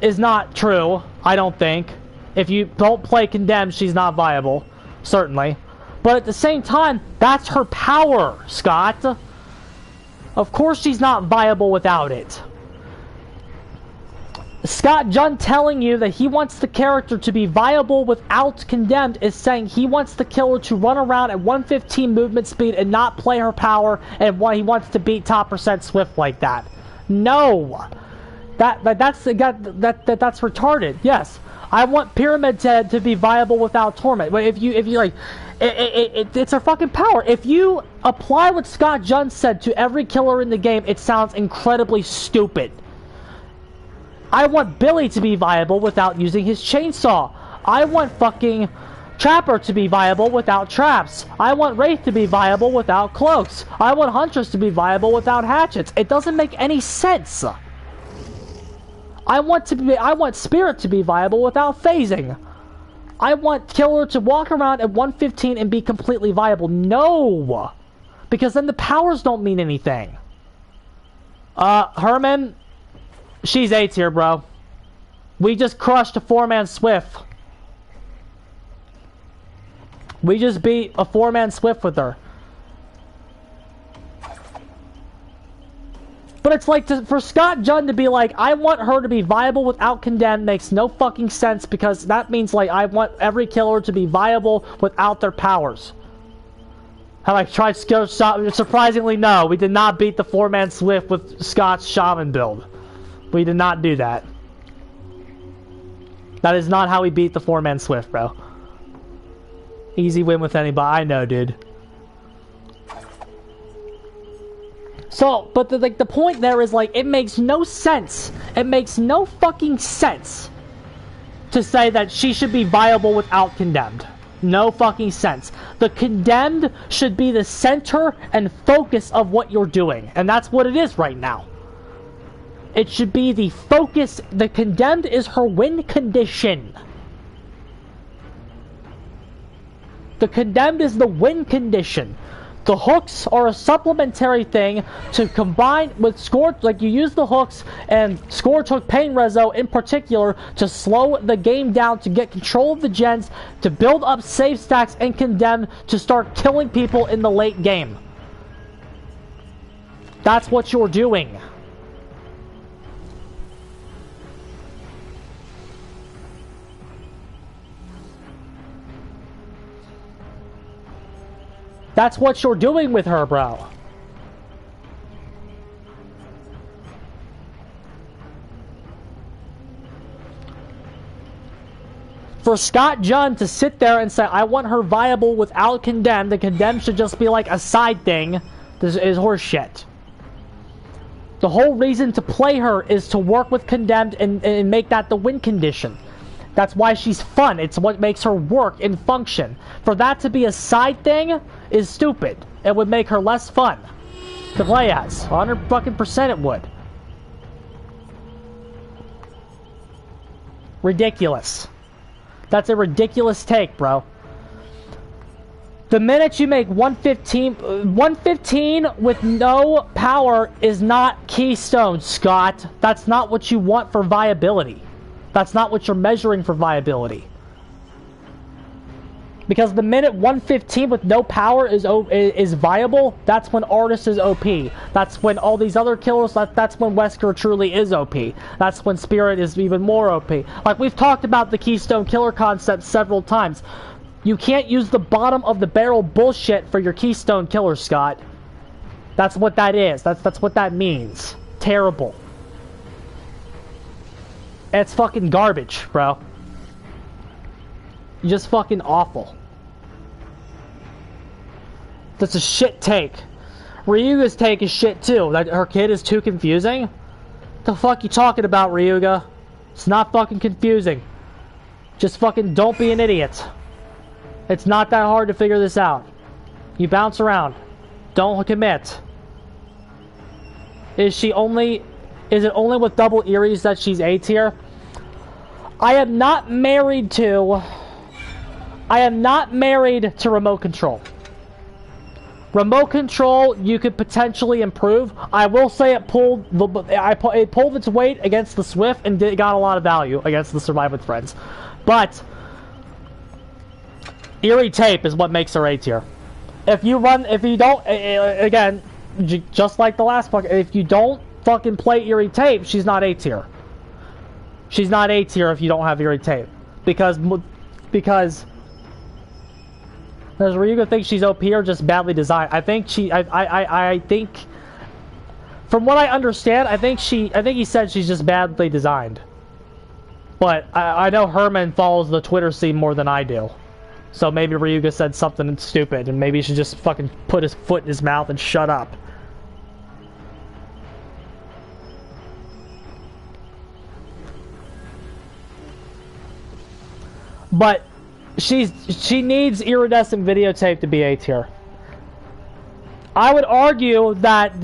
is not true, I don't think. If you don't play Condemned, she's not viable, certainly. But at the same time, that's her power, Scott. Of course she's not viable without it. Scott Jun telling you that he wants the character to be viable without Condemned is saying he wants the killer to run around at 115 movement speed and not play her power, and he wants to beat top percent Swift like that. No, that's retarded. Yes, I want Pyramid Head to be viable without Torment. But if you like, it's her fucking power. If you apply what Scott Jun said to every killer in the game, it sounds incredibly stupid. I want Billy to be viable without using his chainsaw. I want fucking Trapper to be viable without traps. I want Wraith to be viable without cloaks. I want Huntress to be viable without hatchets. It doesn't make any sense. I want Spirit to be viable without phasing. I want Killer to walk around at 115 and be completely viable. No! Because then the powers don't mean anything. Herman... She's A tier, bro. We just crushed a 4-man Swift. We just beat a 4-man Swift with her. But it's like, for Scott Jun to be like, I want her to be viable without Condemned makes no fucking sense, because that means, like, I want every killer to be viable without their powers. Have I tried surprisingly, no. We did not beat the 4-man Swift with Scott's Shaman build. We did not do that. That is not how we beat the 4-man Swift, bro. Easy win with anybody. I know, dude. So, but the point there is, like, it makes no sense. It makes no fucking sense to say that she should be viable without Condemned. No fucking sense. The Condemned should be the center and focus of what you're doing. And that's what it is right now. It should be the focus. The Condemned is her win condition. The Condemned is the win condition. The hooks are a supplementary thing to combine with Score. Like, you use the hooks, and Score took Pain Rezo in particular to slow the game down, to get control of the gens, to build up save stacks, and Condemn to start killing people in the late game. That's what you're doing. That's what you're doing with her, bro. For Scott Junn to sit there and say, I want her viable without Condemned, the Condemned should just be like a side thing, this is horseshit. The whole reason to play her is to work with Condemned and make that the win condition. That's why she's fun. It's what makes her work and function. For that to be a side thing is stupid. It would make her less fun to play as. 100% it would. Ridiculous. That's a ridiculous take, bro. The minute you make 115 with no power is not Keystone, Scott. That's not what you want for viability. That's not what you're measuring for viability. Because the minute 115 with no power is viable, that's when Artist is OP. That's when all these other killers, that's when Wesker truly is OP. That's when Spirit is even more OP. Like, we've talked about the Keystone Killer concept several times. You can't use the bottom of the barrel bullshit for your Keystone Killer, Scott. That's what that is. That's what that means. Terrible. It's fucking garbage, bro. You're just fucking awful. That's a shit take. Ryuga's take is shit too. That her kid is too confusing? The fuck you talking about, Ryuga? It's not fucking confusing. Just fucking don't be an idiot. It's not that hard to figure this out. You bounce around. Don't commit. Is it only with double Eries that she's A tier? I am not married to remote control. Remote control you could potentially improve. I will say it pulled its weight against the Swift and got a lot of value against the Survive with Friends. But Eerie Tape is what makes her A tier. If you don't, again, just like the last fuck, if you don't fucking play Eerie Tape, she's not A tier. She's not A tier if you don't have Eerie Tape. Because does Ryuga think she's OP or just badly designed? I think I think, from what I understand, I think he said she's just badly designed. But I know Herman follows the Twitter scene more than I do. So maybe Ryuga said something stupid, and maybe he should just fucking put his foot in his mouth and shut up. But she needs iridescent videotape to be A tier. I would argue that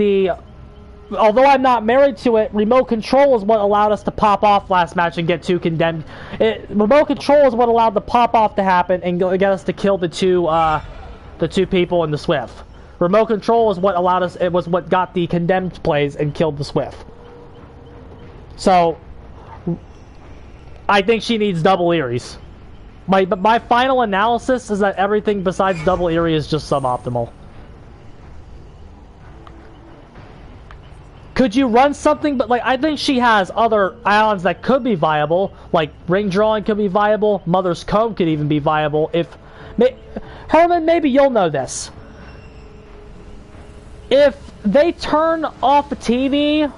although I'm not married to it, remote control is what allowed us to pop off last match and get 2 condemned. Remote control is what allowed the pop off to happen and get us to kill the two people in the Swift. Remote control is what allowed us. It was what got the condemned plays and killed the Swift. So I think she needs double Eries. My final analysis is that everything besides double Eerie is just suboptimal. Could you run something, but like, I think she has other islands that could be viable, like Ring Drawing could be viable, Mother's Comb could even be viable. Herman, maybe you'll know this. If they turn off the TV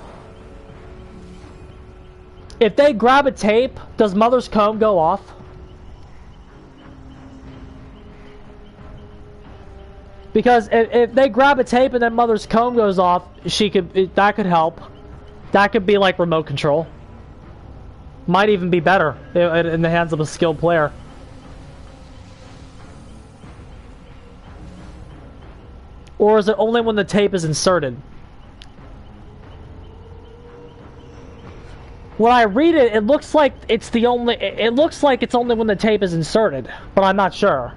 If they grab a tape, does Mother's comb go off? Because if they grab a tape and then Mother's comb goes off, that could help. That could be like remote control. Might even be better in the hands of a skilled player. Or is it only when the tape is inserted? When I read it, it looks like it's only when the tape is inserted, but I'm not sure.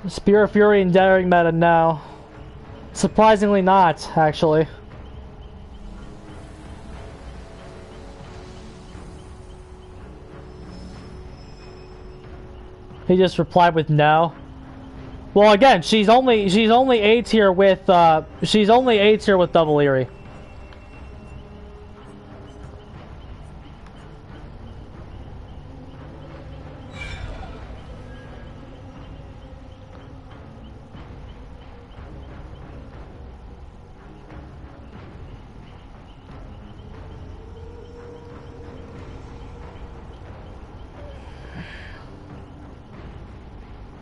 Spear of Fury and Daring meta now. Surprisingly not, actually. He just replied with no. Well, again, she's only A tier with Double Eerie.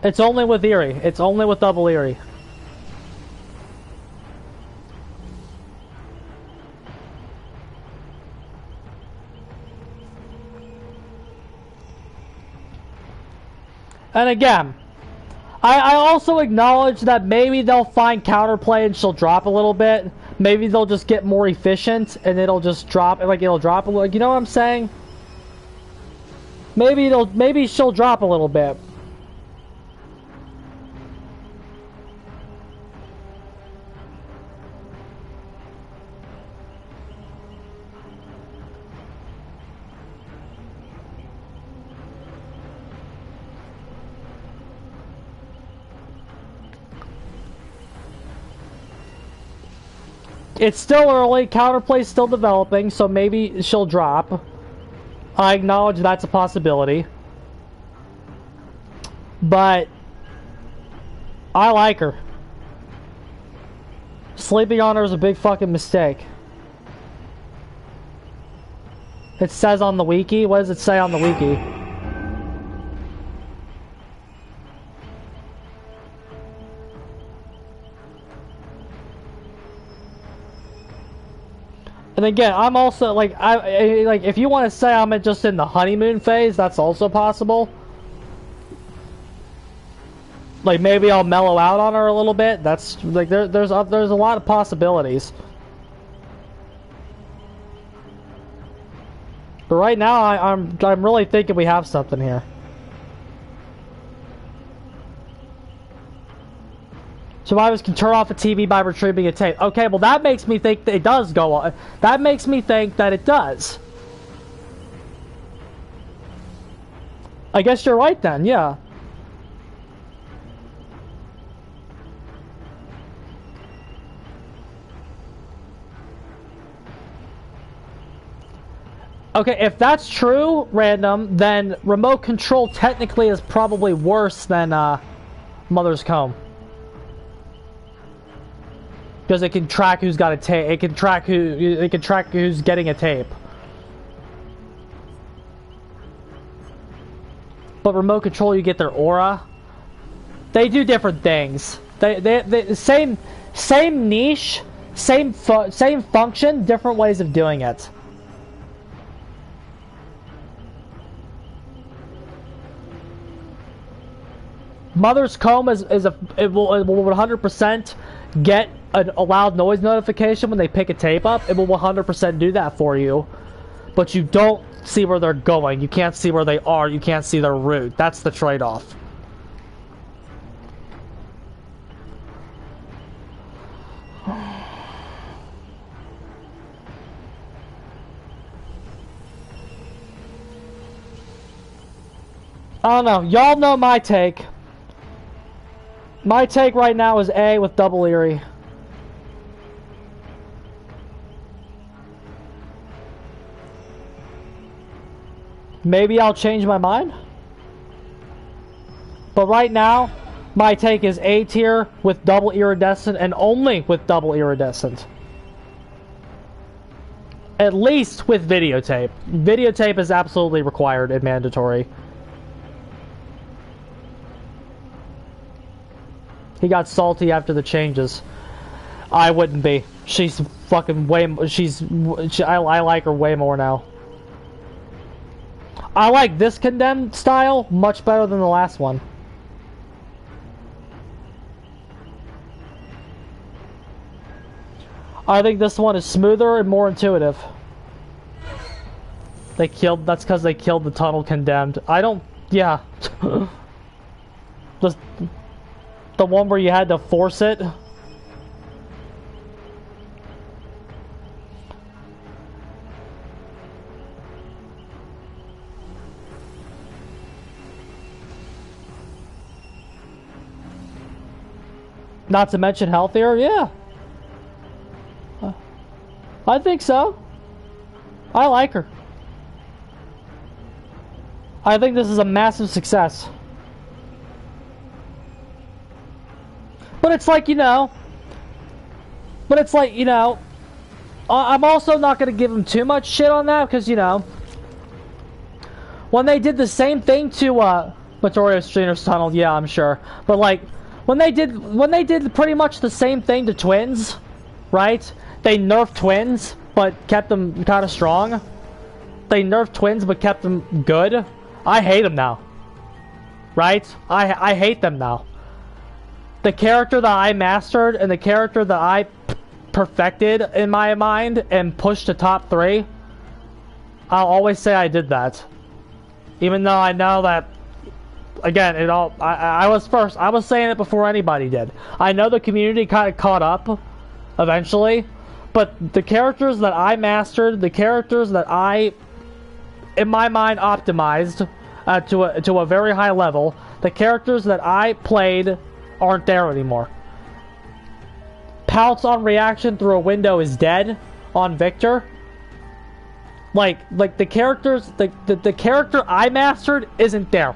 It's only with Eerie. It's only with Double Eerie. And again, I also acknowledge that maybe they'll find counterplay and she'll drop a little bit. Maybe they'll just get more efficient and it'll just drop, like it'll drop a little, you know what I'm saying? Maybe she'll drop a little bit. It's still early, counterplay's still developing, so maybe she'll drop. I acknowledge that's a possibility. But I like her. Sleeping on her is a big fucking mistake. It says on the wiki. What does it say on the wiki? And again, I'm also like if you want to say I'm just in the honeymoon phase, that's also possible. Like maybe I'll mellow out on her a little bit. That's like there's a lot of possibilities. But right now, I'm really thinking we have something here. Survivors can turn off a TV by retrieving a tape. Okay, well that makes me think that it does go on. That makes me think that it does. I guess you're right then, yeah. Okay, if that's true, random, then remote control technically is probably worse than Mother's Comb. Because it can track who's got a tape. It can track who's getting a tape. But remote control, you get their aura. They do different things. They same niche, same function, different ways of doing it. Mother's Comb it will 100% get a loud noise notification when they pick a tape up. It will 100% do that for you, but you don't see where they're going. You can't see where they are. You can't see their route. That's the trade-off. I don't know. Y'all know my take. My take right now is A with Double Eerie. Maybe I'll change my mind. But right now, my take is A tier with double iridescent and only with double iridescent. At least with videotape. Videotape is absolutely required and mandatory. He got salty after the changes. I wouldn't be. She's fucking way... I like her way more now. I like this condemned style much better than the last one. I think this one is smoother and more intuitive. That's because they killed the tunnel condemned. I don't... Yeah. The one where you had to force it. Not to mention healthier, yeah. I think so. I like her. I think this is a massive success. But it's like, you know... I'm also not going to give them too much shit on that, because, you know... When they did the same thing to, Matorio Strainer's Tunnel, yeah, I'm sure. But, like, when they did pretty much the same thing to Twins, right? They nerfed Twins, but kept them kind of strong. They nerfed Twins, but kept them good. I hate them now. Right? I hate them now. The character that I mastered and the character that I perfected in my mind and pushed to top 3, I'll always say I did that. Even though I know that, again, I was first. I was saying it before anybody did. I know the community kind of caught up eventually, but the characters that I mastered, the characters that I, in my mind, optimized to a very high level, the characters that I played aren't there anymore. Pounce on reaction through a window is dead on Victor. Like the characters, the character I mastered isn't there.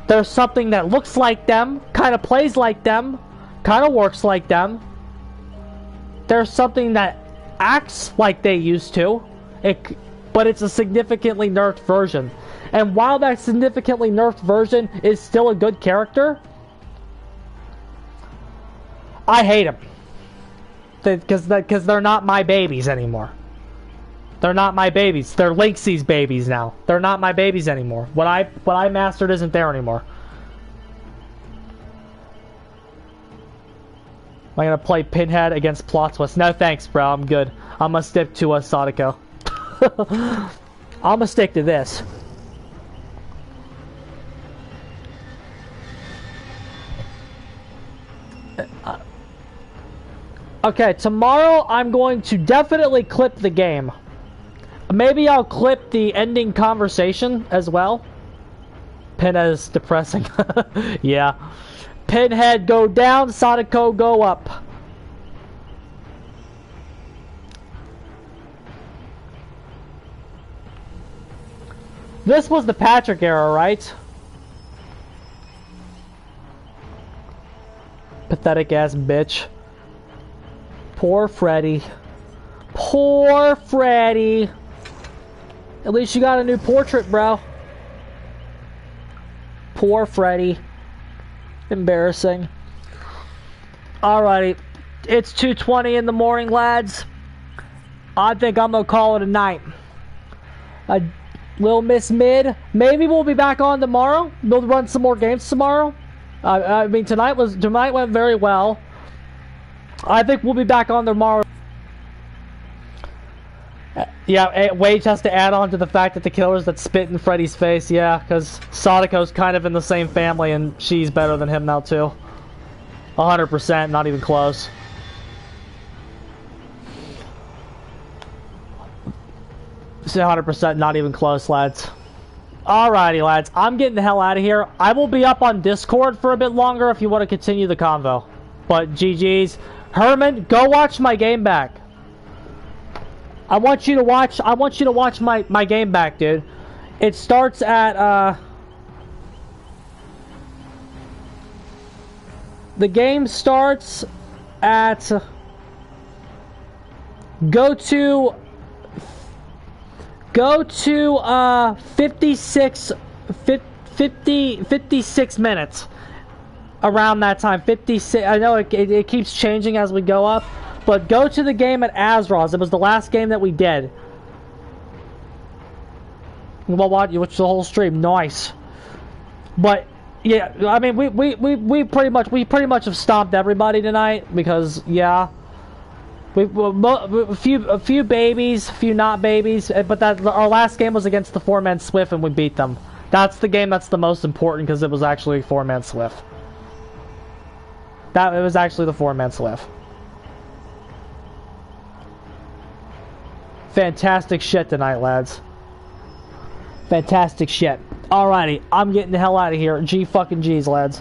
There's something that looks like them, kind of plays like them, kind of works like them. There's something that acts like they used to, but it's a significantly nerfed version. And while that significantly nerfed version is still a good character, I hate them. Because they're not my babies anymore. They're not my babies. They're Lynxie's babies now. They're not my babies anymore. What I mastered isn't there anymore. Am I gonna play Pinhead against Plot Twist? No thanks, bro. I'm good. I'm gonna stick to a Sadako. I'm gonna stick to this. Okay, tomorrow I'm going to definitely clip the game. Maybe I'll clip the ending conversation as well. Pinhead is depressing. Yeah. Pinhead go down, Sadako go up. This was the Patrick era, right? Pathetic ass bitch. Poor Freddy. Poor Freddy. At least you got a new portrait, bro. Poor Freddy. Embarrassing. Alrighty. It's 2:20 in the morning, lads. I think I'm gonna call it a night. Little Miss Mid. Maybe we'll be back on tomorrow. We'll run some more games tomorrow. I mean, tonight went very well. I think we'll be back on tomorrow. Yeah, Wage has to add on to the fact that the killers that spit in Freddy's face. Yeah, because Sadako's kind of in the same family, and she's better than him now too. 100%, not even close. Say 100%, not even close, lads. Alrighty, lads. I'm getting the hell out of here. I will be up on Discord for a bit longer if you want to continue the convo. But GG's. Herman, go watch my game back. I want you to watch my game back, dude. It starts at, the game starts at, go to 56 minutes. Around that time, 56, I know it keeps changing as we go up, but go to the game at Azroz. It was the last game that we did. Well, what? You watched the whole stream. Nice. But yeah, I mean, we pretty much have stomped everybody tonight because yeah, a few babies, a few not babies, but that our last game was against the 4-man Swift and we beat them. That's the game that's the most important because it was actually 4-man Swift. It was actually the 4-man Swift. Fantastic shit tonight, lads. Fantastic shit. Alrighty, I'm getting the hell out of here. G fucking G's, lads.